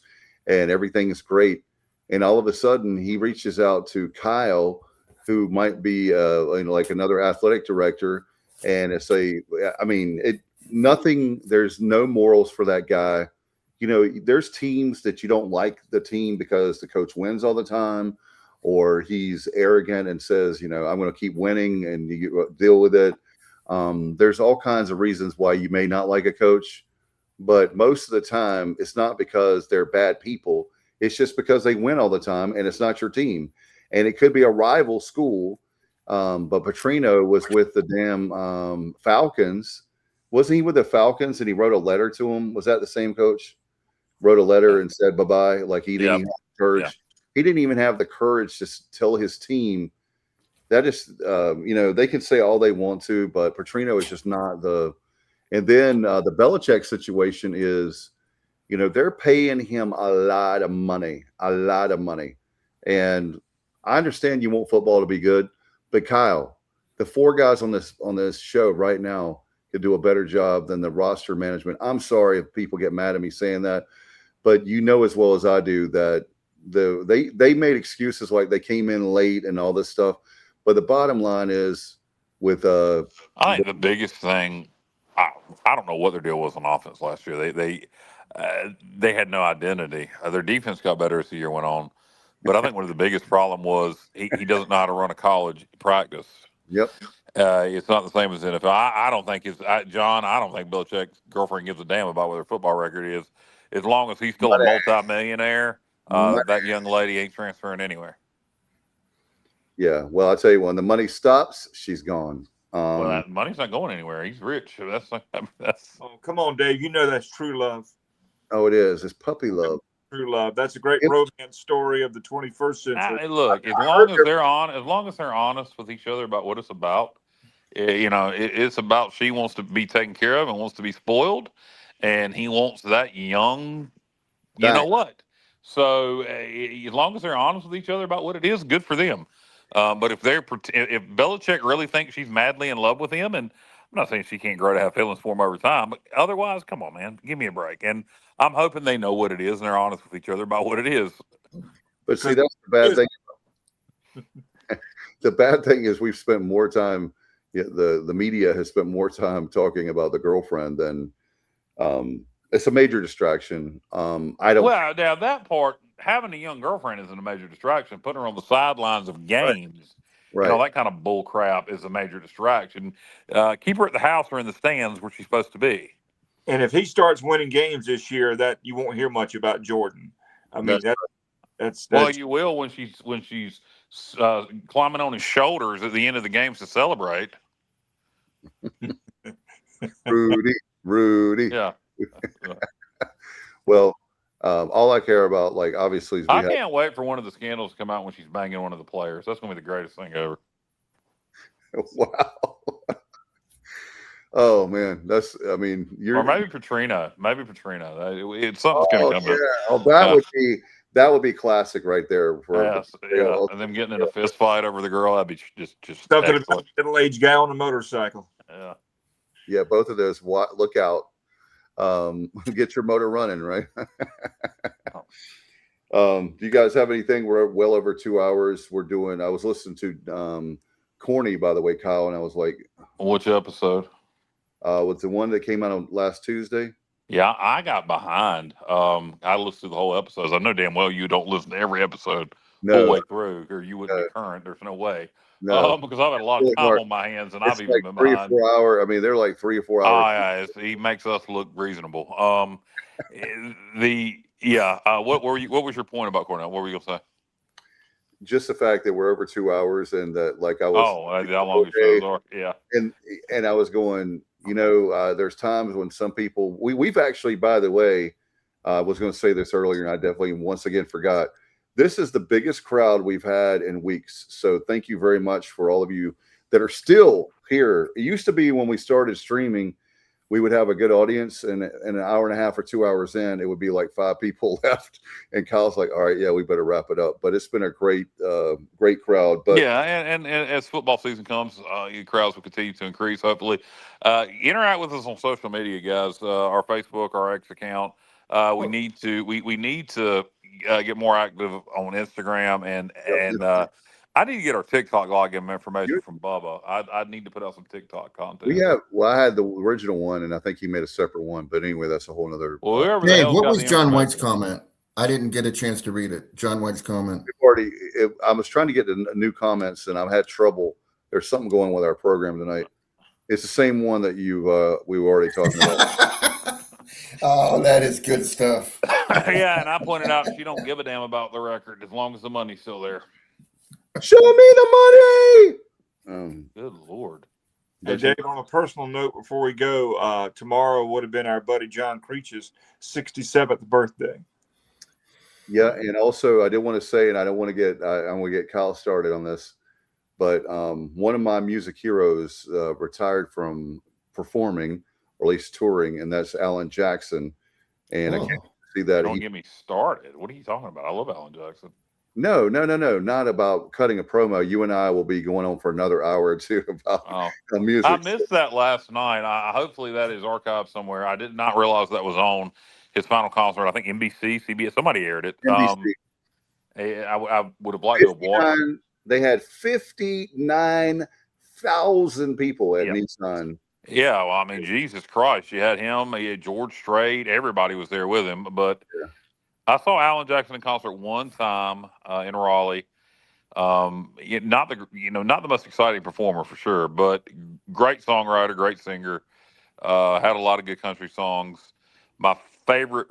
and everything is great. And all of a sudden, he reaches out to Kyle, who might be like another athletic director, and there's no morals for that guy. You know, there's teams that you don't like the team because the coach wins all the time, or he's arrogant and says, you know, I'm going to keep winning, and you deal with it. There's all kinds of reasons why you may not like a coach, but most of the time it's not because they're bad people. It's just because they win all the time, and it's not your team. And it could be a rival school. But Petrino was with the damn Falcons. Wasn't he with the Falcons, and he wrote a letter to him? Was that the same coach? Wrote a letter and said bye-bye. Like he didn't even have the courage. Yeah. He didn't even have the courage to tell his team. That is, you know, they can say all they want to, but Petrino is just not the. And then the Belichick situation is, you know, they're paying him a lot of money. And I understand you want football to be good, but Kyle, the four guys on this show right now could do a better job than the roster management. I'm sorry if people get mad at me saying that, but you know as well as I do that they made excuses like they came in late and all this stuff. But the bottom line is with I think the biggest thing, I don't know what their deal was on offense last year. They had no identity. Their defense got better as the year went on, but I think one of the biggest problem was he doesn't know how to run a college practice. Yep. It's not the same as NFL. I don't think John. I don't think Belichick's girlfriend gives a damn about what their football record is. As long as he's still a multi-millionaire, that young lady ain't transferring anywhere. Yeah, well, I'll tell you, when the money stops, she's gone. Well, that money's not going anywhere. He's rich. That's. Oh, come on, Dave. You know that's true love. Oh, it is. It's puppy love. True love. That's a great romance story of the 21st century. Look, as long as they're honest with each other about what it's about, you know, it's about she wants to be taken care of and wants to be spoiled, and he wants that young. You know what? So as long as they're honest with each other about what it is, good for them. But if Belichick really thinks she's madly in love with him, and I'm not saying she can't grow to have feelings for him over time, but otherwise, come on, man, give me a break. And I'm hoping they know what it is and they're honest with each other about what it is. But see, that's the bad thing. The bad thing is we've spent more time. The media has spent more time talking about the girlfriend than. It's a major distraction. I don't. Well, now that part, having a young girlfriend isn't a major distraction. Putting her on the sidelines of games, right. You know, that kind of bull crap is a major distraction. Keep her at the house or in the stands where she's supposed to be. And if he starts winning games this year, that you won't hear much about Jordan. I mean, that's well, you will when she's climbing on his shoulders at the end of the games to celebrate. Rudy. Yeah. Well, all I care about, like, obviously, is I can't wait for one of the scandals to come out when she's banging one of the players. That's going to be the greatest thing ever. Wow. Oh man, or maybe Petrino. It's something's going to come up. Oh, that would be classic right there. And them getting in a fist fight over the girl. That'd be just something about a middle-aged guy on a motorcycle. Yeah, both of those. Look out. Get your motor running, right? Do you guys have anything? We're well over 2 hours. I was listening to Corny, by the way, Kyle, and I was like, which episode? Was the one that came out on last Tuesday? Yeah, I got behind. I listened to the whole episodes. I know damn well you don't listen to every episode all the way through, or you wouldn't be current. There's no way. No, because I've had a lot of time on my hands, and I've even been 3 or 4 hours. I mean, they're like 3 or 4 hours. Oh, yeah, he makes us look reasonable. What was your point about Cornell? What were you gonna say? Just the fact that we're over 2 hours, and that, like, I was. Oh, how long your shows are? Yeah. And I was going, there's times when some people, we've actually, by the way, I was going to say this earlier, and I definitely once again forgot. This is the biggest crowd we've had in weeks. So thank you very much for all of you that are still here. It used to be when we started streaming, we would have a good audience, and an hour and a half or 2 hours in, it would be like 5 people left. And Kyle's like, all right, yeah, we better wrap it up. But it's been a great crowd. But yeah, and as football season comes, your crowds will continue to increase, hopefully. Interact with us on social media, guys. Our Facebook, our X account. We need to get more active on Instagram, and I need to get our TikTok login information from Bubba. I need to put out some TikTok content. I had the original one, and I think he made a separate one. But anyway, that's a whole nother. Well, whoever the Dave, hell's what got was the John White's information. comment? I didn't get a chance to read it. John White's comment. I was trying to get the new comments, and I've had trouble. There's something going with our program tonight. It's the same one that we were already talking about. Oh, that is good stuff. Yeah, and I pointed out she don't give a damn about the record as long as the money's still there. Show me the money. Good Lord. Hey, Dave, on a personal note, before we go, tomorrow would have been our buddy John Creech's 67th birthday. Yeah, and also I did want to say, and I don't want to get I'm going to get Kyle started on this, but one of my music heroes retired from performing, or at least touring, and that's Alan Jackson. And I can't see that. Don't get me started. What are you talking about? I love Alan Jackson. No, not about cutting a promo. You and I will be going on for another hour or two about music. I missed that last night. Hopefully that is archived somewhere. I did not realize that was on his final concert. I think NBC, CBS, somebody aired it. NBC. I would have liked to have watched. They had 59,000 people at Nissan. Yeah, well, I mean, Jesus Christ. You had him, you had George Strait, everybody was there with him. But I saw Alan Jackson in concert one time in Raleigh. Not the most exciting performer for sure, but great songwriter, great singer. Had a lot of good country songs. My favorite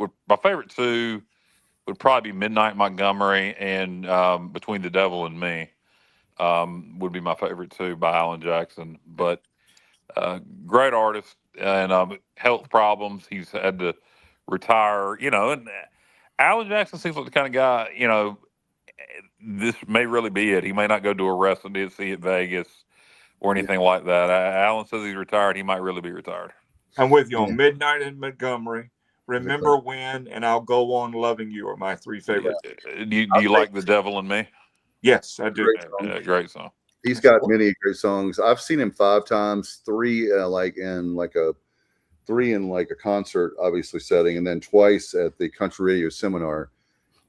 two would probably be Midnight Montgomery and Between the Devil and Me. Would be my favorite two by Alan Jackson. But great artist, and health problems. He's had to retire, and Alan Jackson seems like the kind of guy, this may really be it. He may not go to a residency at Vegas or anything like that. Alan says he's retired. He might really be retired. I'm with you on Midnight in Montgomery, Remember When, and I'll Go On Loving You are my 3 favorites. Do you like The Devil and Me? Yes, I do. Great song. He's got many great songs. I've seen him 5 times, 3 in a concert, obviously setting, and then twice at the country radio seminar.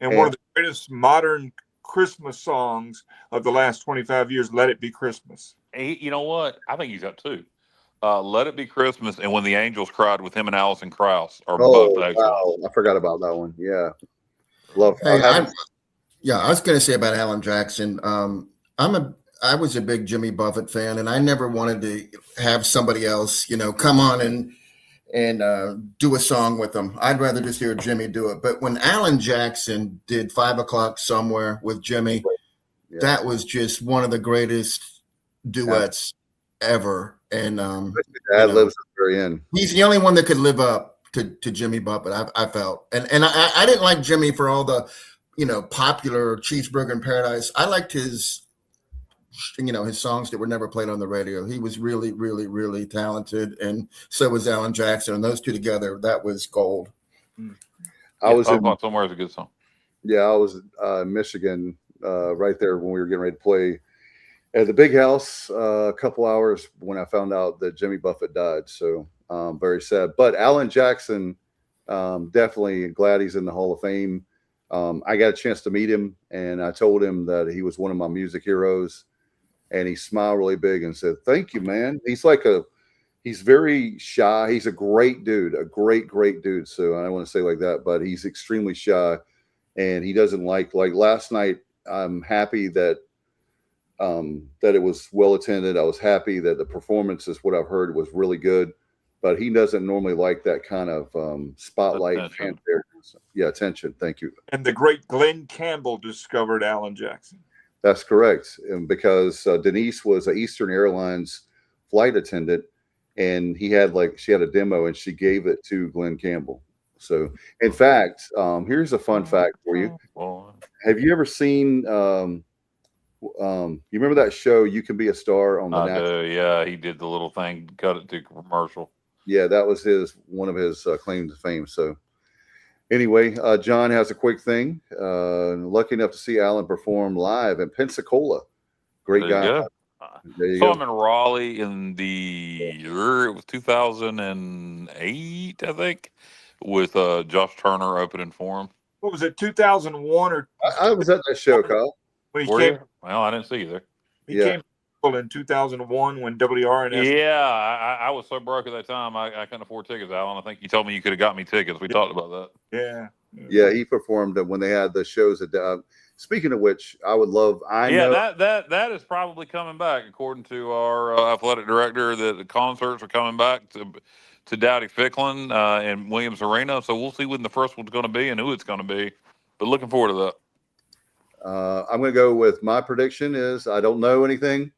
And one of the greatest modern Christmas songs of the last 25 years, Let It Be Christmas. You know what? I think he's got 2. Let It Be Christmas and When the Angels Cried with him and Alison Krauss are both excellent. Wow. I forgot about that one. Yeah. Love. I was going to say about Alan Jackson. I was a big Jimmy Buffett fan, and I never wanted to have somebody else, come on and do a song with them. I'd rather just hear Jimmy do it. But when Alan Jackson did 5 O'Clock Somewhere with Jimmy, that was just one of the greatest duets ever. And lives at the very end. He's the only one that could live up to Jimmy Buffett, I felt. And I didn't like Jimmy for all the, popular Cheeseburger in Paradise. I liked his songs that were never played on the radio. He was really, really, really talented, and so was Alan Jackson. And those two together, that was gold. I was Somewhere is a good song. Yeah, I was in Michigan right there when we were getting ready to play at the Big House a couple hours when I found out that Jimmy Buffett died. So very sad. But Alan Jackson, definitely glad he's in the Hall of Fame. I got a chance to meet him, and I told him that he was one of my music heroes. And he smiled really big and said, "Thank you, man." He's very shy. He's a great dude, a great dude. So I don't want to say like that, but he's extremely shy, and he doesn't like last night. I'm happy that it was well attended. I was happy that the performances, what I've heard, was really good, but he doesn't normally like that kind of spotlight. Attention. Attention. Thank you. And the great Glenn Campbell discovered Alan Jackson. That's correct. And because Denise was an Eastern Airlines flight attendant, and she had a demo, and she gave it to Glenn Campbell. So, in fact, here's a fun fact for you. Have you ever seen? You remember that show, You Can Be a Star on the I National? do, yeah. He did the little thing, cut it to commercial. Yeah, that was one of his claims to fame. So, anyway, John has a quick thing. Lucky enough to see Alan perform live in Pensacola. Great There you guy. go. There you Saw go. him in Raleigh in the year, it was 2008, I think, with Josh Turner opening for him. What was it, 2001 or I was at that show, Kyle. when he Were came? you? Well, I didn't see you there. He Yeah. came in 2001 when WRNS. Yeah, I was so broke at that time, I couldn't afford tickets, Alan. I think you told me you could have got me tickets. We talked about that. Yeah. Yeah, he performed when they had the shows at. Speaking of which, I would love. I know that is probably coming back, according to our athletic director. That the concerts are coming back to Dowdy Ficklin and Williams Arena. So we'll see when the first one's going to be and who it's going to be. But looking forward to that. I'm going to go with my prediction is I don't know anything.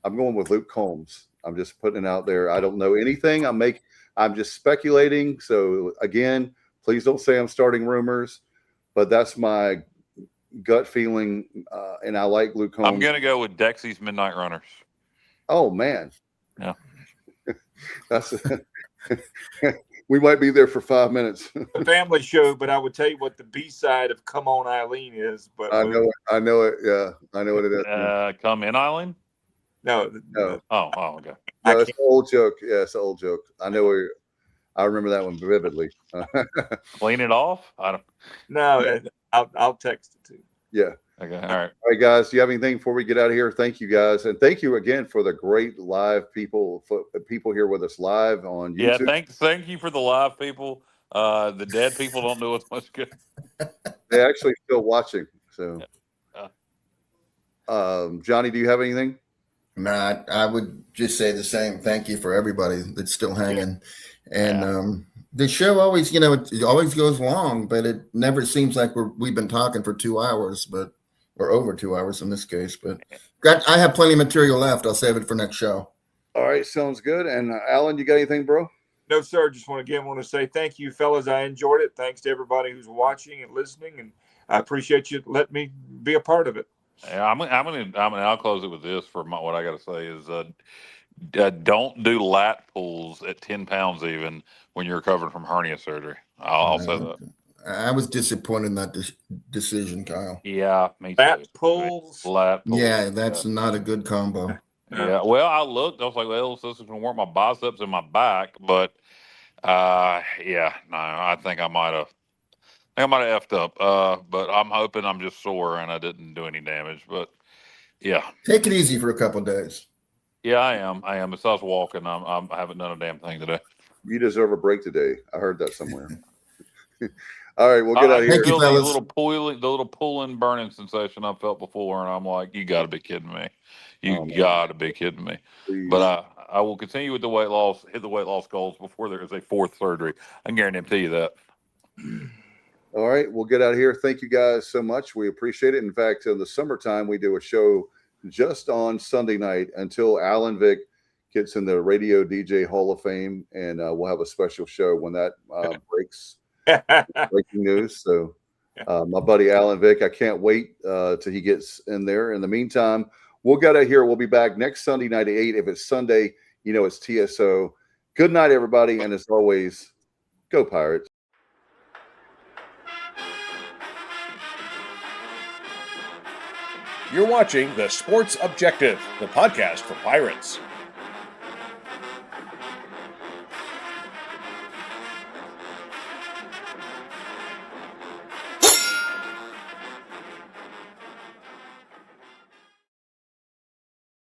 I'm going with Luke Combs. I'm just putting it out there. I don't know anything. I'm just speculating. So again, please don't say I'm starting rumors, but that's my gut feeling. And I like Luke Combs. I'm going to go with Dexy's Midnight Runners. Oh man. Yeah. That's we might be there for 5 minutes. A family show, but I would tell you what the B-side of "Come On Eileen" is. But I know it. Yeah, I know what it is. Come in, Eileen? No. Oh, okay. No, it's an old joke. Yeah, it's an old joke. I remember that one vividly. Clean it off? I don't. No, I'll text it to you. Yeah. Okay. All right. All right, guys. Do you have anything before we get out of here? Thank you, guys, and thank you again for the great live people here with us live on YouTube. Yeah. Thank you for the live people. The dead people don't do us much good. They're actually still watching. So, Johnny, do you have anything? No, I would just say the same. Thank you for everybody that's still hanging. And the show always, it always goes long, but it never seems like we've been talking for 2 hours, or over 2 hours in this case. But I have plenty of material left. I'll save it for next show. All right, sounds good. And Alan, you got anything, bro? No, sir. Just want to say thank you, fellas. I enjoyed it. Thanks to everybody who's watching and listening, and I appreciate you letting me be a part of it. Yeah, I'll close it with this for what I got to say is don't do lat pulls at 10 pounds even when you're recovering from hernia surgery. I'll say that. I was disappointed in that decision, Kyle. Yeah, me too. Lat pulls. Yeah, that's not a good combo. Yeah, well, I looked. I was like, well, this is going to work my biceps and my back, but I think I might have effed up. But I'm hoping I'm just sore and I didn't do any damage. But yeah, take it easy for a couple of days. Yeah, I am. Besides walking, I haven't done a damn thing today. You deserve a break today. I heard that somewhere. All right, we'll get out of here. Thank you, fellas. The little pulling, burning sensation I felt before, and I'm like, you got to be kidding me. You got to be kidding me. Please. But I will continue with the weight loss, hit the weight loss goals before there is a fourth surgery. I can guarantee you that. All right, we'll get out of here. Thank you guys so much. We appreciate it. In fact, in the summertime, we do a show just on Sunday night until Alan Vick gets in the Radio DJ Hall of Fame, and we'll have a special show when that breaks. Breaking news. So my buddy Alan Vick, I can't wait till he gets in there. In the meantime, we'll get out here. We'll be back next Sunday night at 8. If it's Sunday, it's TSO. Good night, everybody. And as always, go Pirates. You're watching The Sports Objective, the podcast for Pirates.